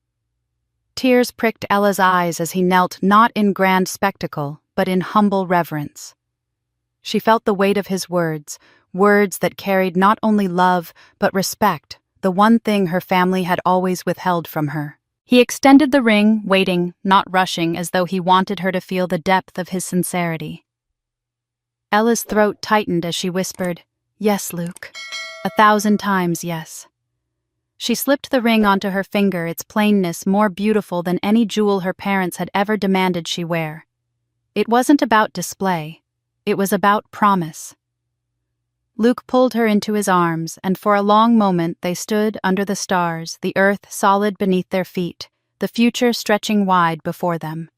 Tears pricked Ella's eyes as he knelt, not in grand spectacle, but in humble reverence. She felt the weight of his words, words that carried not only love, but respect, the one thing her family had always withheld from her. He extended the ring, waiting, not rushing, as though he wanted her to feel the depth of his sincerity. Ella's throat tightened as she whispered, "Yes, Luke. 1,000 times yes." She slipped the ring onto her finger, its plainness more beautiful than any jewel her parents had ever demanded she wear. It wasn't about display. It was about promise. Luke pulled her into his arms, and for a long moment they stood under the stars, the earth solid beneath their feet, the future stretching wide before them.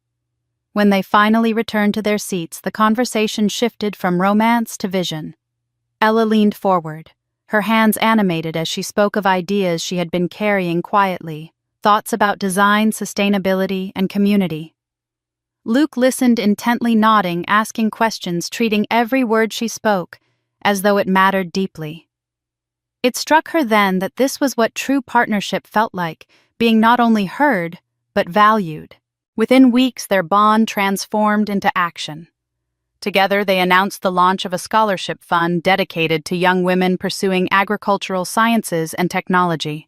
When they finally returned to their seats, the conversation shifted from romance to vision. Ella leaned forward, her hands animated as she spoke of ideas she had been carrying quietly, thoughts about design, sustainability, and community. Luke listened intently, nodding, asking questions, treating every word she spoke as though it mattered deeply. It struck her then that this was what true partnership felt like, being not only heard, but valued. Within weeks, their bond transformed into action. Together, they announced the launch of a scholarship fund dedicated to young women pursuing agricultural sciences and technology.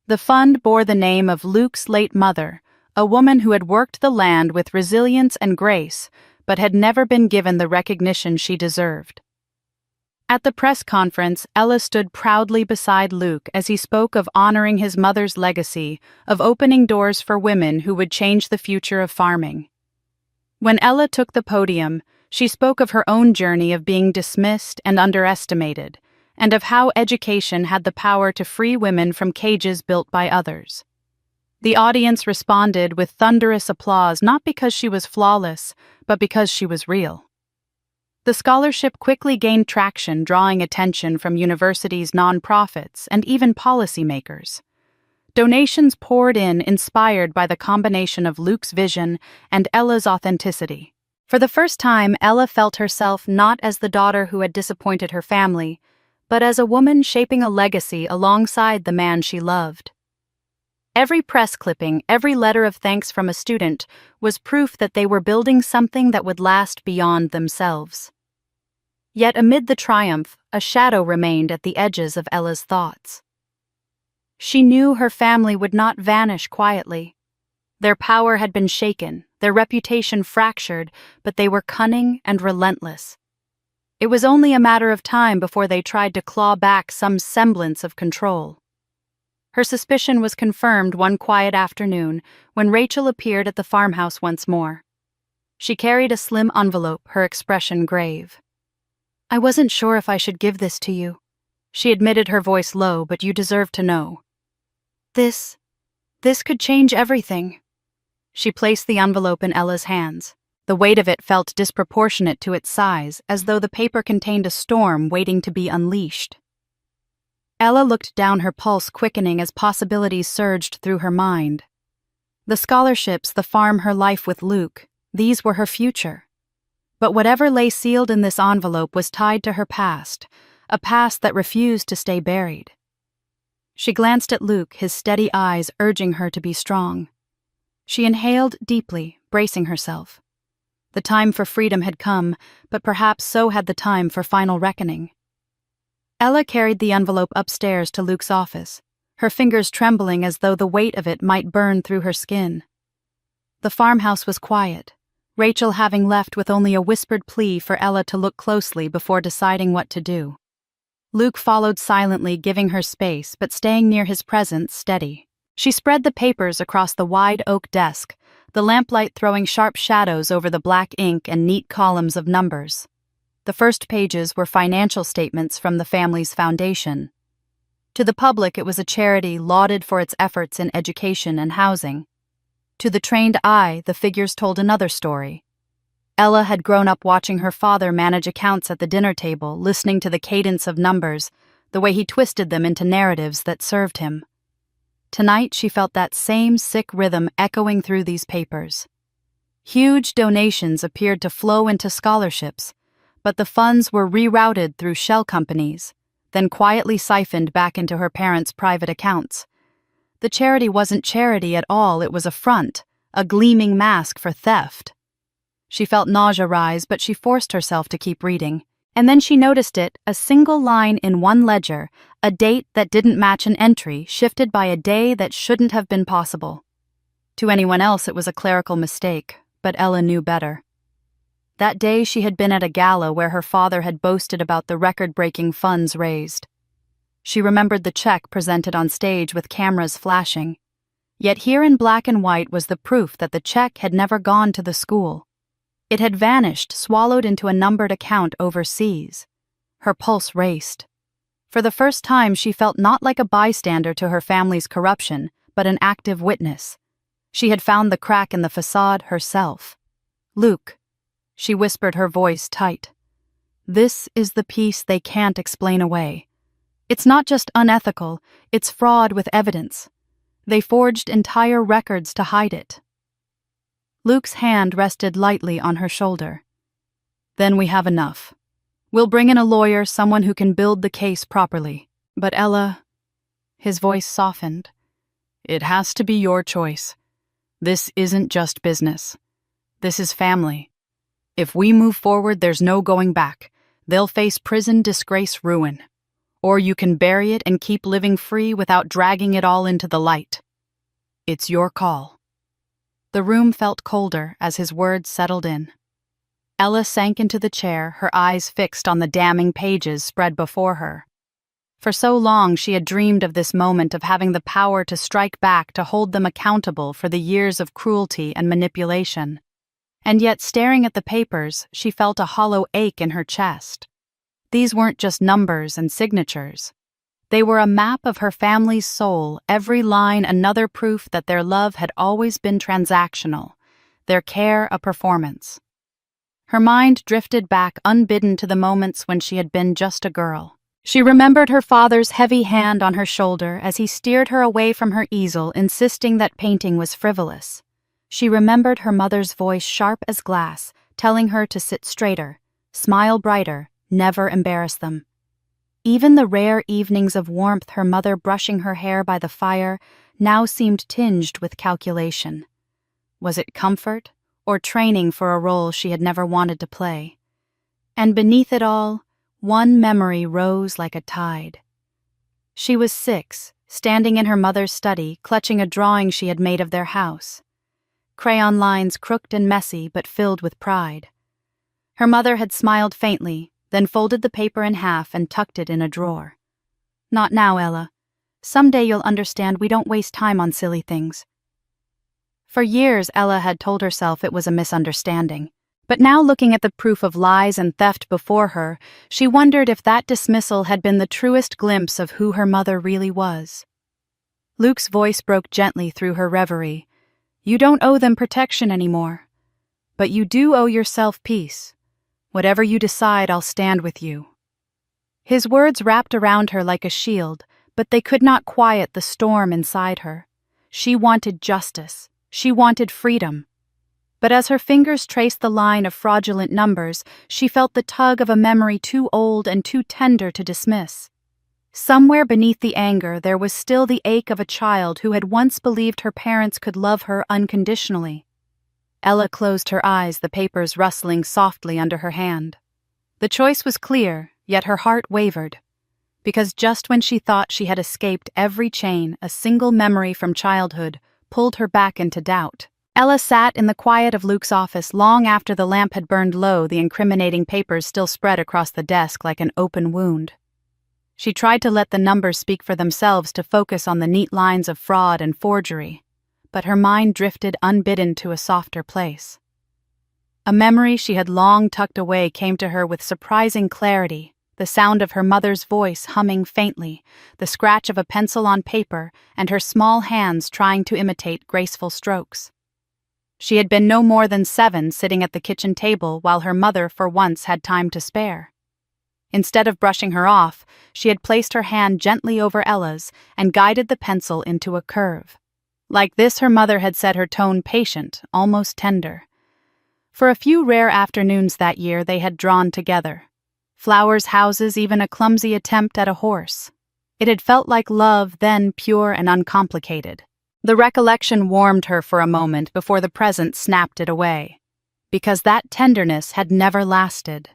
The fund bore the name of Luke's late mother, a woman who had worked the land with resilience and grace, but had never been given the recognition she deserved. At the press conference, Ella stood proudly beside Luke as he spoke of honoring his mother's legacy, of opening doors for women who would change the future of farming. When Ella took the podium, she spoke of her own journey of being dismissed and underestimated, and of how education had the power to free women from cages built by others. The audience responded with thunderous applause, not because she was flawless, but because she was real. The scholarship quickly gained traction, drawing attention from universities, nonprofits, and even policymakers. Donations poured in, inspired by the combination of Luke's vision and Ella's authenticity. For the first time, Ella felt herself not as the daughter who had disappointed her family, but as a woman shaping a legacy alongside the man she loved. Every press clipping, every letter of thanks from a student was proof that they were building something that would last beyond themselves. Yet amid the triumph, a shadow remained at the edges of Ella's thoughts. She knew her family would not vanish quietly. Their power had been shaken, their reputation fractured, but they were cunning and relentless. It was only a matter of time before they tried to claw back some semblance of control. Her suspicion was confirmed one quiet afternoon when Rachel appeared at the farmhouse once more. She carried a slim envelope, her expression grave. "I wasn't sure if I should give this to you," she admitted, her voice low, "but you deserve to know. This could change everything." She placed the envelope in Ella's hands. The weight of it felt disproportionate to its size, as though the paper contained a storm waiting to be unleashed. Ella looked down, her pulse quickening as possibilities surged through her mind. The scholarships, the farm, her life with Luke, these were her future. But whatever lay sealed in this envelope was tied to her past, a past that refused to stay buried. She glanced at Luke, his steady eyes urging her to be strong. She inhaled deeply, bracing herself. The time for freedom had come, but perhaps so had the time for final reckoning. Ella carried the envelope upstairs to Luke's office, her fingers trembling as though the weight of it might burn through her skin. The farmhouse was quiet, Rachel having left with only a whispered plea for Ella to look closely before deciding what to do. Luke followed silently, giving her space, but staying near his presence steady. She spread the papers across the wide oak desk, the lamplight throwing sharp shadows over the black ink and neat columns of numbers. The first pages were financial statements from the family's foundation. To the public, it was a charity lauded for its efforts in education and housing. To the trained eye, the figures told another story. Ella had grown up watching her father manage accounts at the dinner table, listening to the cadence of numbers, the way he twisted them into narratives that served him. Tonight she felt that same sick rhythm echoing through these papers. Huge donations appeared to flow into scholarships, but the funds were rerouted through shell companies, then quietly siphoned back into her parents' private accounts. The charity wasn't charity at all, it was a front, a gleaming mask for theft. She felt nausea rise, but she forced herself to keep reading. And then she noticed it, a single line in one ledger, a date that didn't match an entry, shifted by a day that shouldn't have been possible. To anyone else it was a clerical mistake, but Ella knew better. That day she had been at a gala where her father had boasted about the record-breaking funds raised. She remembered the check presented on stage with cameras flashing. Yet here in black and white was the proof that the check had never gone to the school. It had vanished, swallowed into a numbered account overseas. Her pulse raced. For the first time she felt not like a bystander to her family's corruption, but an active witness. She had found the crack in the facade herself. "Luke," she whispered, her voice tight. "This is the piece they can't explain away. It's not just unethical, it's fraud with evidence. They forged entire records to hide it." Luke's hand rested lightly on her shoulder. "Then we have enough. We'll bring in a lawyer, someone who can build the case properly. But Ella," his voice softened, "it has to be your choice. This isn't just business. This is family. If we move forward, there's no going back. They'll face prison, disgrace, ruin. Or you can bury it and keep living free without dragging it all into the light. It's your call." The room felt colder as his words settled in. Ella sank into the chair, her eyes fixed on the damning pages spread before her. For so long she had dreamed of this moment, of having the power to strike back, to hold them accountable for the years of cruelty and manipulation. And yet, staring at the papers, she felt a hollow ache in her chest. These weren't just numbers and signatures. They were a map of her family's soul, every line another proof that their love had always been transactional, their care a performance. Her mind drifted back unbidden to the moments when she had been just a girl. She remembered her father's heavy hand on her shoulder as he steered her away from her easel, insisting that painting was frivolous. She remembered her mother's voice, sharp as glass, telling her to sit straighter, smile brighter, never embarrass them. Even the rare evenings of warmth, her mother brushing her hair by the fire, now seemed tinged with calculation. Was it comfort, or training for a role she had never wanted to play? And beneath it all, one memory rose like a tide. She was 6, standing in her mother's study, clutching a drawing she had made of their house. crayon lines crooked and messy but filled with pride. Her mother had smiled faintly, then folded the paper in half and tucked it in a drawer. "Not now, Ella. Someday you'll understand we don't waste time on silly things." For years, Ella had told herself it was a misunderstanding. But now, looking at the proof of lies and theft before her, she wondered if that dismissal had been the truest glimpse of who her mother really was. Luke's voice broke gently through her reverie. "You don't owe them protection anymore. But you do owe yourself peace. Whatever you decide, I'll stand with you." His words wrapped around her like a shield, but they could not quiet the storm inside her. She wanted justice. She wanted freedom. But as her fingers traced the line of fraudulent numbers, she felt the tug of a memory too old and too tender to dismiss. Somewhere beneath the anger, there was still the ache of a child who had once believed her parents could love her unconditionally. Ella closed her eyes, the papers rustling softly under her hand. The choice was clear, yet her heart wavered. Because just when she thought she had escaped every chain, a single memory from childhood pulled her back into doubt. Ella sat in the quiet of Luke's office long after the lamp had burned low, the incriminating papers still spread across the desk like an open wound. She tried to let the numbers speak for themselves, to focus on the neat lines of fraud and forgery, but her mind drifted unbidden to a softer place. A memory she had long tucked away came to her with surprising clarity, the sound of her mother's voice humming faintly, the scratch of a pencil on paper, and her small hands trying to imitate graceful strokes. She had been no more than 7, sitting at the kitchen table while her mother for once had time to spare. Instead of brushing her off, she had placed her hand gently over Ella's and guided the pencil into a curve. Like this, her mother had set her tone patient, almost tender. For a few rare afternoons that year they had drawn together. Flowers, houses, even a clumsy attempt at a horse. It had felt like love, then pure and uncomplicated. The recollection warmed her for a moment before the present snapped it away, because that tenderness had never lasted.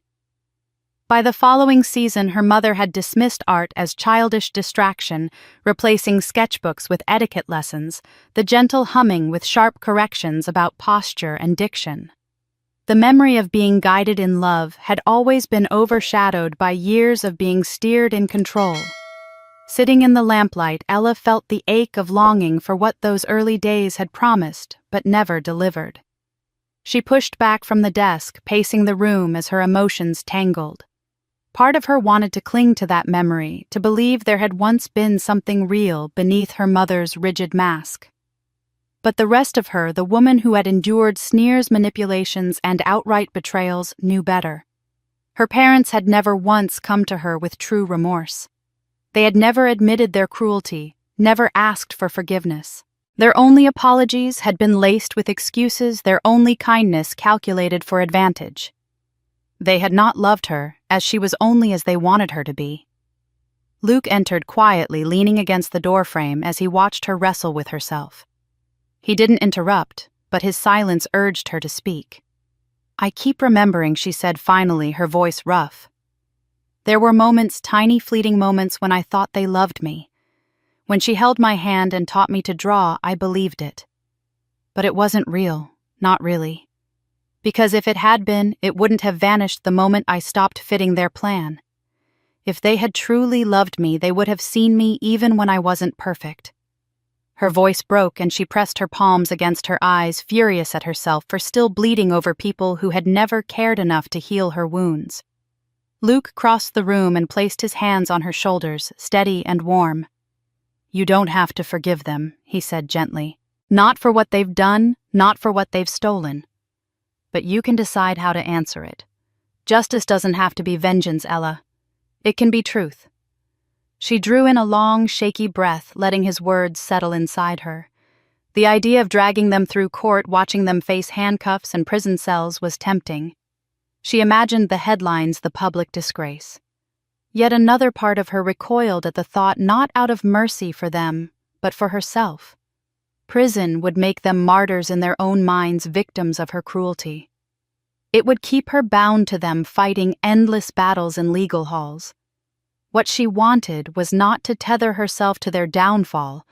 By the following season, her mother had dismissed art as childish distraction, replacing sketchbooks with etiquette lessons, the gentle humming with sharp corrections about posture and diction. The memory of being guided in love had always been overshadowed by years of being steered in control. Sitting in the lamplight, Ella felt the ache of longing for what those early days had promised, but never delivered. She pushed back from the desk, pacing the room as her emotions tangled. Part of her wanted to cling to that memory, to believe there had once been something real beneath her mother's rigid mask. But the rest of her, the woman who had endured sneers, manipulations, and outright betrayals, knew better. Her parents had never once come to her with true remorse. They had never admitted their cruelty, never asked for forgiveness. Their only apologies had been laced with excuses, their only kindness calculated for advantage. They had not loved her, as she was only as they wanted her to be. Luke entered quietly, leaning against the doorframe as he watched her wrestle with herself. He didn't interrupt, but his silence urged her to speak. "I keep remembering," she said finally, her voice rough. "There were moments, tiny fleeting moments, when I thought they loved me. When she held my hand and taught me to draw, I believed it. But it wasn't real, not really. Because if it had been, it wouldn't have vanished the moment I stopped fitting their plan. If they had truly loved me, they would have seen me even when I wasn't perfect." Her voice broke and she pressed her palms against her eyes, furious at herself for still bleeding over people who had never cared enough to heal her wounds. Luke crossed the room and placed his hands on her shoulders, steady and warm. "You don't have to forgive them," he said gently. "Not for what they've done, not for what they've stolen. But you can decide how to answer it. Justice doesn't have to be vengeance, Ella. It can be truth." She drew in a long, shaky breath, letting his words settle inside her. The idea of dragging them through court, watching them face handcuffs and prison cells, was tempting. She imagined the headlines, the public disgrace. Yet another part of her recoiled at the thought, not out of mercy for them, but for herself. Prison would make them martyrs in their own minds, victims of her cruelty. It would keep her bound to them, fighting endless battles in legal halls. What she wanted was not to tether herself to their downfall,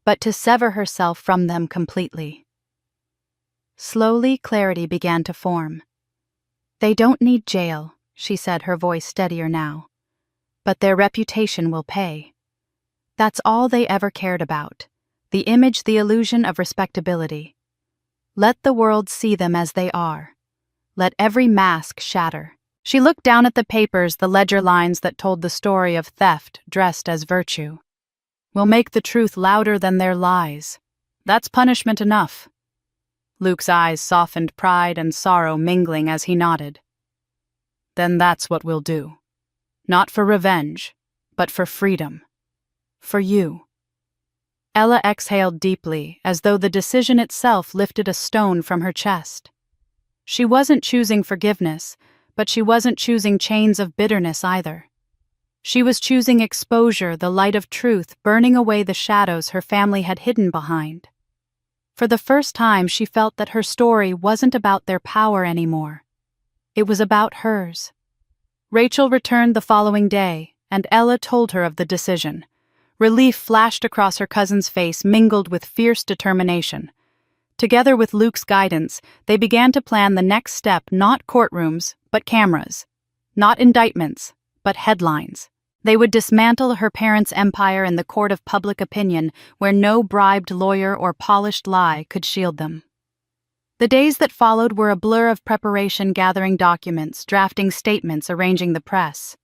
but to sever herself from them completely. Slowly, clarity began to form. "They don't need jail," she said, her voice steadier now. "But their reputation will pay. That's all they ever cared about. The image, the illusion of respectability. Let the world see them as they are. Let every mask shatter." She looked down at the papers, the ledger lines that told the story of theft dressed as virtue. "We'll make the truth louder than their lies. That's punishment enough." Luke's eyes softened, pride and sorrow mingling as he nodded. "Then that's what we'll do. Not for revenge, but for freedom. For you." Ella exhaled deeply, as though the decision itself lifted a stone from her chest. She wasn't choosing forgiveness, but she wasn't choosing chains of bitterness either. She was choosing exposure, the light of truth burning away the shadows her family had hidden behind. For the first time, she felt that her story wasn't about their power anymore. It was about hers. Rachel returned the following day, and Ella told her of the decision. Relief flashed across her cousin's face, mingled with fierce determination. Together with Luke's guidance, they began to plan the next step, not courtrooms, but cameras. Not indictments, but headlines. They would dismantle her parents' empire in the court of public opinion, where no bribed lawyer or polished lie could shield them. The days that followed were a blur of preparation, gathering documents, drafting statements, arranging the press.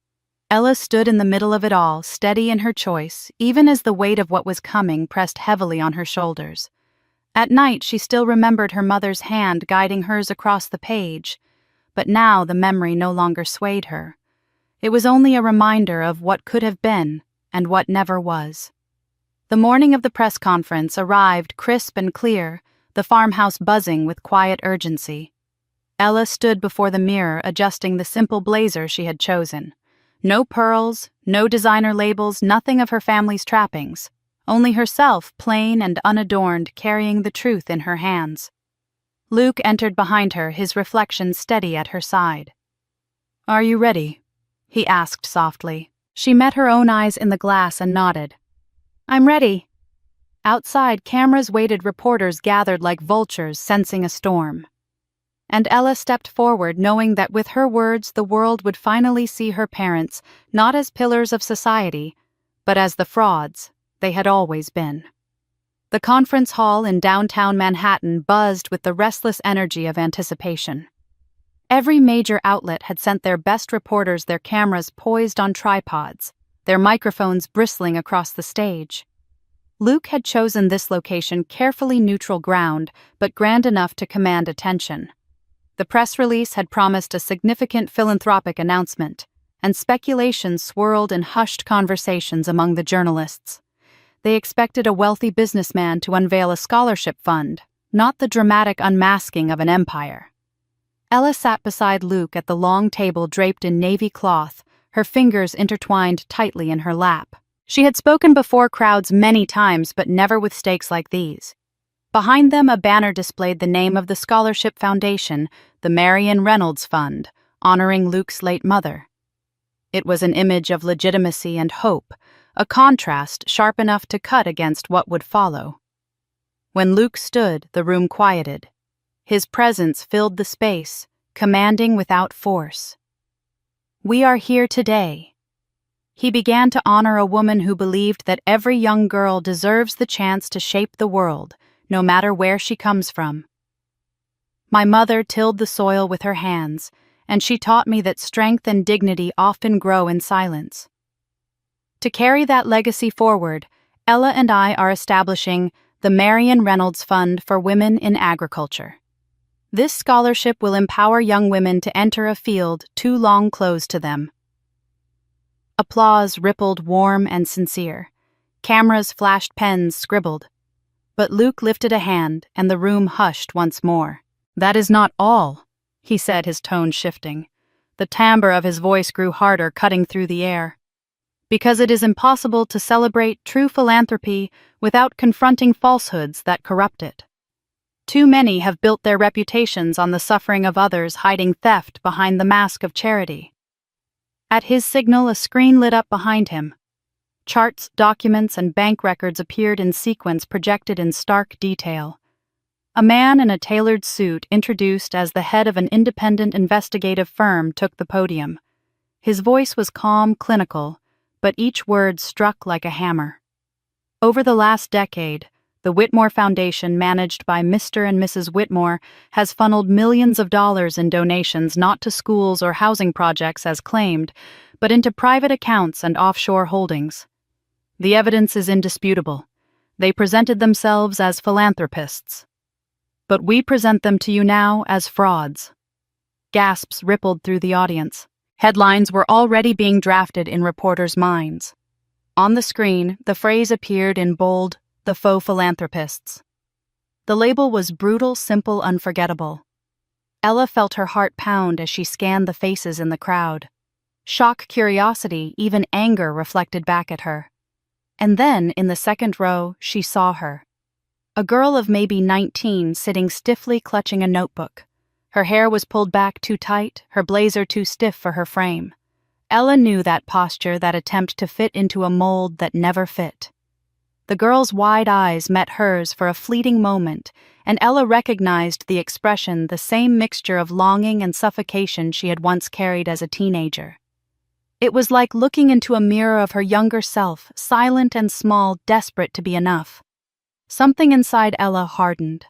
Ella stood in the middle of it all, steady in her choice, even as the weight of what was coming pressed heavily on her shoulders. At night, she still remembered her mother's hand guiding hers across the page, but now the memory no longer swayed her. It was only a reminder of what could have been and what never was. The morning of the press conference arrived crisp and clear, the farmhouse buzzing with quiet urgency. Ella stood before the mirror, adjusting the simple blazer she had chosen. No pearls, no designer labels, nothing of her family's trappings. Only herself, plain and unadorned, carrying the truth in her hands. Luke entered behind her, his reflection steady at her side. "Are you ready?" he asked softly. She met her own eyes in the glass and nodded. "I'm ready." Outside, cameras waited, reporters gathered like vultures sensing a storm. And Ella stepped forward, knowing that with her words the world would finally see her parents not as pillars of society, but as the frauds they had always been. The conference hall in downtown Manhattan buzzed with the restless energy of anticipation. Every major outlet had sent their best reporters, their cameras poised on tripods, their microphones bristling across the stage. Luke had chosen this location, carefully neutral ground, but grand enough to command attention. The press release had promised a significant philanthropic announcement, and speculation swirled in hushed conversations among the journalists. They expected a wealthy businessman to unveil a scholarship fund, not the dramatic unmasking of an empire. Ella sat beside Luke at the long table draped in navy cloth, her fingers intertwined tightly in her lap. She had spoken before crowds many times, but never with stakes like these. Behind them, a banner displayed the name of the scholarship foundation, the Marion Reynolds Fund, honoring Luke's late mother. It was an image of legitimacy and hope, a contrast sharp enough to cut against what would follow. When Luke stood, the room quieted. His presence filled the space, commanding without force. "We are here today." He began to honor a woman who believed that every young girl deserves the chance to shape the world, no matter where she comes from. "My mother tilled the soil with her hands, and she taught me that strength and dignity often grow in silence. To carry that legacy forward, Ella and I are establishing the Marion Reynolds Fund for Women in Agriculture. This scholarship will empower young women to enter a field too long closed to them." Applause rippled, warm and sincere. Cameras flashed, pens scribbled. But Luke lifted a hand, and the room hushed once more. "That is not all," he said, his tone shifting. The timbre of his voice grew harder, cutting through the air. "Because it is impossible to celebrate true philanthropy without confronting falsehoods that corrupt it. Too many have built their reputations on the suffering of others, hiding theft behind the mask of charity." At his signal, a screen lit up behind him. Charts, documents, and bank records appeared in sequence, projected in stark detail. A man in a tailored suit, introduced as the head of an independent investigative firm, took the podium. His voice was calm, clinical, but each word struck like a hammer. Over the last decade, the Whitmore Foundation, managed by Mr. and Mrs. Whitmore, has funneled millions of dollars in donations not to schools or housing projects as claimed, but into private accounts and offshore holdings. The evidence is indisputable. They presented themselves as philanthropists. But we present them to you now as frauds. Gasps rippled through the audience. Headlines were already being drafted in reporters' minds. On the screen, the phrase appeared in bold, "The faux philanthropists." The label was brutal, simple, unforgettable. Ella felt her heart pound as she scanned the faces in the crowd. Shock, curiosity, even anger reflected back at her. And then, in the second row, she saw her. A girl of maybe 19 sitting stiffly clutching a notebook. Her hair was pulled back too tight, her blazer too stiff for her frame. Ella knew that posture, that attempt to fit into a mold that never fit. The girl's wide eyes met hers for a fleeting moment, and Ella recognized the expression, the same mixture of longing and suffocation she had once carried as a teenager. It was like looking into a mirror of her younger self, silent and small, desperate to be enough. Something inside Ella hardened.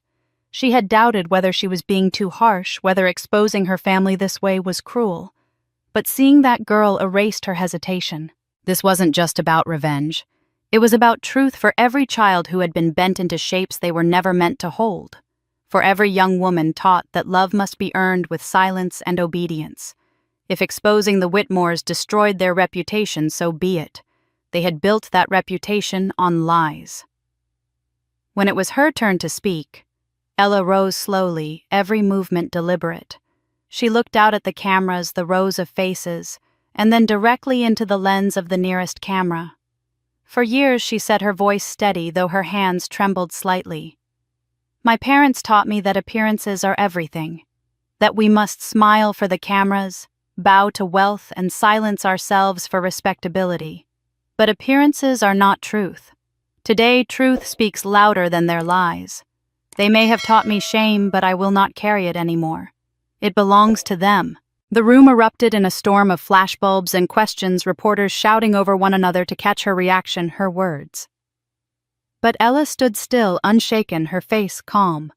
She had doubted whether she was being too harsh, whether exposing her family this way was cruel. But seeing that girl erased her hesitation. This wasn't just about revenge. It was about truth for every child who had been bent into shapes they were never meant to hold. For every young woman taught that love must be earned with silence and obedience. If exposing the Whitmores destroyed their reputation, so be it. They had built that reputation on lies. When it was her turn to speak, Ella rose slowly, every movement deliberate. She looked out at the cameras, the rows of faces, and then directly into the lens of the nearest camera. For years she said, her voice steady, though her hands trembled slightly. My parents taught me that appearances are everything, that we must smile for the cameras, bow to wealth, and silence ourselves for respectability. But appearances are not truth. Today, truth speaks louder than their lies. They may have taught me shame, but I will not carry it anymore. It belongs to them. The room erupted in a storm of flashbulbs and questions, reporters shouting over one another to catch her reaction, her words. But Ella stood still, unshaken, her face calm.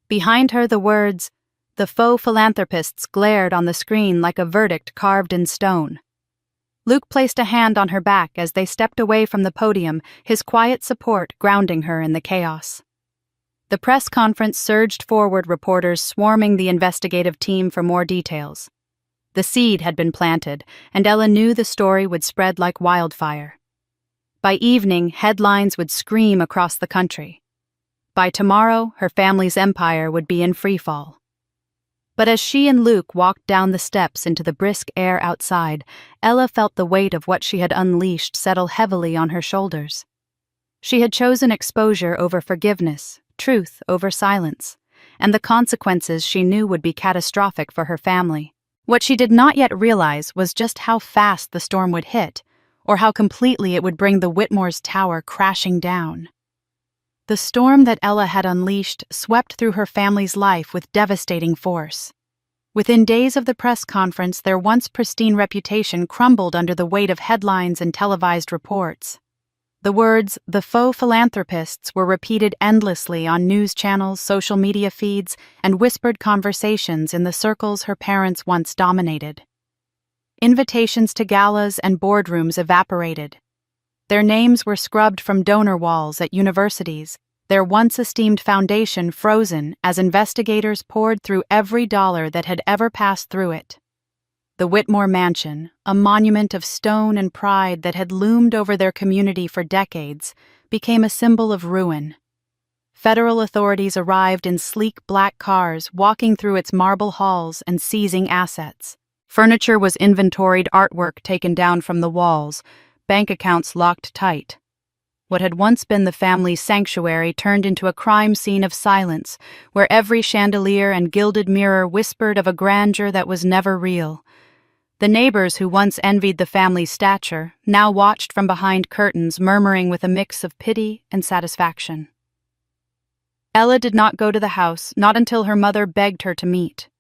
Behind her, the words, "The faux philanthropists," glared on the screen like a verdict carved in stone. Luke placed a hand on her back as they stepped away from the podium, his quiet support grounding her in the chaos. The press conference surged forward, reporters swarming the investigative team for more details. The seed had been planted, and Ella knew the story would spread like wildfire. By evening, headlines would scream across the country. By tomorrow, her family's empire would be in freefall. But as she and Luke walked down the steps into the brisk air outside, Ella felt the weight of what she had unleashed settle heavily on her shoulders. She had chosen exposure over forgiveness, truth over silence, and the consequences she knew would be catastrophic for her family. What she did not yet realize was just how fast the storm would hit, or how completely it would bring the Whitmore's tower crashing down. The storm that Ella had unleashed swept through her family's life with devastating force. Within days of the press conference, their once pristine reputation crumbled under the weight of headlines and televised reports. The words, "the faux philanthropists," were repeated endlessly on news channels, social media feeds, and whispered conversations in the circles her parents once dominated. Invitations to galas and boardrooms evaporated. Their names were scrubbed from donor walls at universities, their once-esteemed foundation frozen as investigators poured through every dollar that had ever passed through it. The Whitmore mansion, a monument of stone and pride that had loomed over their community for decades, became a symbol of ruin. Federal authorities arrived in sleek black cars, walking through its marble halls and seizing assets. Furniture was inventoried, artwork taken down from the walls, bank accounts locked tight. What had once been the family's sanctuary turned into a crime scene of silence, where every chandelier and gilded mirror whispered of a grandeur that was never real. The neighbors who once envied the family's stature now watched from behind curtains, murmuring with a mix of pity and satisfaction. Ella did not go to the house, not until her mother begged her to meet.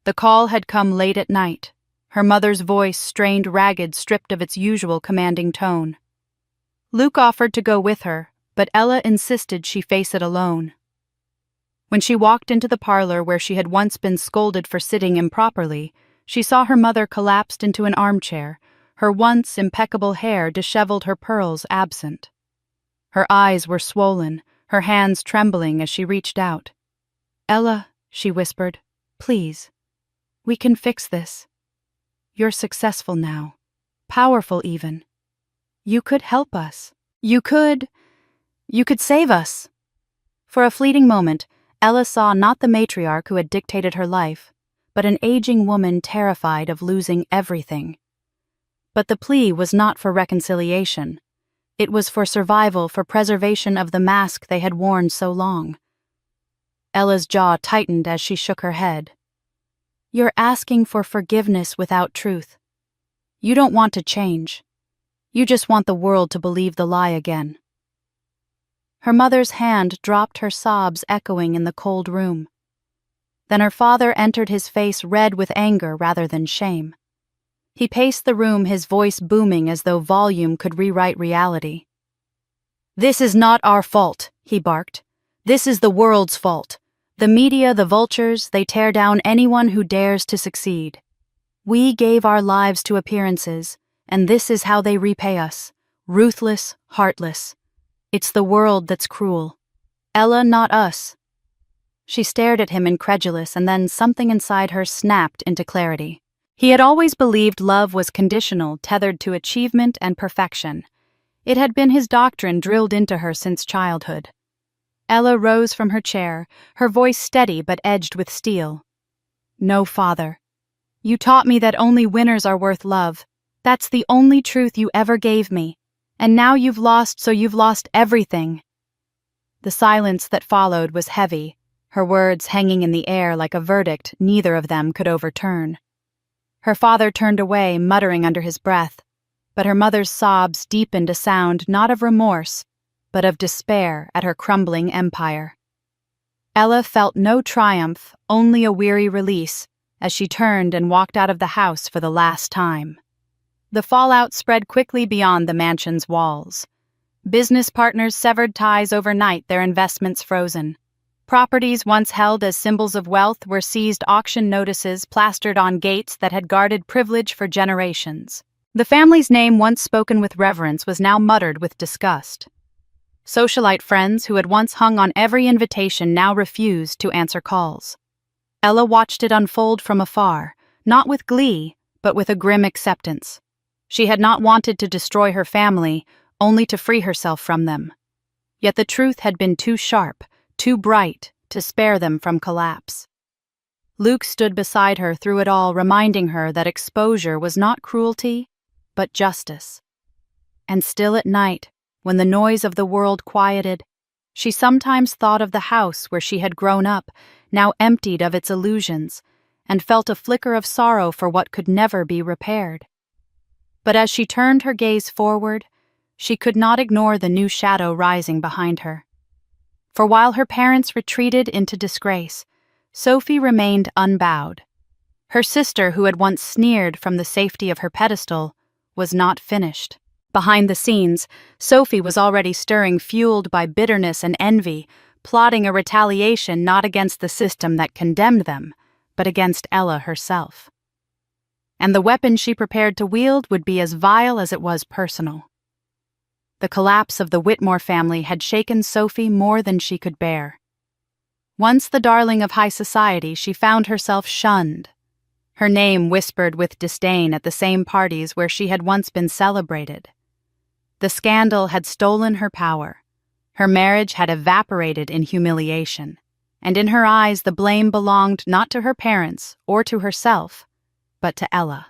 The call had come late at night, her mother's voice strained ragged, stripped of its usual commanding tone. Luke offered to go with her, but Ella insisted she face it alone. When she walked into the parlor where she had once been scolded for sitting improperly, she saw her mother collapsed into an armchair, her once impeccable hair disheveled, her pearls absent. Her eyes were swollen, her hands trembling as she reached out. "Ella," she whispered, "please. We can fix this. You're successful now. Powerful even. You could help us. You could save us." For a fleeting moment, Ella saw not the matriarch who had dictated her life, but an aging woman terrified of losing everything. But the plea was not for reconciliation. It was for survival, for preservation of the mask they had worn so long. Ella's jaw tightened as she shook her head. "You're asking for forgiveness without truth. You don't want to change. You just want the world to believe the lie again." Her mother's hand dropped, her sobs echoing in the cold room. Then her father entered, his face red with anger rather than shame. He paced the room, his voice booming as though volume could rewrite reality. "This is not our fault," he barked. "This is the world's fault. The media, the vultures, they tear down anyone who dares to succeed. We gave our lives to appearances, and this is how they repay us. Ruthless, heartless. It's the world that's cruel. Ella, not us." She stared at him incredulous, and then something inside her snapped into clarity. He had always believed love was conditional, tethered to achievement and perfection. It had been his doctrine drilled into her since childhood. Ella rose from her chair, her voice steady but edged with steel. "No, Father. You taught me that only winners are worth love. That's the only truth you ever gave me. And now you've lost, so you've lost everything." The silence that followed was heavy, her words hanging in the air like a verdict neither of them could overturn. Her father turned away, muttering under his breath, but her mother's sobs deepened a sound not of remorse, but of despair at her crumbling empire. Ella felt no triumph, only a weary release, as she turned and walked out of the house for the last time. The fallout spread quickly beyond the mansion's walls. Business partners severed ties overnight, their investments frozen. Properties once held as symbols of wealth were seized, auction notices plastered on gates that had guarded privilege for generations. The family's name, once spoken with reverence, was now muttered with disgust. Socialite friends who had once hung on every invitation now refused to answer calls. Ella watched it unfold from afar, not with glee, but with a grim acceptance. She had not wanted to destroy her family, only to free herself from them. Yet the truth had been too sharp, too bright, to spare them from collapse. Luke stood beside her through it all, reminding her that exposure was not cruelty, but justice. And still at night, when the noise of the world quieted, she sometimes thought of the house where she had grown up, now emptied of its illusions, and felt a flicker of sorrow for what could never be repaired. But as she turned her gaze forward, she could not ignore the new shadow rising behind her. For while her parents retreated into disgrace, Sophie remained unbowed. Her sister, who had once sneered from the safety of her pedestal, was not finished. Behind the scenes, Sophie was already stirring, fueled by bitterness and envy, plotting a retaliation not against the system that condemned them, but against Ella herself. And the weapon she prepared to wield would be as vile as it was personal. The collapse of the Whitmore family had shaken Sophie more than she could bear. Once the darling of high society, she found herself shunned, her name whispered with disdain at the same parties where she had once been celebrated. The scandal had stolen her power. Her marriage had evaporated in humiliation, and in her eyes the blame belonged not to her parents or to herself, but to Ella.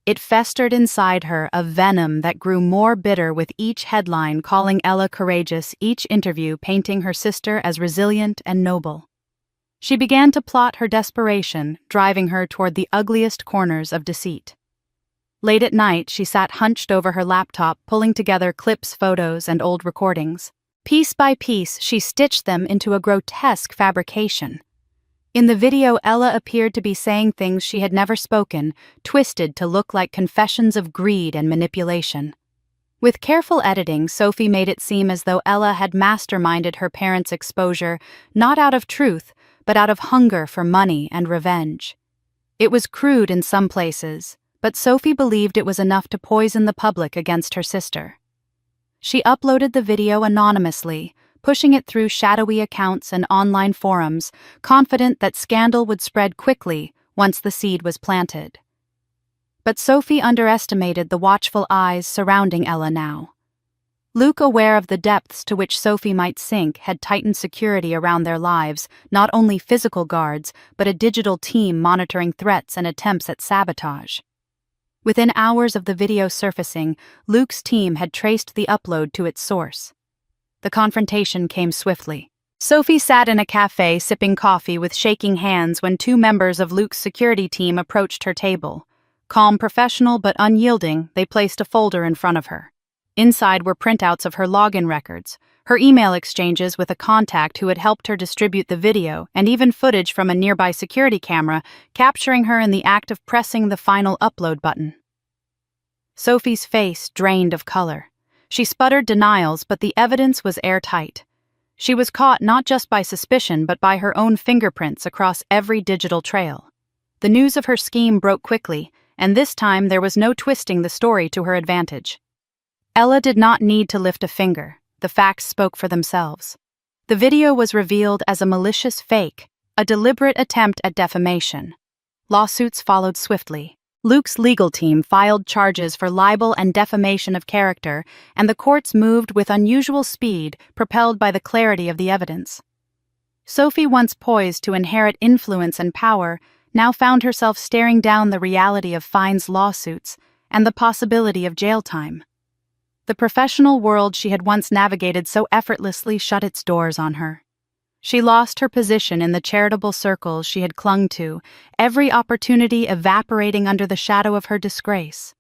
It festered inside her, a venom that grew more bitter with each headline calling Ella courageous, each interview painting her sister as resilient and noble. She began to plot her desperation, driving her toward the ugliest corners of deceit. Late at night, she sat hunched over her laptop, pulling together clips, photos, and old recordings. Piece by piece, she stitched them into a grotesque fabrication. In the video, Ella appeared to be saying things she had never spoken, twisted to look like confessions of greed and manipulation. With careful editing, Sophie made it seem as though Ella had masterminded her parents' exposure, not out of truth, but out of hunger for money and revenge. It was crude in some places, but Sophie believed it was enough to poison the public against her sister. She uploaded the video anonymously, pushing it through shadowy accounts and online forums, confident that scandal would spread quickly once the seed was planted. But Sophie underestimated the watchful eyes surrounding Ella now. Luke, aware of the depths to which Sophie might sink, had tightened security around their lives, not only physical guards, but a digital team monitoring threats and attempts at sabotage. Within hours of the video surfacing, Luke's team had traced the upload to its source. The confrontation came swiftly. Sophie sat in a cafe sipping coffee with shaking hands when two members of Luke's security team approached her table. Calm, professional, but unyielding, they placed a folder in front of her. Inside were printouts of her login records, her email exchanges with a contact who had helped her distribute the video, and even footage from a nearby security camera capturing her in the act of pressing the final upload button. Sophie's face drained of color. She sputtered denials, but the evidence was airtight. She was caught not just by suspicion, but by her own fingerprints across every digital trail. The news of her scheme broke quickly, and this time there was no twisting the story to her advantage. Ella did not need to lift a finger. The facts spoke for themselves. The video was revealed as a malicious fake, a deliberate attempt at defamation. Lawsuits followed swiftly. Luke's legal team filed charges for libel and defamation of character, and the courts moved with unusual speed, propelled by the clarity of the evidence. Sophie, once poised to inherit influence and power, now found herself staring down the reality of fines, lawsuits, and the possibility of jail time. The professional world she had once navigated so effortlessly shut its doors on her. She lost her position in the charitable circles she had clung to, every opportunity evaporating under the shadow of her disgrace.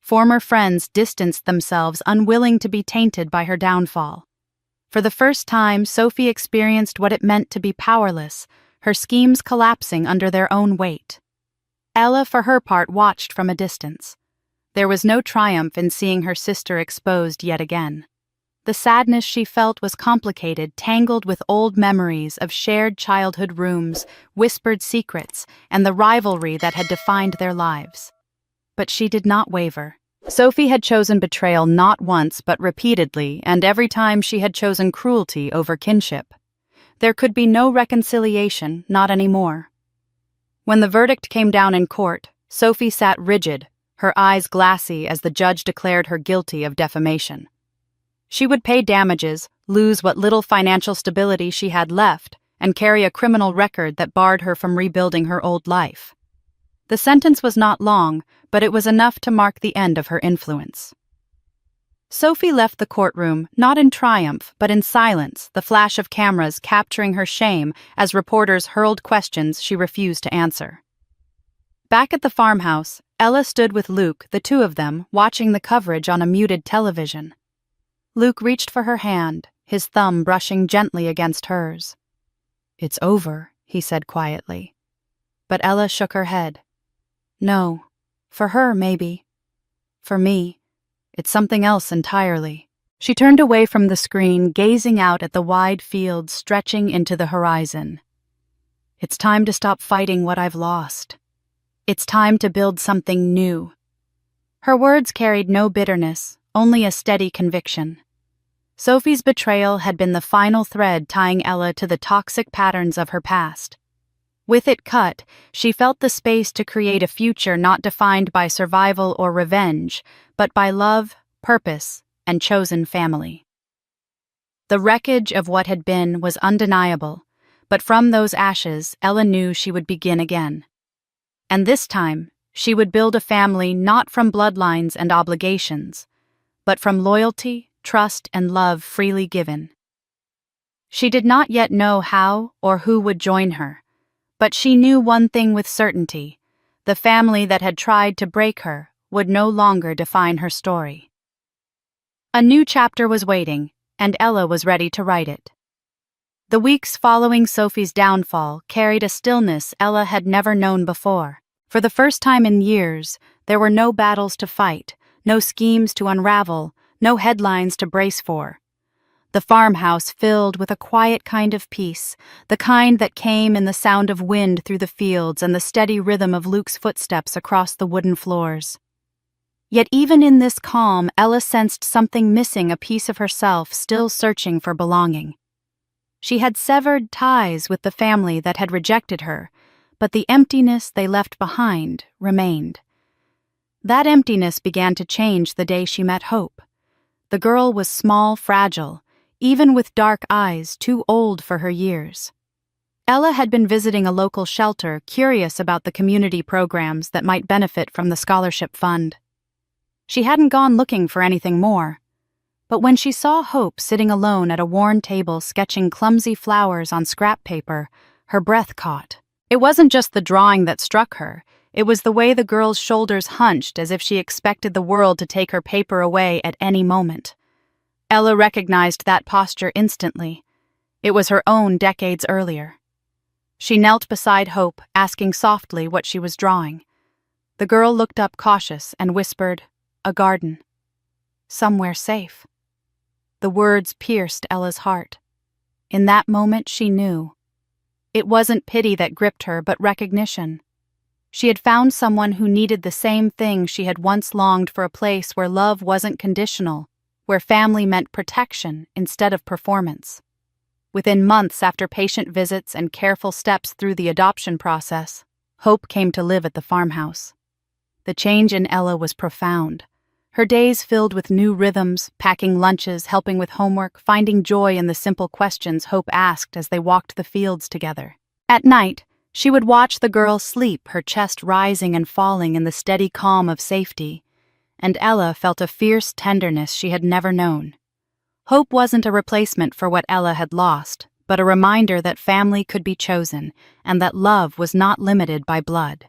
Former friends distanced themselves, unwilling to be tainted by her downfall. For the first time, Sophie experienced what it meant to be powerless, her schemes collapsing under their own weight. Ella, for her part, watched from a distance. There was no triumph in seeing her sister exposed yet again. The sadness she felt was complicated, tangled with old memories of shared childhood rooms, whispered secrets, and the rivalry that had defined their lives. But she did not waver. Sophie had chosen betrayal not once but repeatedly, and every time she had chosen cruelty over kinship. There could be no reconciliation, not anymore. When the verdict came down in court, Sophie sat rigid, her eyes glassy as the judge declared her guilty of defamation. She would pay damages, lose what little financial stability she had left, and carry a criminal record that barred her from rebuilding her old life. The sentence was not long, but it was enough to mark the end of her influence. Sophie left the courtroom, not in triumph, but in silence, the flash of cameras capturing her shame as reporters hurled questions she refused to answer. Back at the farmhouse, Ella stood with Luke, the two of them, watching the coverage on a muted television. Luke reached for her hand, his thumb brushing gently against hers. "It's over," he said quietly. But Ella shook her head. "No. For her, maybe. For me, it's something else entirely." She turned away from the screen, gazing out at the wide fields stretching into the horizon. "It's time to stop fighting what I've lost. It's time to build something new." Her words carried no bitterness, only a steady conviction. Sophie's betrayal had been the final thread tying Ella to the toxic patterns of her past. With it cut, she felt the space to create a future not defined by survival or revenge, but by love, purpose, and chosen family. The wreckage of what had been was undeniable, but from those ashes, Ella knew she would begin again. And this time, she would build a family not from bloodlines and obligations, but from loyalty, trust, and love freely given. She did not yet know how or who would join her, but she knew one thing with certainty: the family that had tried to break her would no longer define her story. A new chapter was waiting, and Ella was ready to write it. The weeks following Sophie's downfall carried a stillness Ella had never known before. For the first time in years, there were no battles to fight, no schemes to unravel, no headlines to brace for. The farmhouse filled with a quiet kind of peace, the kind that came in the sound of wind through the fields and the steady rhythm of Luke's footsteps across the wooden floors. Yet even in this calm, Ella sensed something missing, a piece of herself still searching for belonging. She had severed ties with the family that had rejected her, but the emptiness they left behind remained. That emptiness began to change the day she met Hope. The girl was small, fragile, even with dark eyes too old for her years. Ella had been visiting a local shelter, curious about the community programs that might benefit from the scholarship fund. She hadn't gone looking for anything more. But when she saw Hope sitting alone at a worn table sketching clumsy flowers on scrap paper, her breath caught. It wasn't just the drawing that struck her, it was the way the girl's shoulders hunched as if she expected the world to take her paper away at any moment. Ella recognized that posture instantly. It was her own decades earlier. She knelt beside Hope, asking softly what she was drawing. The girl looked up cautious and whispered, "A garden. Somewhere safe." The words pierced Ella's heart. In that moment she knew. It wasn't pity that gripped her, but recognition. She had found someone who needed the same thing she had once longed for, a place where love wasn't conditional, where family meant protection instead of performance. Within months after patient visits and careful steps through the adoption process, Hope came to live at the farmhouse. The change in Ella was profound. Her days filled with new rhythms, packing lunches, helping with homework, finding joy in the simple questions Hope asked as they walked the fields together. At night, she would watch the girl sleep, her chest rising and falling in the steady calm of safety, and Ella felt a fierce tenderness she had never known. Hope wasn't a replacement for what Ella had lost, but a reminder that family could be chosen and that love was not limited by blood.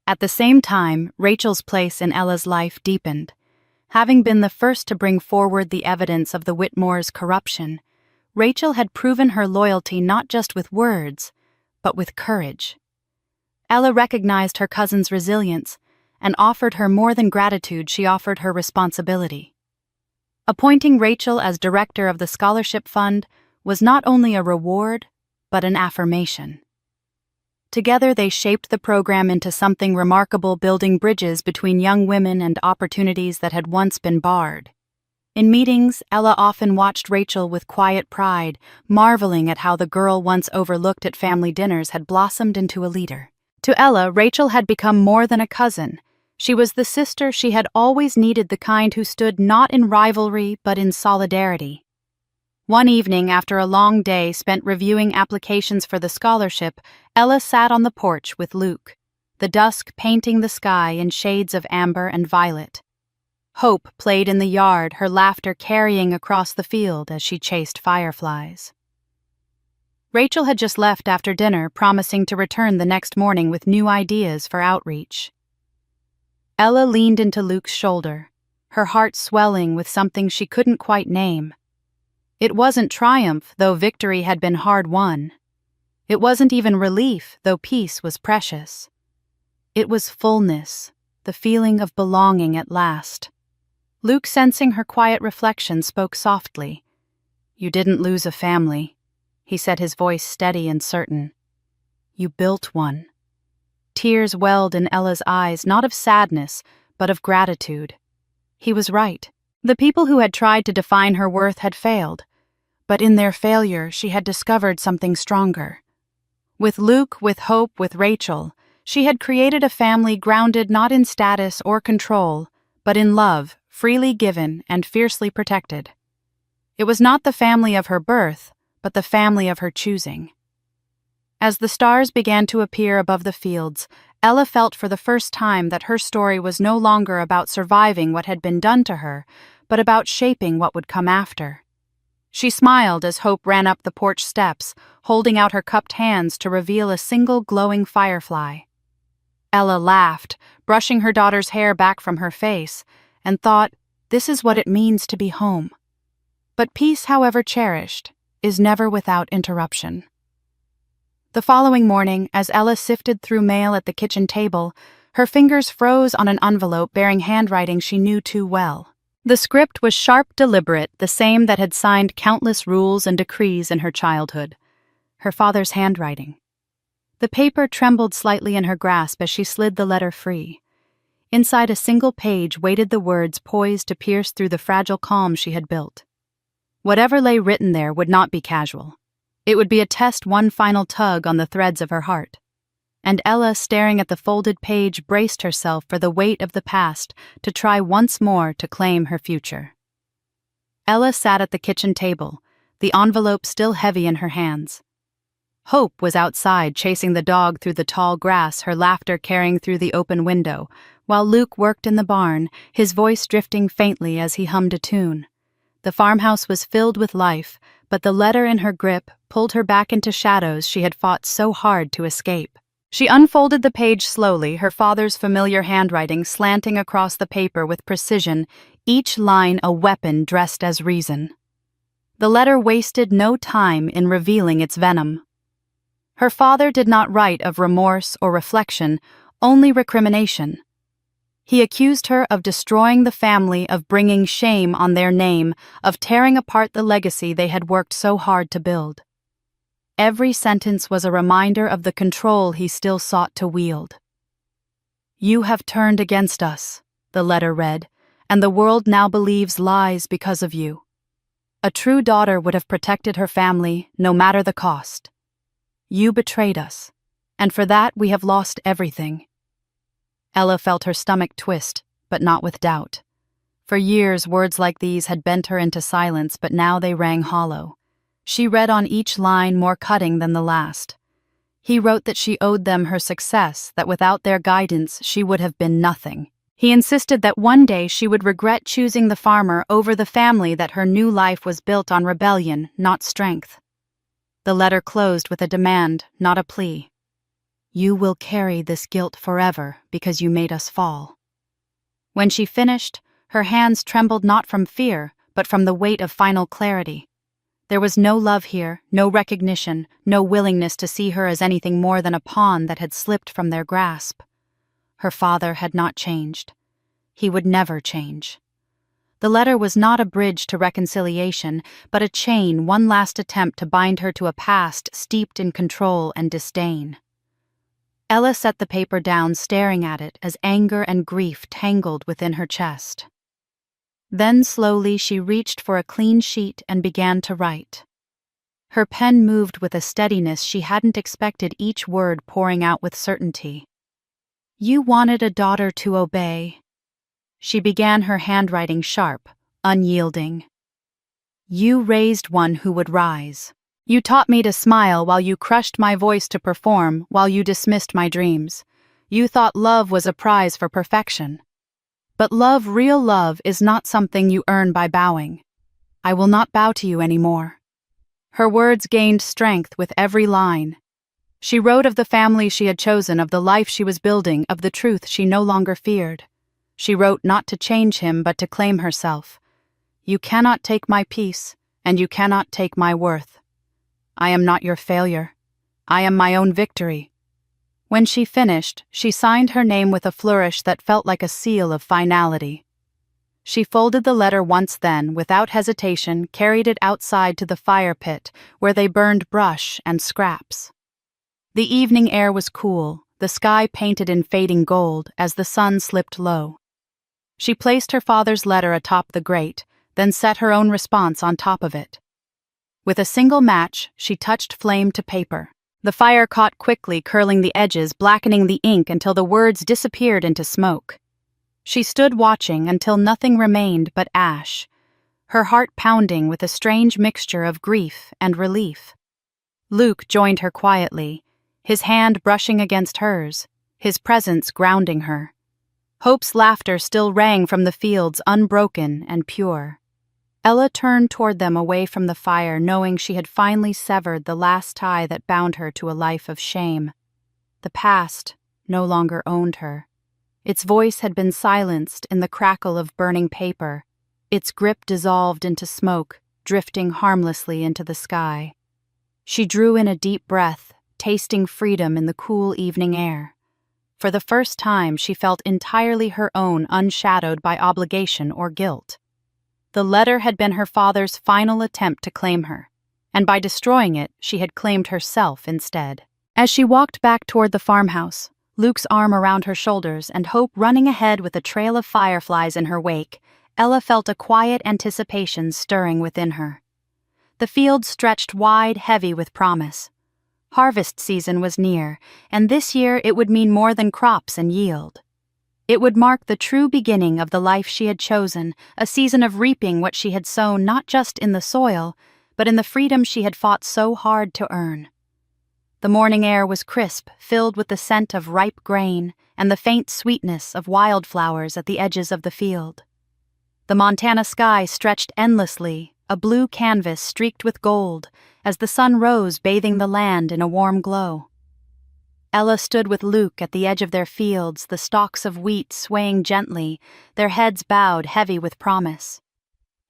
At the same time, Rachel's place in Ella's life deepened. Having been the first to bring forward the evidence of the Whitmores' corruption, Rachel had proven her loyalty not just with words, but with courage. Ella recognized her cousin's resilience and offered her more than gratitude, she offered her responsibility. Appointing Rachel as director of the scholarship fund was not only a reward, but an affirmation. Together they shaped the program into something remarkable, building bridges between young women and opportunities that had once been barred. In meetings, Ella often watched Rachel with quiet pride, marveling at how the girl once overlooked at family dinners had blossomed into a leader. To Ella, Rachel had become more than a cousin. She was the sister she had always needed, the kind who stood not in rivalry but in solidarity. One evening, after a long day spent reviewing applications for the scholarship, Ella sat on the porch with Luke, the dusk painting the sky in shades of amber and violet. Hope played in the yard, her laughter carrying across the field as she chased fireflies. Rachel had just left after dinner, promising to return the next morning with new ideas for outreach. Ella leaned into Luke's shoulder, her heart swelling with something she couldn't quite name. It wasn't triumph, though victory had been hard won. It wasn't even relief, though peace was precious. It was fullness, the feeling of belonging at last. Luke, sensing her quiet reflection, spoke softly. "You didn't lose a family," he said, his voice steady and certain. "You built one." Tears welled in Ella's eyes, not of sadness, but of gratitude. He was right. The people who had tried to define her worth had failed. But in their failure, she had discovered something stronger. With Luke, with Hope, with Rachel, she had created a family grounded not in status or control, but in love, freely given and fiercely protected. It was not the family of her birth, but the family of her choosing. As the stars began to appear above the fields, Ella felt for the first time that her story was no longer about surviving what had been done to her, but about shaping what would come after. She smiled as Hope ran up the porch steps, holding out her cupped hands to reveal a single glowing firefly. Ella laughed, brushing her daughter's hair back from her face, and thought, this is what it means to be home. But peace, however cherished, is never without interruption. The following morning, as Ella sifted through mail at the kitchen table, her fingers froze on an envelope bearing handwriting she knew too well. The script was sharp, deliberate, the same that had signed countless rules and decrees in her childhood. Her father's handwriting. The paper trembled slightly in her grasp as she slid the letter free. Inside a single page waited the words poised to pierce through the fragile calm she had built. Whatever lay written there would not be casual. It would be a test, one final tug on the threads of her heart. And Ella, staring at the folded page, braced herself for the weight of the past to try once more to claim her future. Ella sat at the kitchen table, the envelope still heavy in her hands. Hope was outside, chasing the dog through the tall grass, her laughter carrying through the open window, while Luke worked in the barn, his voice drifting faintly as he hummed a tune. The farmhouse was filled with life, but the letter in her grip pulled her back into shadows she had fought so hard to escape. She unfolded the page slowly, her father's familiar handwriting slanting across the paper with precision, each line a weapon dressed as reason. The letter wasted no time in revealing its venom. Her father did not write of remorse or reflection, only recrimination. He accused her of destroying the family, of bringing shame on their name, of tearing apart the legacy they had worked so hard to build. Every sentence was a reminder of the control he still sought to wield. "You have turned against us," the letter read, "and the world now believes lies because of you. A true daughter would have protected her family, no matter the cost. You betrayed us, and for that we have lost everything." Ella felt her stomach twist, but not with doubt. For years, words like these had bent her into silence, but now they rang hollow. She read on each line, more cutting than the last. He wrote that she owed them her success, that without their guidance she would have been nothing. He insisted that one day she would regret choosing the farmer over the family, that her new life was built on rebellion, not strength. The letter closed with a demand, not a plea. "You will carry this guilt forever because you made us fall." When she finished, her hands trembled not from fear, but from the weight of final clarity. There was no love here, no recognition, no willingness to see her as anything more than a pawn that had slipped from their grasp. Her father had not changed. He would never change. The letter was not a bridge to reconciliation, but a chain, one last attempt to bind her to a past steeped in control and disdain. Ella set the paper down, staring at it as anger and grief tangled within her chest. Then slowly she reached for a clean sheet and began to write. Her pen moved with a steadiness she hadn't expected, each word pouring out with certainty. "You wanted a daughter to obey." She began, her handwriting sharp, unyielding. "You raised one who would rise. You taught me to smile while you crushed my voice to perform, while you dismissed my dreams. You thought love was a prize for perfection. But love, real love, is not something you earn by bowing. I will not bow to you anymore." Her words gained strength with every line. She wrote of the family she had chosen, of the life she was building, of the truth she no longer feared. She wrote not to change him, but to claim herself. "You cannot take my peace, and you cannot take my worth. I am not your failure. I am my own victory." When she finished, she signed her name with a flourish that felt like a seal of finality. She folded the letter once, then, without hesitation, carried it outside to the fire pit, where they burned brush and scraps. The evening air was cool, the sky painted in fading gold as the sun slipped low. She placed her father's letter atop the grate, then set her own response on top of it. With a single match, she touched flame to paper. The fire caught quickly, curling the edges, blackening the ink until the words disappeared into smoke. She stood watching until nothing remained but ash, her heart pounding with a strange mixture of grief and relief. Luke joined her quietly, his hand brushing against hers, his presence grounding her. Hope's laughter still rang from the fields, unbroken and pure. Ella turned toward them, away from the fire, knowing she had finally severed the last tie that bound her to a life of shame. The past no longer owned her. Its voice had been silenced in the crackle of burning paper, its grip dissolved into smoke, drifting harmlessly into the sky. She drew in a deep breath, tasting freedom in the cool evening air. For the first time, she felt entirely her own, unshadowed by obligation or guilt. The letter had been her father's final attempt to claim her, and by destroying it, she had claimed herself instead. As she walked back toward the farmhouse, Luke's arm around her shoulders and Hope running ahead with a trail of fireflies in her wake, Ella felt a quiet anticipation stirring within her. The field stretched wide, heavy with promise. Harvest season was near, and this year it would mean more than crops and yield. It would mark the true beginning of the life she had chosen, a season of reaping what she had sown not just in the soil, but in the freedom she had fought so hard to earn. The morning air was crisp, filled with the scent of ripe grain and the faint sweetness of wildflowers at the edges of the field. The Montana sky stretched endlessly, a blue canvas streaked with gold, as the sun rose bathing the land in a warm glow. Ella stood with Luke at the edge of their fields, the stalks of wheat swaying gently, their heads bowed heavy with promise.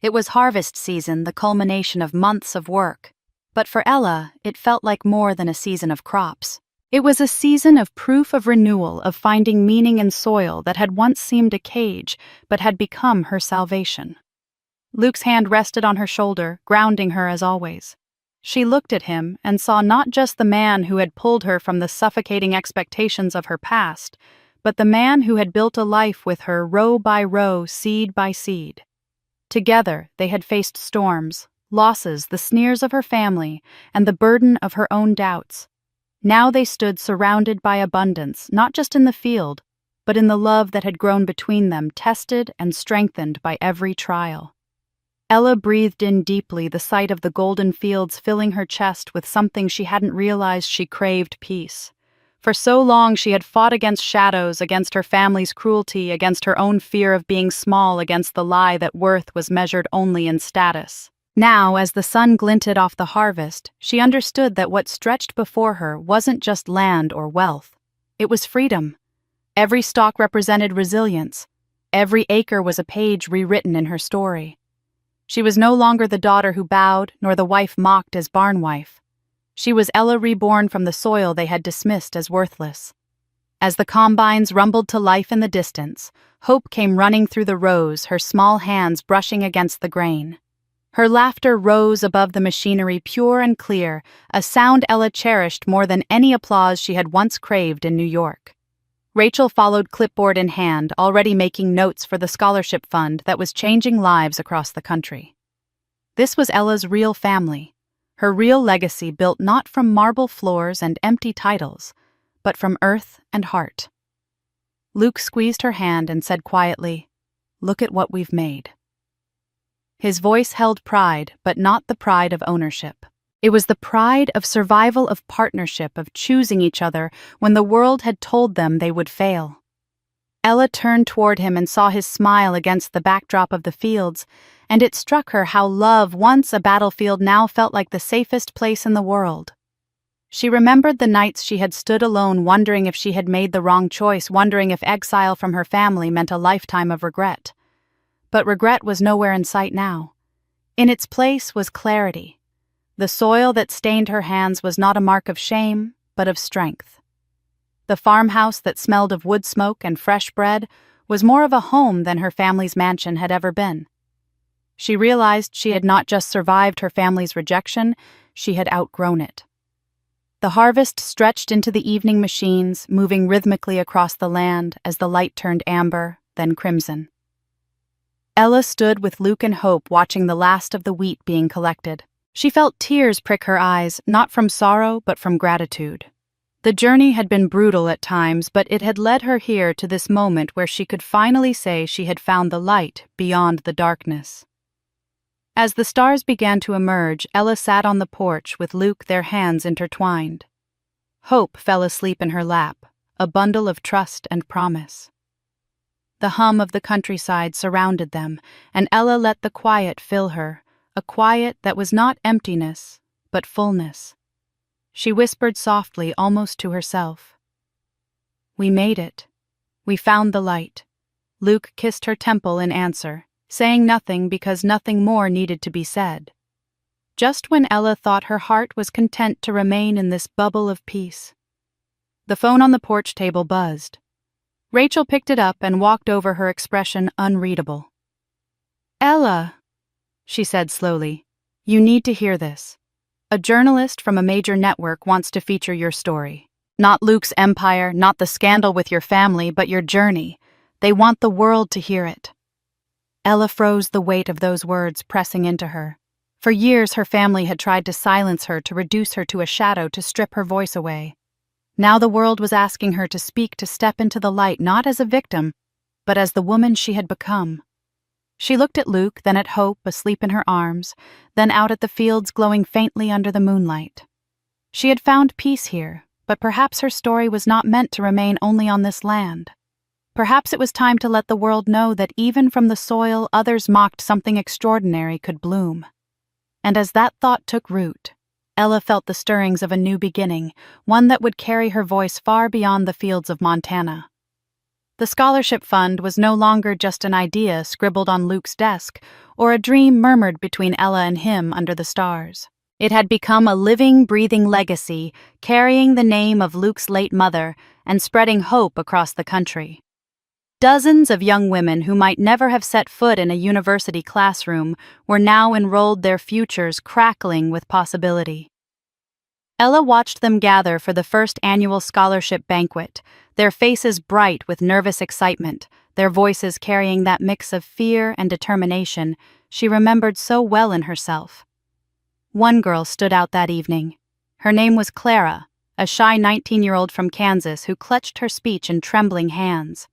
It was harvest season, the culmination of months of work, but for Ella, it felt like more than a season of crops. It was a season of proof of renewal, of finding meaning in soil that had once seemed a cage, but had become her salvation. Luke's hand rested on her shoulder, grounding her as always. She looked at him and saw not just the man who had pulled her from the suffocating expectations of her past, but the man who had built a life with her row by row, seed by seed. Together, they had faced storms, losses, the sneers of her family, and the burden of her own doubts. Now they stood surrounded by abundance, not just in the field, but in the love that had grown between them, tested and strengthened by every trial. Ella breathed in deeply, the sight of the golden fields filling her chest with something she hadn't realized. She craved peace. For so long she had fought against shadows, against her family's cruelty, against her own fear of being small, against the lie that worth was measured only in status. Now, as the sun glinted off the harvest, she understood that what stretched before her wasn't just land or wealth. It was freedom. Every stalk represented resilience. Every acre was a page rewritten in her story. She was no longer the daughter who bowed, nor the wife mocked as barn wife. She was Ella reborn from the soil they had dismissed as worthless. As the combines rumbled to life in the distance, Hope came running through the rows, her small hands brushing against the grain. Her laughter rose above the machinery, pure and clear, a sound Ella cherished more than any applause she had once craved in New York. Rachel followed, clipboard in hand, already making notes for the scholarship fund that was changing lives across the country. This was Ella's real family, her real legacy built not from marble floors and empty titles, but from earth and heart. Luke squeezed her hand and said quietly, "Look at what we've made." His voice held pride, but not the pride of ownership. It was the pride of survival, of partnership, of choosing each other when the world had told them they would fail. Ella turned toward him and saw his smile against the backdrop of the fields, and it struck her how love, once a battlefield, now felt like the safest place in the world. She remembered the nights she had stood alone, wondering if she had made the wrong choice, wondering if exile from her family meant a lifetime of regret. But regret was nowhere in sight now. In its place was clarity. The soil that stained her hands was not a mark of shame, but of strength. The farmhouse that smelled of wood smoke and fresh bread was more of a home than her family's mansion had ever been. She realized she had not just survived her family's rejection, she had outgrown it. The harvest stretched into the evening machines, moving rhythmically across the land as the light turned amber, then crimson. Ella stood with Luke and Hope watching the last of the wheat being collected. She felt tears prick her eyes, not from sorrow but from gratitude. The journey had been brutal at times, but it had led her here to this moment where she could finally say she had found the light beyond the darkness. As the stars began to emerge, Ella sat on the porch with Luke, their hands intertwined. Hope fell asleep in her lap, a bundle of trust and promise. The hum of the countryside surrounded them, and Ella let the quiet fill her, a quiet that was not emptiness, but fullness. She whispered softly, almost to herself. "We made it. We found the light." Luke kissed her temple in answer, saying nothing because nothing more needed to be said. just when Ella thought her heart was content to remain in this bubble of peace. The phone on the porch table buzzed. Rachel picked it up and walked over, her expression unreadable. "Ella," she said slowly, "you need to hear this. A journalist from a major network wants to feature your story. Not Luke's empire, not the scandal with your family, but your journey. They want the world to hear it." Ella froze, the weight of those words pressing into her. For years her family had tried to silence her, to reduce her to a shadow, to strip her voice away. Now the world was asking her to speak, to step into the light, not as a victim, but as the woman she had become. She looked at Luke, then at Hope, asleep in her arms, then out at the fields glowing faintly under the moonlight. She had found peace here, but perhaps her story was not meant to remain only on this land. Perhaps it was time to let the world know that even from the soil others mocked, something extraordinary could bloom. And as that thought took root, Ella felt the stirrings of a new beginning, one that would carry her voice far beyond the fields of Montana. The scholarship fund was no longer just an idea scribbled on Luke's desk, or a dream murmured between Ella and him under the stars. It had become a living, breathing legacy, carrying the name of Luke's late mother and spreading hope across the country. Dozens of young women who might never have set foot in a university classroom were now enrolled, their futures crackling with possibility. Ella watched them gather for the first annual scholarship banquet, their faces bright with nervous excitement, their voices carrying that mix of fear and determination she remembered so well in herself. One girl stood out that evening. Her name was Clara, a shy 19-year-old from Kansas who clutched her speech in trembling hands.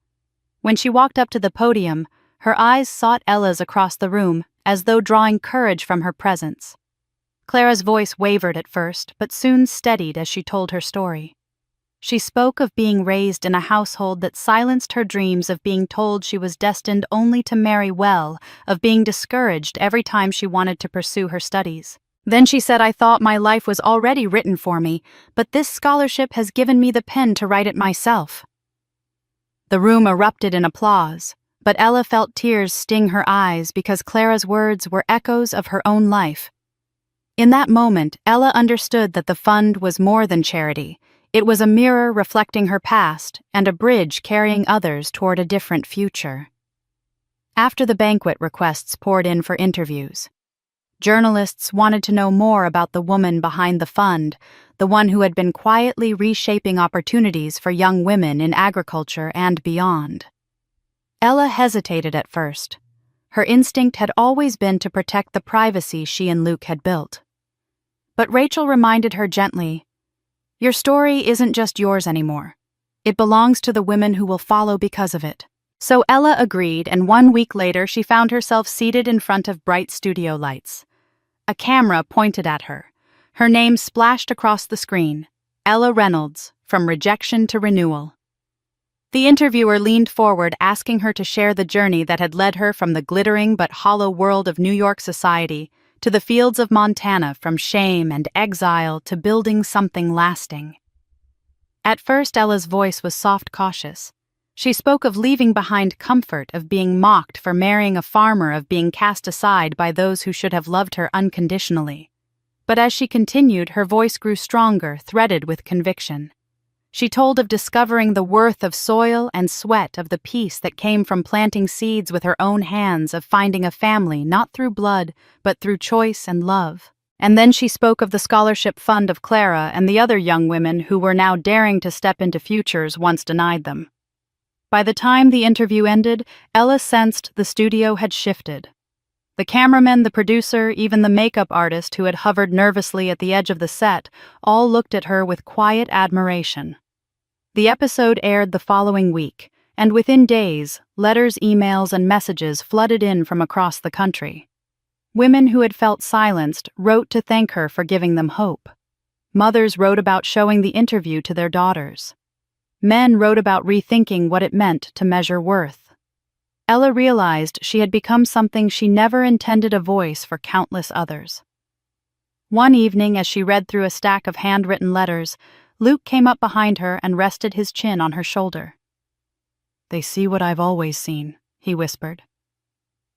When she walked up to the podium, her eyes sought Ella's across the room, as though drawing courage from her presence. Clara's voice wavered at first, but soon steadied as she told her story. She spoke of being raised in a household that silenced her dreams, of being told she was destined only to marry well, of being discouraged every time she wanted to pursue her studies. Then she said, "I thought my life was already written for me, but this scholarship has given me the pen to write it myself." The room erupted in applause, but Ella felt tears sting her eyes because Clara's words were echoes of her own life. In that moment, Ella understood that the fund was more than charity. It was a mirror reflecting her past and a bridge carrying others toward a different future. After the banquet, requests poured in for interviews. Journalists wanted to know more about the woman behind the fund, the one who had been quietly reshaping opportunities for young women in agriculture and beyond. Ella hesitated at first. Her instinct had always been to protect the privacy she and Luke had built. But Rachel reminded her gently, "Your story isn't just yours anymore. It belongs to the women who will follow because of it." So Ella agreed, and 1 week later she found herself seated in front of bright studio lights. A camera pointed at her. Her name splashed across the screen, Ella Reynolds, from rejection to renewal. The interviewer leaned forward, asking her to share the journey that had led her from the glittering but hollow world of New York society to the fields of Montana, from shame and exile to building something lasting. At first, Ella's voice was soft, cautious. She spoke of leaving behind comfort, of being mocked for marrying a farmer, of being cast aside by those who should have loved her unconditionally. But as she continued, her voice grew stronger, threaded with conviction. She told of discovering the worth of soil and sweat, of the peace that came from planting seeds with her own hands, of finding a family not through blood, but through choice and love. And then she spoke of the scholarship fund, of Clara and the other young women who were now daring to step into futures once denied them. By the time the interview ended, Ella sensed the studio had shifted. The cameraman, the producer, even the makeup artist who had hovered nervously at the edge of the set, all looked at her with quiet admiration. The episode aired the following week, and within days, letters, emails, and messages flooded in from across the country. Women who had felt silenced wrote to thank her for giving them hope. Mothers wrote about showing the interview to their daughters. Men wrote about rethinking what it meant to measure worth. Ella realized she had become something she never intended, a voice for countless others. One evening, as she read through a stack of handwritten letters, Luke came up behind her and rested his chin on her shoulder. "They see what I've always seen," he whispered.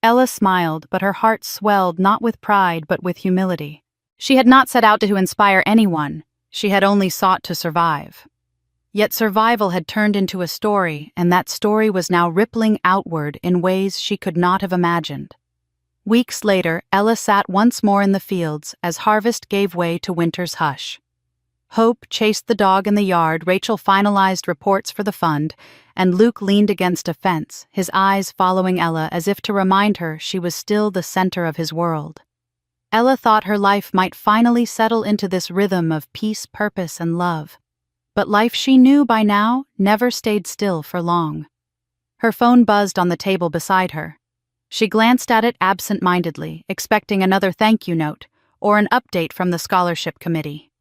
Ella smiled, but her heart swelled not with pride but with humility. She had not set out to inspire anyone, she had only sought to survive. Yet survival had turned into a story, and that story was now rippling outward in ways she could not have imagined. Weeks later, Ella sat once more in the fields as harvest gave way to winter's hush. Hope chased the dog in the yard, Rachel finalized reports for the fund, and Luke leaned against a fence, his eyes following Ella as if to remind her she was still the center of his world. Ella thought her life might finally settle into this rhythm of peace, purpose, and love. But life she knew by now never stayed still for long. Her phone buzzed on the table beside her. She glanced at it absent-mindedly, expecting another thank you note or an update from the scholarship committee.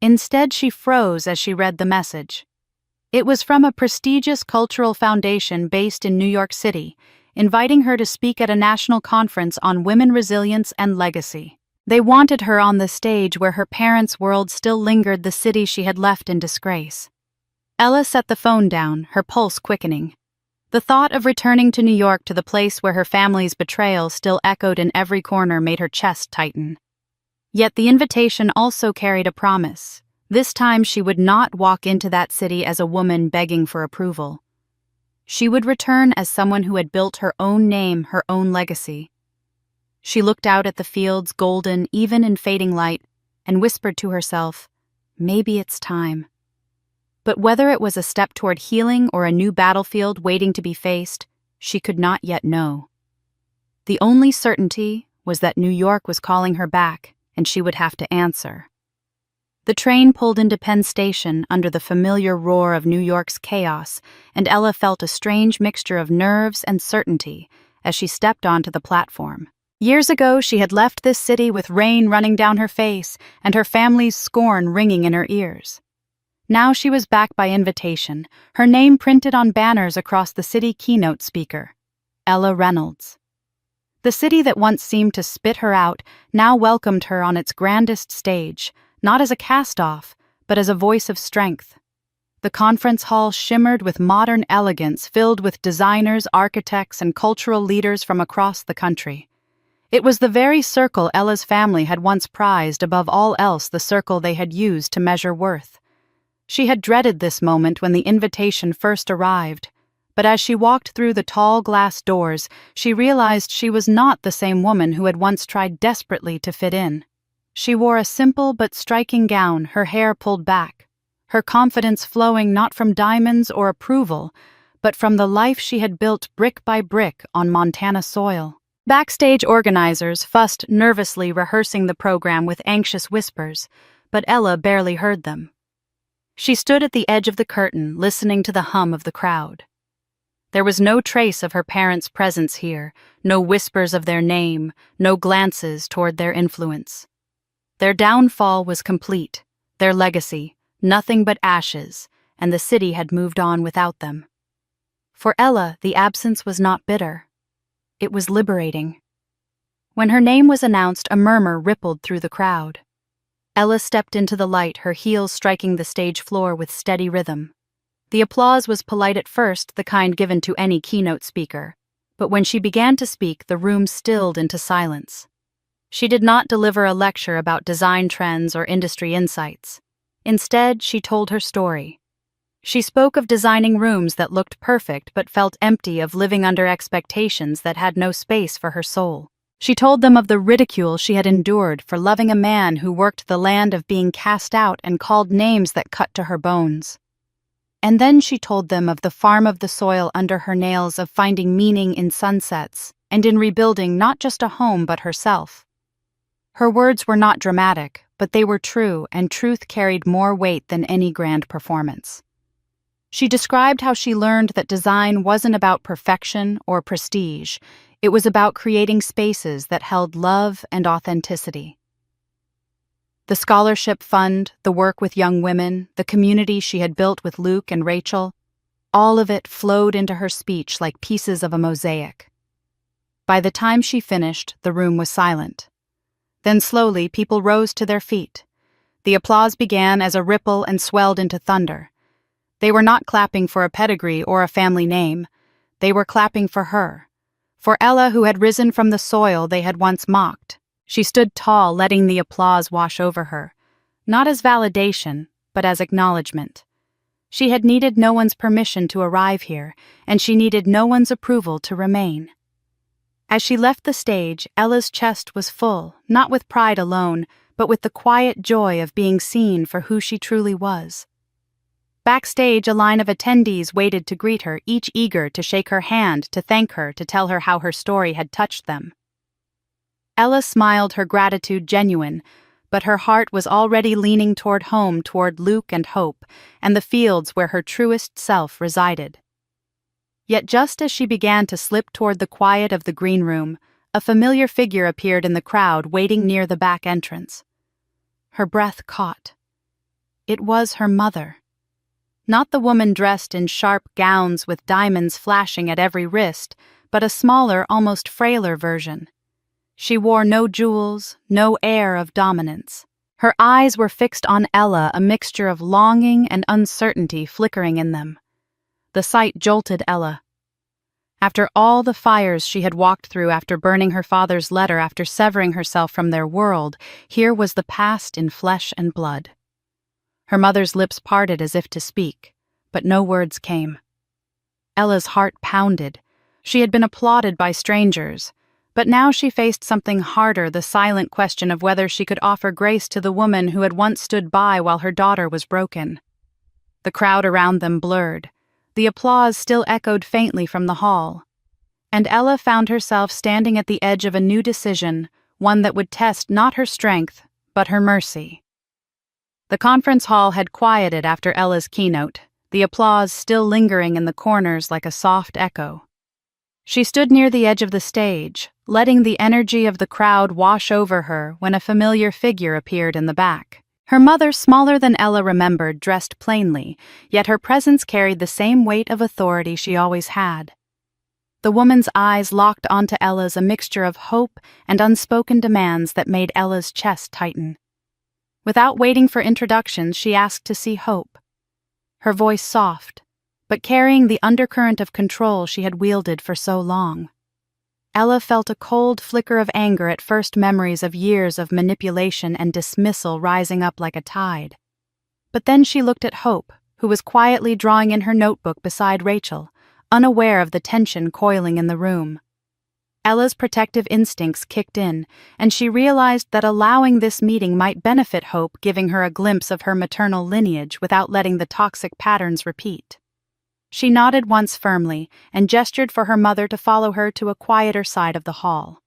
Instead, she froze as she read the message. It was from a prestigious cultural foundation based in New York City, inviting her to speak at a national conference on women resilience and legacy. They wanted her on the stage where her parents' world still lingered, the city she had left in disgrace. Ella set the phone down, her pulse quickening. The thought of returning to New York, to the place where her family's betrayal still echoed in every corner, made her chest tighten. Yet the invitation also carried a promise. This time she would not walk into that city as a woman begging for approval. She would return as someone who had built her own name, her own legacy. She looked out at the fields, golden even in fading light, and whispered to herself, maybe it's time. But whether it was a step toward healing or a new battlefield waiting to be faced, she could not yet know. The only certainty was that New York was calling her back, and she would have to answer. The train pulled into Penn Station under the familiar roar of New York's chaos, and Ella felt a strange mixture of nerves and certainty as she stepped onto the platform. Years ago, she had left this city with rain running down her face and her family's scorn ringing in her ears. Now she was back by invitation, her name printed on banners across the city keynote speaker, Ella Reynolds. The city that once seemed to spit her out now welcomed her on its grandest stage, not as a cast-off, but as a voice of strength. The conference hall shimmered with modern elegance, filled with designers, architects, and cultural leaders from across the country. It was the very circle Ella's family had once prized above all else, the circle they had used to measure worth. She had dreaded this moment when the invitation first arrived, but as she walked through the tall glass doors, she realized she was not the same woman who had once tried desperately to fit in. She wore a simple but striking gown, her hair pulled back, her confidence flowing not from diamonds or approval, but from the life she had built brick by brick on Montana soil. Backstage organizers fussed nervously, rehearsing the program with anxious whispers, but Ella barely heard them. She stood at the edge of the curtain, listening to the hum of the crowd. There was no trace of her parents' presence here, no whispers of their name, no glances toward their influence. Their downfall was complete, their legacy, nothing but ashes, and the city had moved on without them. For Ella, the absence was not bitter. It was liberating. When her name was announced, a murmur rippled through the crowd. Ella stepped into the light, her heels striking the stage floor with steady rhythm. The applause was polite at first, the kind given to any keynote speaker, but when she began to speak, the room stilled into silence. She did not deliver a lecture about design trends or industry insights. Instead, she told her story. She spoke of designing rooms that looked perfect but felt empty, of living under expectations that had no space for her soul. She told them of the ridicule she had endured for loving a man who worked the land, of being cast out and called names that cut to her bones. And then she told them of the farm of the soil under her nails, of finding meaning in sunsets and in rebuilding not just a home but herself. Her words were not dramatic, but they were true, and truth carried more weight than any grand performance. She described how she learned that design wasn't about perfection or prestige. It was about creating spaces that held love and authenticity. The scholarship fund, the work with young women, the community she had built with Luke and Rachel, all of it flowed into her speech like pieces of a mosaic. By the time she finished, the room was silent. Then slowly, people rose to their feet. The applause began as a ripple and swelled into thunder. They were not clapping for a pedigree or a family name. They were clapping for her. For Ella, who had risen from the soil they had once mocked. She stood tall, letting the applause wash over her, not as validation, but as acknowledgement. She had needed no one's permission to arrive here, and she needed no one's approval to remain. As she left the stage, Ella's chest was full, not with pride alone, but with the quiet joy of being seen for who she truly was. Backstage, a line of attendees waited to greet her, each eager to shake her hand, to thank her, to tell her how her story had touched them. Ella smiled, her gratitude genuine, but her heart was already leaning toward home, toward Luke and Hope, and the fields where her truest self resided. Yet just as she began to slip toward the quiet of the green room, a familiar figure appeared in the crowd waiting near the back entrance. Her breath caught. It was her mother. Not the woman dressed in sharp gowns with diamonds flashing at every wrist, but a smaller, almost frailer version. She wore no jewels, no air of dominance. Her eyes were fixed on Ella, a mixture of longing and uncertainty flickering in them. The sight jolted Ella. After all the fires she had walked through, after burning her father's letter, after severing herself from their world, here was the past in flesh and blood. Her mother's lips parted as if to speak, but no words came. Ella's heart pounded. She had been applauded by strangers, but now she faced something harder, the silent question of whether she could offer grace to the woman who had once stood by while her daughter was broken. The crowd around them blurred. The applause still echoed faintly from the hall. And Ella found herself standing at the edge of a new decision, one that would test not her strength, but her mercy. The conference hall had quieted after Ella's keynote, the applause still lingering in the corners like a soft echo. She stood near the edge of the stage, letting the energy of the crowd wash over her when a familiar figure appeared in the back. Her mother, smaller than Ella remembered, dressed plainly, yet her presence carried the same weight of authority she always had. The woman's eyes locked onto Ella's, a mixture of hope and unspoken demands that made Ella's chest tighten. Without waiting for introductions, she asked to see Hope. Her voice soft, but carrying the undercurrent of control she had wielded for so long. Ella felt a cold flicker of anger at first, memories of years of manipulation and dismissal rising up like a tide. But then she looked at Hope, who was quietly drawing in her notebook beside Rachel, unaware of the tension coiling in the room. Ella's protective instincts kicked in, and she realized that allowing this meeting might benefit Hope, giving her a glimpse of her maternal lineage without letting the toxic patterns repeat. She nodded once firmly and gestured for her mother to follow her to a quieter side of the hall.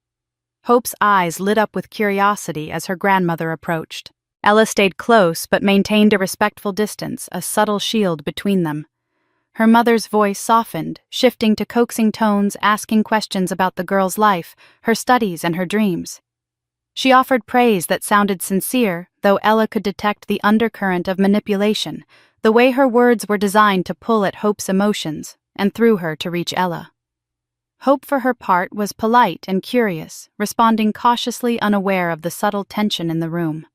Hope's eyes lit up with curiosity as her grandmother approached. Ella stayed close but maintained a respectful distance, a subtle shield between them. Her mother's voice softened, shifting to coaxing tones, asking questions about the girl's life, her studies, and her dreams. She offered praise that sounded sincere, though Ella could detect the undercurrent of manipulation, the way her words were designed to pull at Hope's emotions, and through her to reach Ella. Hope, for her part, was polite and curious, responding cautiously, unaware of the subtle tension in the room.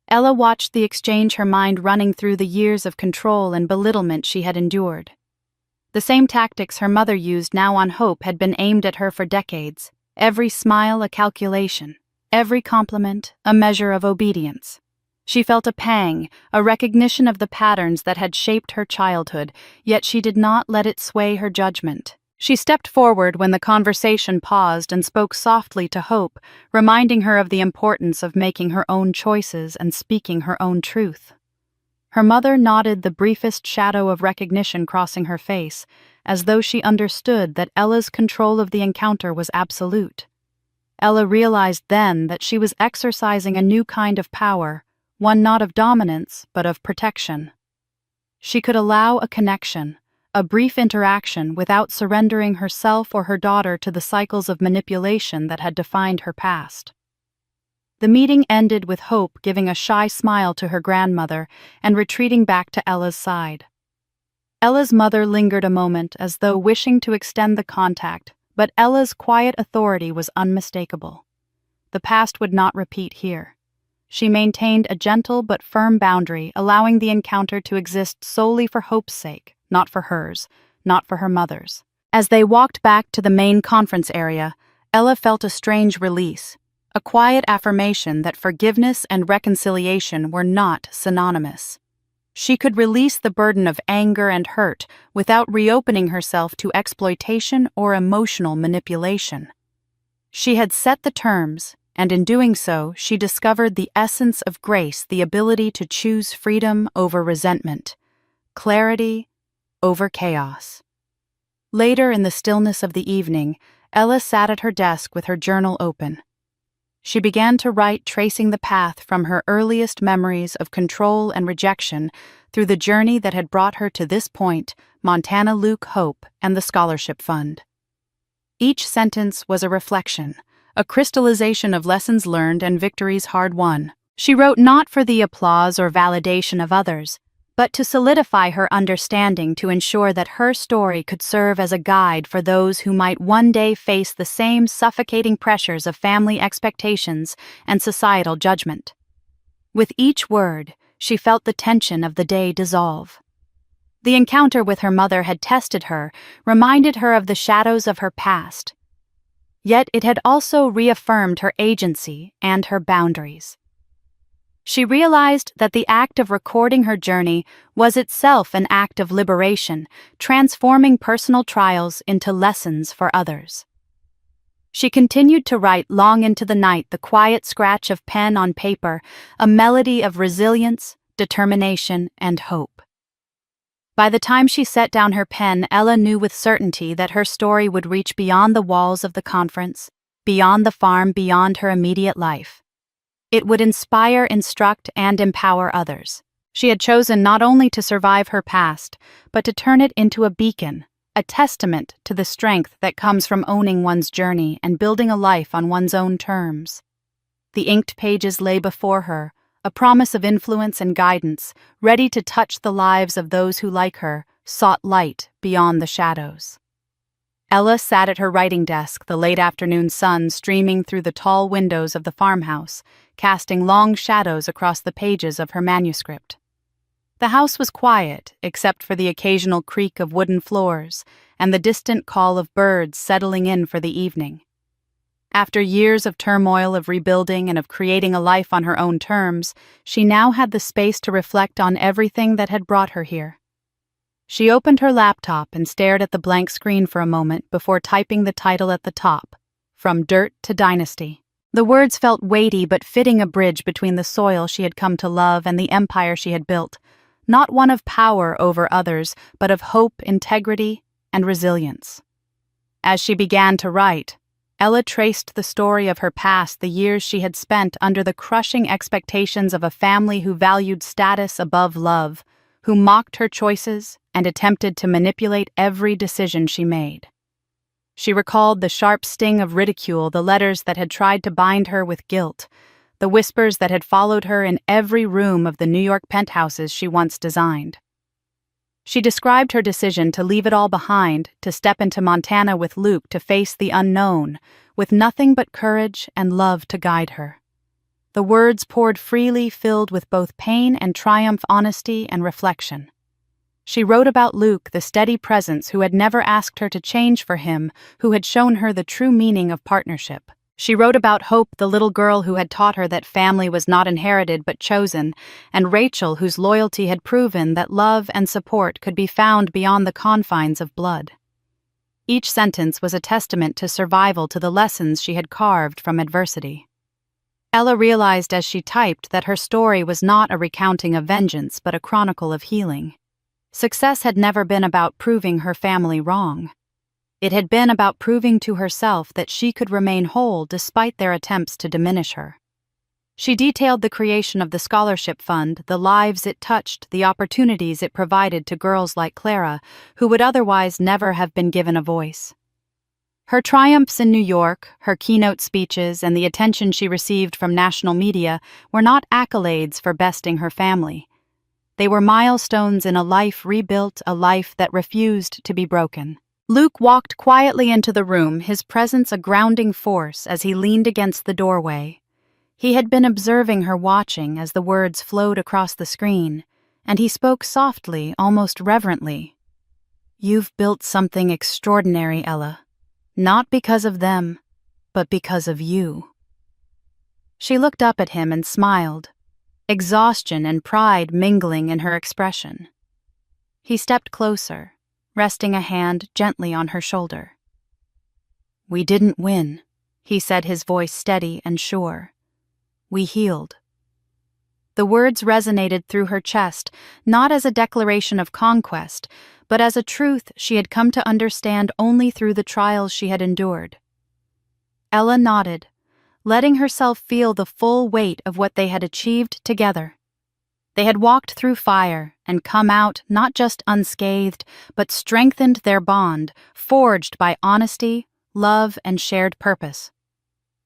Ella watched the exchange, her mind running through the years of control and belittlement she had endured. The same tactics her mother used now on Hope had been aimed at her for decades, every smile a calculation, every compliment a measure of obedience. She felt a pang, a recognition of the patterns that had shaped her childhood, yet she did not let it sway her judgment. She stepped forward when the conversation paused and spoke softly to Hope, reminding her of the importance of making her own choices and speaking her own truth. Her mother nodded, the briefest shadow of recognition crossing her face, as though she understood that Ella's control of the encounter was absolute. Ella realized then that she was exercising a new kind of power, one not of dominance, but of protection. She could allow a connection, a brief interaction, without surrendering herself or her daughter to the cycles of manipulation that had defined her past. The meeting ended with Hope giving a shy smile to her grandmother and retreating back to Ella's side. Ella's mother lingered a moment as though wishing to extend the contact, but Ella's quiet authority was unmistakable. The past would not repeat here. She maintained a gentle but firm boundary, allowing the encounter to exist solely for Hope's sake, not for hers, not for her mother's. As they walked back to the main conference area, Ella felt a strange release, a quiet affirmation that forgiveness and reconciliation were not synonymous. She could release the burden of anger and hurt without reopening herself to exploitation or emotional manipulation. She had set the terms, and in doing so, she discovered the essence of grace, the ability to choose freedom over resentment, clarity over chaos. Later, in the stillness of the evening, Ella sat at her desk with her journal open. She began to write, tracing the path from her earliest memories of control and rejection through the journey that had brought her to this point, Montana Luke, Hope, and the Scholarship Fund. Each sentence was a reflection, a crystallization of lessons learned and victories hard won. She wrote not for the applause or validation of others, but to solidify her understanding, to ensure that her story could serve as a guide for those who might one day face the same suffocating pressures of family expectations and societal judgment. With each word, she felt the tension of the day dissolve. The encounter with her mother had tested her, reminded her of the shadows of her past. Yet it had also reaffirmed her agency and her boundaries. She realized that the act of recording her journey was itself an act of liberation, transforming personal trials into lessons for others. She continued to write long into the night, the quiet scratch of pen on paper, a melody of resilience, determination, and hope. By the time she set down her pen, Ella knew with certainty that her story would reach beyond the walls of the conference, beyond the farm, beyond her immediate life. It would inspire, instruct, and empower others. She had chosen not only to survive her past, but to turn it into a beacon, a testament to the strength that comes from owning one's journey and building a life on one's own terms. The inked pages lay before her, a promise of influence and guidance, ready to touch the lives of those who, like her, sought light beyond the shadows. Ella sat at her writing desk, the late afternoon sun streaming through the tall windows of the farmhouse, casting long shadows across the pages of her manuscript. The house was quiet, except for the occasional creak of wooden floors and the distant call of birds settling in for the evening. After years of turmoil, of rebuilding, and of creating a life on her own terms, she now had the space to reflect on everything that had brought her here. She opened her laptop and stared at the blank screen for a moment before typing the title at the top, From Dirt to Dynasty. The words felt weighty but fitting, a bridge between the soil she had come to love and the empire she had built, not one of power over others, but of hope, integrity, and resilience. As she began to write, Ella traced the story of her past, the years she had spent under the crushing expectations of a family who valued status above love, who mocked her choices and attempted to manipulate every decision she made. She recalled the sharp sting of ridicule, the letters that had tried to bind her with guilt, the whispers that had followed her in every room of the New York penthouses she once designed. She described her decision to leave it all behind, to step into Montana with Luke, to face the unknown, with nothing but courage and love to guide her. The words poured freely, filled with both pain and triumph, honesty and reflection. She wrote about Luke, the steady presence who had never asked her to change for him, who had shown her the true meaning of partnership. She wrote about Hope, the little girl who had taught her that family was not inherited but chosen, and Rachel, whose loyalty had proven that love and support could be found beyond the confines of blood. Each sentence was a testament to survival, to the lessons she had carved from adversity. Ella realized as she typed that her story was not a recounting of vengeance but a chronicle of healing. Success had never been about proving her family wrong. It had been about proving to herself that she could remain whole despite their attempts to diminish her. She detailed the creation of the Scholarship Fund, the lives it touched, the opportunities it provided to girls like Clara, who would otherwise never have been given a voice. Her triumphs in New York, her keynote speeches, and the attention she received from national media were not accolades for besting her family. They were milestones in a life rebuilt, a life that refused to be broken. Luke walked quietly into the room, his presence a grounding force as he leaned against the doorway. He had been observing her, watching as the words flowed across the screen, and he spoke softly, almost reverently. "You've built something extraordinary, Ella. Not because of them, but because of you." She looked up at him and smiled, exhaustion and pride mingling in her expression. He stepped closer, resting a hand gently on her shoulder. "We didn't win," he said, his voice steady and sure. "We healed." The words resonated through her chest, not as a declaration of conquest, but as a truth she had come to understand only through the trials she had endured. Ella nodded, letting herself feel the full weight of what they had achieved together. They had walked through fire and come out not just unscathed, but strengthened their bond, forged by honesty, love, and shared purpose.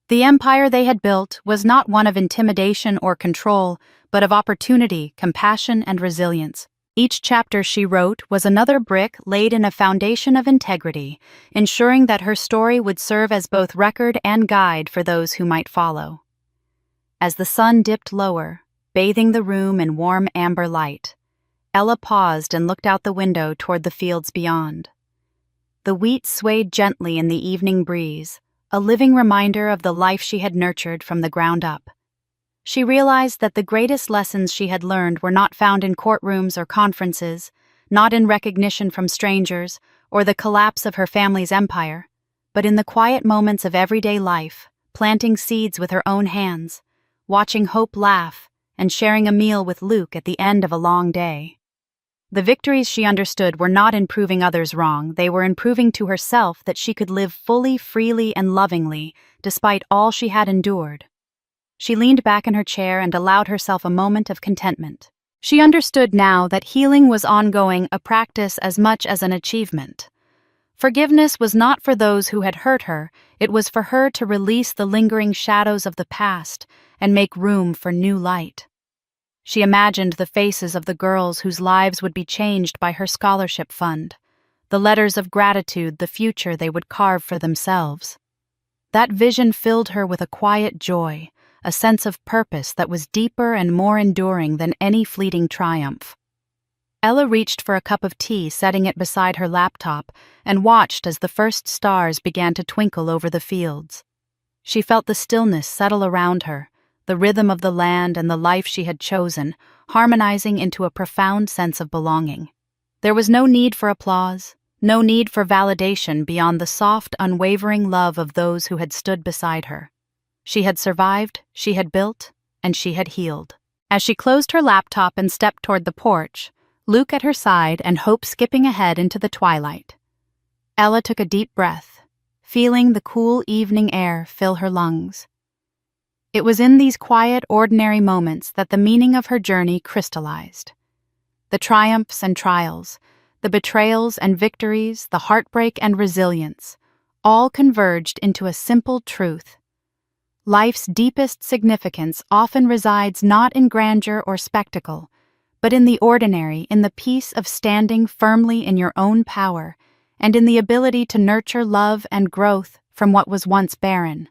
The empire they had built was not one of intimidation or control, but of opportunity, compassion, and resilience. Each chapter she wrote was another brick laid in a foundation of integrity, ensuring that her story would serve as both record and guide for those who might follow. As the sun dipped lower, bathing the room in warm amber light, Ella paused and looked out the window toward the fields beyond. The wheat swayed gently in the evening breeze, a living reminder of the life she had nurtured from the ground up. She realized that the greatest lessons she had learned were not found in courtrooms or conferences, not in recognition from strangers, or the collapse of her family's empire, but in the quiet moments of everyday life, planting seeds with her own hands, watching Hope laugh, and sharing a meal with Luke at the end of a long day. The victories she understood were not in proving others wrong, they were in proving to herself that she could live fully, freely, and lovingly, despite all she had endured. She leaned back in her chair and allowed herself a moment of contentment. She understood now that healing was ongoing, a practice as much as an achievement. Forgiveness was not for those who had hurt her, it was for her to release the lingering shadows of the past and make room for new light. She imagined the faces of the girls whose lives would be changed by her scholarship fund, the letters of gratitude, the future they would carve for themselves. That vision filled her with a quiet joy, a sense of purpose that was deeper and more enduring than any fleeting triumph. Ella reached for a cup of tea, setting it beside her laptop, and watched as the first stars began to twinkle over the fields. She felt the stillness settle around her, the rhythm of the land and the life she had chosen, harmonizing into a profound sense of belonging. There was no need for applause, no need for validation beyond the soft, unwavering love of those who had stood beside her. She had survived, she had built, and she had healed. As she closed her laptop and stepped toward the porch, Luke at her side and Hope skipping ahead into the twilight, Ella took a deep breath, feeling the cool evening air fill her lungs. It was in these quiet, ordinary moments that the meaning of her journey crystallized. The triumphs and trials, the betrayals and victories, the heartbreak and resilience, all converged into a simple truth. Life's deepest significance often resides not in grandeur or spectacle, but in the ordinary, in the peace of standing firmly in your own power, and in the ability to nurture love and growth from what was once barren.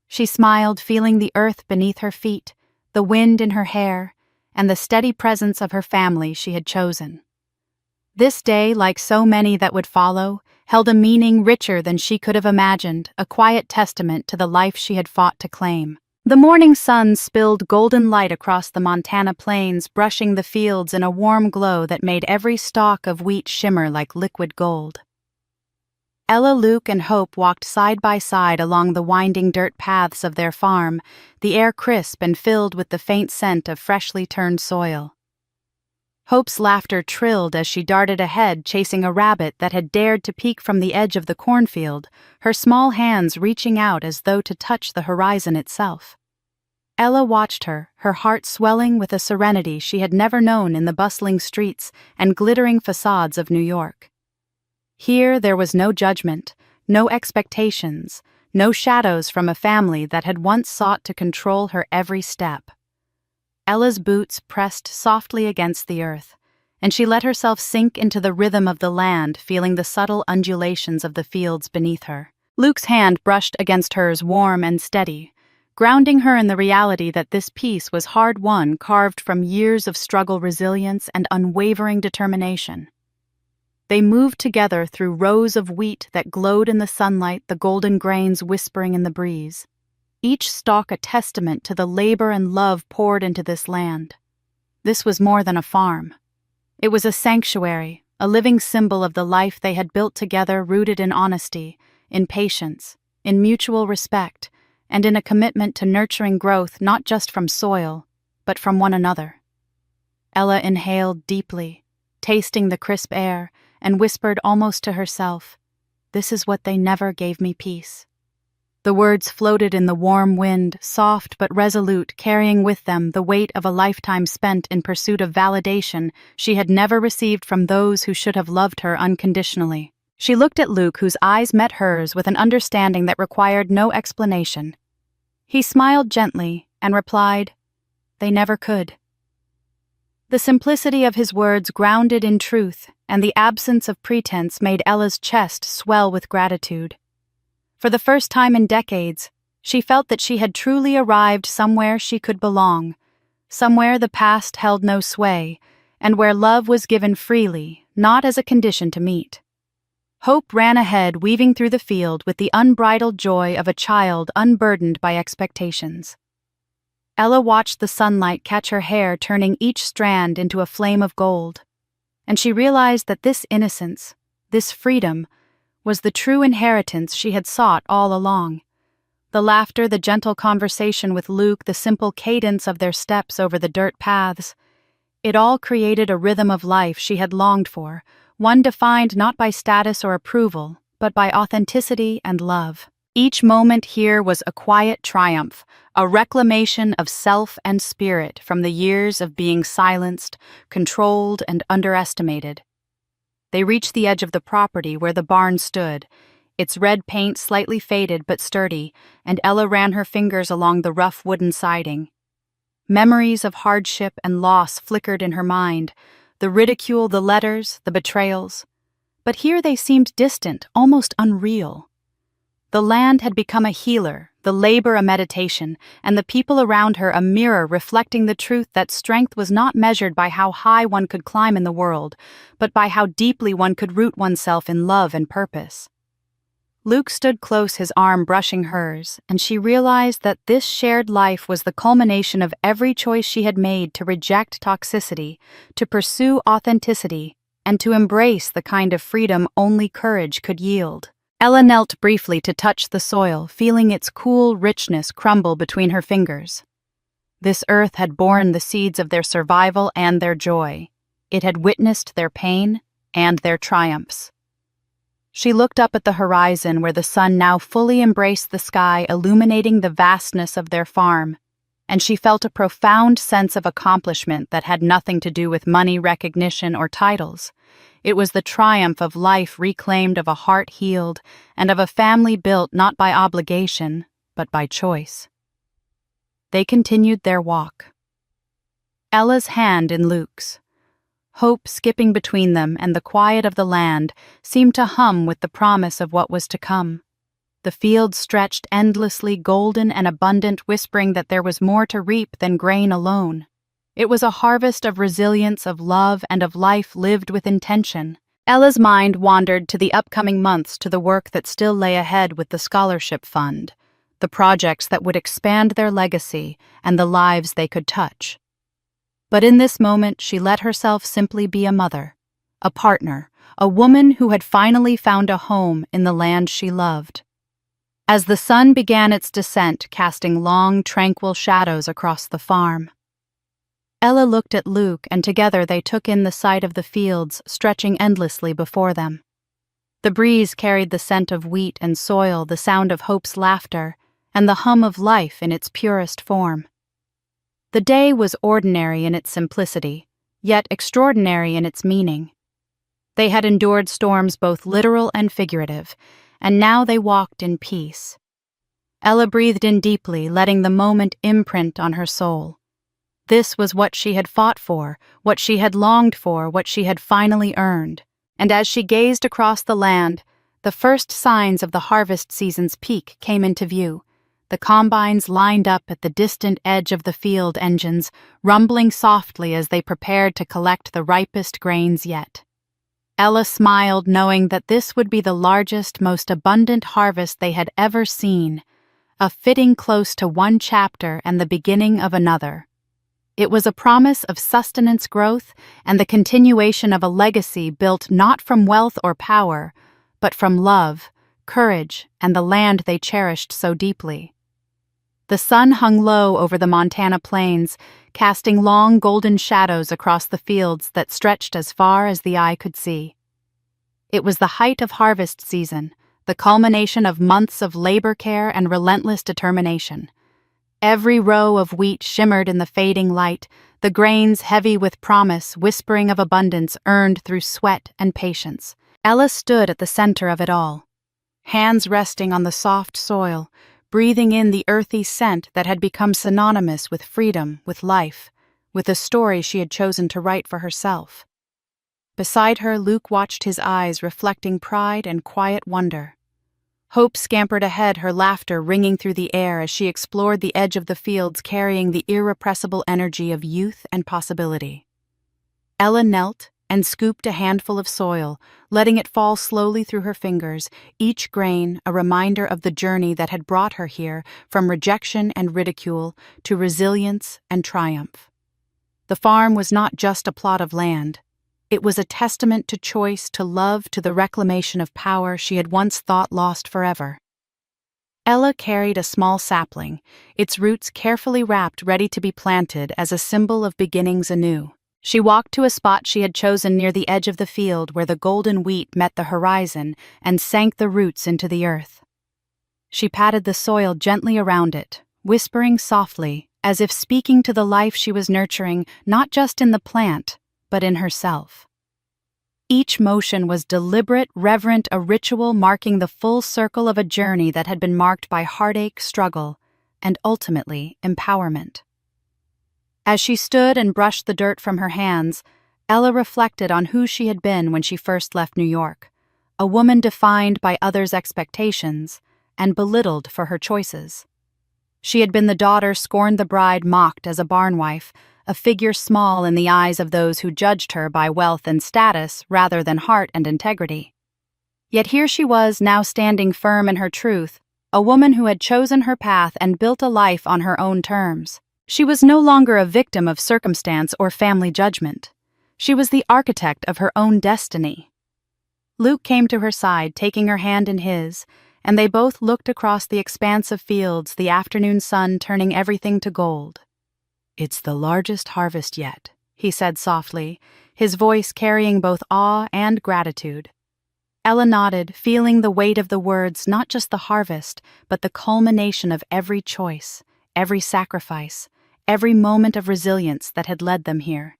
She smiled, feeling the earth beneath her feet, the wind in her hair, and the steady presence of her family she had chosen. This day, like so many that would follow, held a meaning richer than she could have imagined, a quiet testament to the life she had fought to claim. The morning sun spilled golden light across the Montana plains, brushing the fields in a warm glow that made every stalk of wheat shimmer like liquid gold. Ella, Luke, and Hope walked side by side along the winding dirt paths of their farm, the air crisp and filled with the faint scent of freshly turned soil. Hope's laughter trilled as she darted ahead, chasing a rabbit that had dared to peek from the edge of the cornfield, her small hands reaching out as though to touch the horizon itself. Ella watched her, her heart swelling with a serenity she had never known in the bustling streets and glittering facades of New York. Here there was no judgment, no expectations, no shadows from a family that had once sought to control her every step. Ella's boots pressed softly against the earth, and she let herself sink into the rhythm of the land, feeling the subtle undulations of the fields beneath her. Luke's hand brushed against hers, warm and steady, grounding her in the reality that this peace was hard-won, carved from years of struggle, resilience, and unwavering determination. They moved together through rows of wheat that glowed in the sunlight, the golden grains whispering in the breeze. each stalk a testament to the labor and love poured into this land. This was more than a farm. It was a sanctuary, a living symbol of the life they had built together, rooted in honesty, in patience, in mutual respect, and in a commitment to nurturing growth not just from soil, but from one another. Ella inhaled deeply, tasting the crisp air, and whispered almost to herself, "This is what they never gave me peace." The words floated in the warm wind, soft but resolute, carrying with them the weight of a lifetime spent in pursuit of validation she had never received from those who should have loved her unconditionally. She looked at Luke, whose eyes met hers with an understanding that required no explanation. He smiled gently and replied, "They never could." The simplicity of his words, grounded in truth, and the absence of pretense made Ella's chest swell with gratitude. For the first time in decades, she felt that she had truly arrived somewhere she could belong, somewhere the past held no sway, and where love was given freely, not as a condition to meet. Hope ran ahead, weaving through the field with the unbridled joy of a child unburdened by expectations. Ella watched the sunlight catch her hair, turning each strand into a flame of gold, and she realized that this innocence, this freedom, was the true inheritance she had sought all along. The laughter, the gentle conversation with Luke, the simple cadence of their steps over the dirt paths, it all created a rhythm of life she had longed for, one defined not by status or approval, but by authenticity and love. Each moment here was a quiet triumph, a reclamation of self and spirit from the years of being silenced, controlled, and underestimated. They reached the edge of the property where the barn stood, its red paint slightly faded but sturdy, and Ella ran her fingers along the rough wooden siding. Memories of hardship and loss flickered in her mind, the ridicule, the letters, the betrayals. But here they seemed distant, almost unreal. The land had become a healer, the labor a meditation, and the people around her a mirror reflecting the truth that strength was not measured by how high one could climb in the world, but by how deeply one could root oneself in love and purpose. Luke stood close, his arm brushing hers, and she realized that this shared life was the culmination of every choice she had made to reject toxicity, to pursue authenticity, and to embrace the kind of freedom only courage could yield. Ella knelt briefly to touch the soil, feeling its cool richness crumble between her fingers. This earth had borne the seeds of their survival and their joy. It had witnessed their pain and their triumphs. She looked up at the horizon where the sun now fully embraced the sky, illuminating the vastness of their farm, and she felt a profound sense of accomplishment that had nothing to do with money, recognition, or titles. It was the triumph of life reclaimed, of a heart healed, and of a family built not by obligation, but by choice. They continued their walk. Ella's hand in Luke's. Hope skipping between them, and the quiet of the land seemed to hum with the promise of what was to come. The fields stretched endlessly, golden and abundant, whispering that there was more to reap than grain alone. It was a harvest of resilience, of love, and of life lived with intention. Ella's mind wandered to the upcoming months, to the work that still lay ahead with the scholarship fund, the projects that would expand their legacy and the lives they could touch. But in this moment, she let herself simply be a mother, a partner, a woman who had finally found a home in the land she loved. As the sun began its descent, casting long, tranquil shadows across the farm, Ella looked at Luke, and together they took in the sight of the fields stretching endlessly before them. The breeze carried the scent of wheat and soil, the sound of Hope's laughter, and the hum of life in its purest form. The day was ordinary in its simplicity, yet extraordinary in its meaning. They had endured storms both literal and figurative, and now they walked in peace. Ella breathed in deeply, letting the moment imprint on her soul. This was what she had fought for, what she had longed for, what she had finally earned. And as she gazed across the land, the first signs of the harvest season's peak came into view. The combines lined up at the distant edge of the field, engines rumbling softly as they prepared to collect the ripest grains yet. Ella smiled, knowing that this would be the largest, most abundant harvest they had ever seen, a fitting close to one chapter and the beginning of another. It was a promise of sustenance growth and the continuation of a legacy built not from wealth or power, but from love, courage, and the land they cherished so deeply. The sun hung low over the Montana plains, casting long golden shadows across the fields that stretched as far as the eye could see. It was the height of harvest season, the culmination of months of labor care and relentless determination. Every row of wheat shimmered in the fading light, the grains heavy with promise, whispering of abundance earned through sweat and patience. Ella stood at the center of it all, hands resting on the soft soil, breathing in the earthy scent that had become synonymous with freedom, with life, with the story she had chosen to write for herself. Beside her, Luke watched his eyes reflecting pride and quiet wonder. Hope scampered ahead, her laughter ringing through the air as she explored the edge of the fields carrying the irrepressible energy of youth and possibility. Ella knelt and scooped a handful of soil, letting it fall slowly through her fingers, each grain a reminder of the journey that had brought her here, from rejection and ridicule to resilience and triumph. The farm was not just a plot of land. It was a testament to choice, to love, to the reclamation of power she had once thought lost forever. Ella carried a small sapling, its roots carefully wrapped, ready to be planted as a symbol of beginnings anew. She walked to a spot she had chosen near the edge of the field where the golden wheat met the horizon and sank the roots into the earth. She patted the soil gently around it, whispering softly, as if speaking to the life she was nurturing, not just in the plant, but in herself. Each motion was deliberate, reverent, a ritual marking the full circle of a journey that had been marked by heartache, struggle, and ultimately empowerment. As she stood and brushed the dirt from her hands, Ella reflected on who she had been when she first left New York, a woman defined by others' expectations and belittled for her choices. She had been the daughter scorned, the bride mocked as a barn wife, a figure small in the eyes of those who judged her by wealth and status rather than heart and integrity. Yet here she was, now standing firm in her truth, a woman who had chosen her path and built a life on her own terms. She was no longer a victim of circumstance or family judgment. She was the architect of her own destiny. Luke came to her side, taking her hand in his, and they both looked across the expanse of fields, the afternoon sun turning everything to gold. "It's the largest harvest yet," he said softly, his voice carrying both awe and gratitude. Ella nodded, feeling the weight of the words, not just the harvest, but the culmination of every choice, every sacrifice, every moment of resilience that had led them here.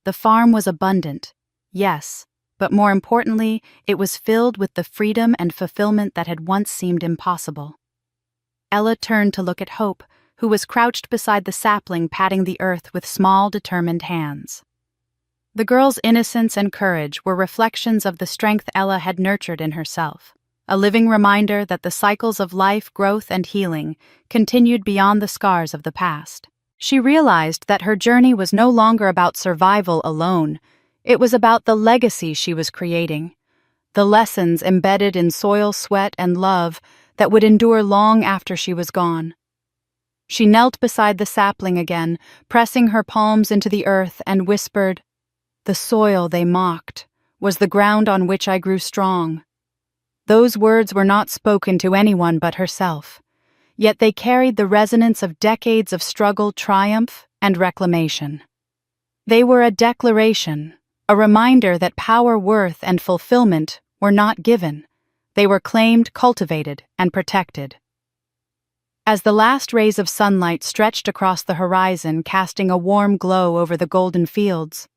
The farm was abundant, yes, but more importantly, it was filled with the freedom and fulfillment that had once seemed impossible. Ella turned to look at Hope, who was crouched beside the sapling, patting the earth with small, determined hands. The girl's innocence and courage were reflections of the strength Ella had nurtured in herself, a living reminder that the cycles of life, growth, and healing continued beyond the scars of the past. She realized that her journey was no longer about survival alone. It was about the legacy she was creating, the lessons embedded in soil, sweat, and love that would endure long after she was gone. She knelt beside the sapling again, pressing her palms into the earth, and whispered, "The soil they mocked was the ground on which I grew strong." Those words were not spoken to anyone but herself, yet they carried the resonance of decades of struggle, triumph, and reclamation. They were a declaration, a reminder that power, worth, and fulfillment were not given. They were claimed, cultivated, and protected. As the last rays of sunlight stretched across the horizon, casting a warm glow over the golden fields,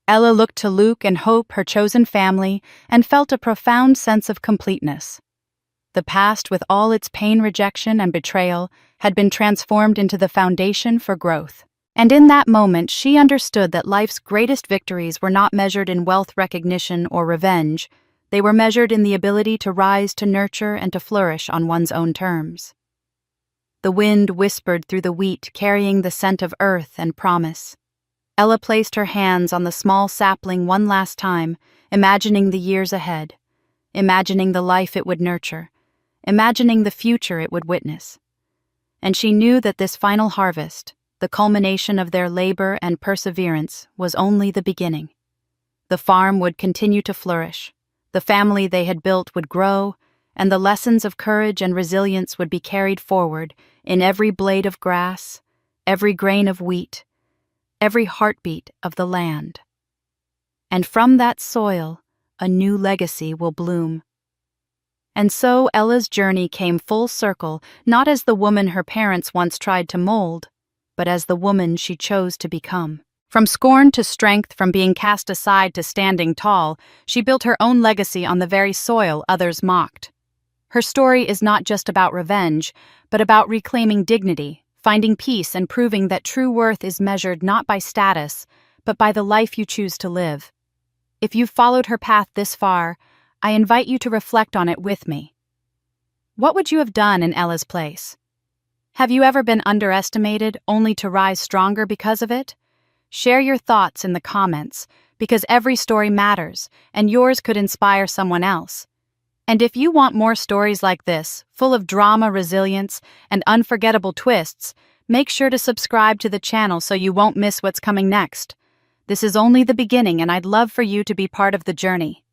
Ella looked to Luke and Hope, her chosen family, and felt a profound sense of completeness. The past, with all its pain, rejection, and betrayal, had been transformed into the foundation for growth. And in that moment, she understood that life's greatest victories were not measured in wealth, recognition, or revenge. They were measured in the ability to rise, to nurture, and to flourish on one's own terms. The wind whispered through the wheat, carrying the scent of earth and promise. Ella placed her hands on the small sapling one last time, imagining the years ahead, imagining the life it would nurture, imagining the future it would witness. And she knew that this final harvest, the culmination of their labor and perseverance, was only the beginning. The farm would continue to flourish, the family they had built would grow, and the lessons of courage and resilience would be carried forward in every blade of grass, every grain of wheat, every heartbeat of the land. And from that soil, a new legacy will bloom. And so Ella's journey came full circle, not as the woman her parents once tried to mold, but as the woman she chose to become. From scorn to strength, from being cast aside to standing tall, she built her own legacy on the very soil others mocked. Her story is not just about revenge, but about reclaiming dignity, finding peace, and proving that true worth is measured not by status, but by the life you choose to live. If you've followed her path this far, I invite you to reflect on it with me. What would you have done in Ella's place? Have you ever been underestimated only to rise stronger because of it? Share your thoughts in the comments, because every story matters, and yours could inspire someone else. And if you want more stories like this, full of drama, resilience, and unforgettable twists, make sure to subscribe to the channel so you won't miss what's coming next. This is only the beginning, and I'd love for you to be part of the journey.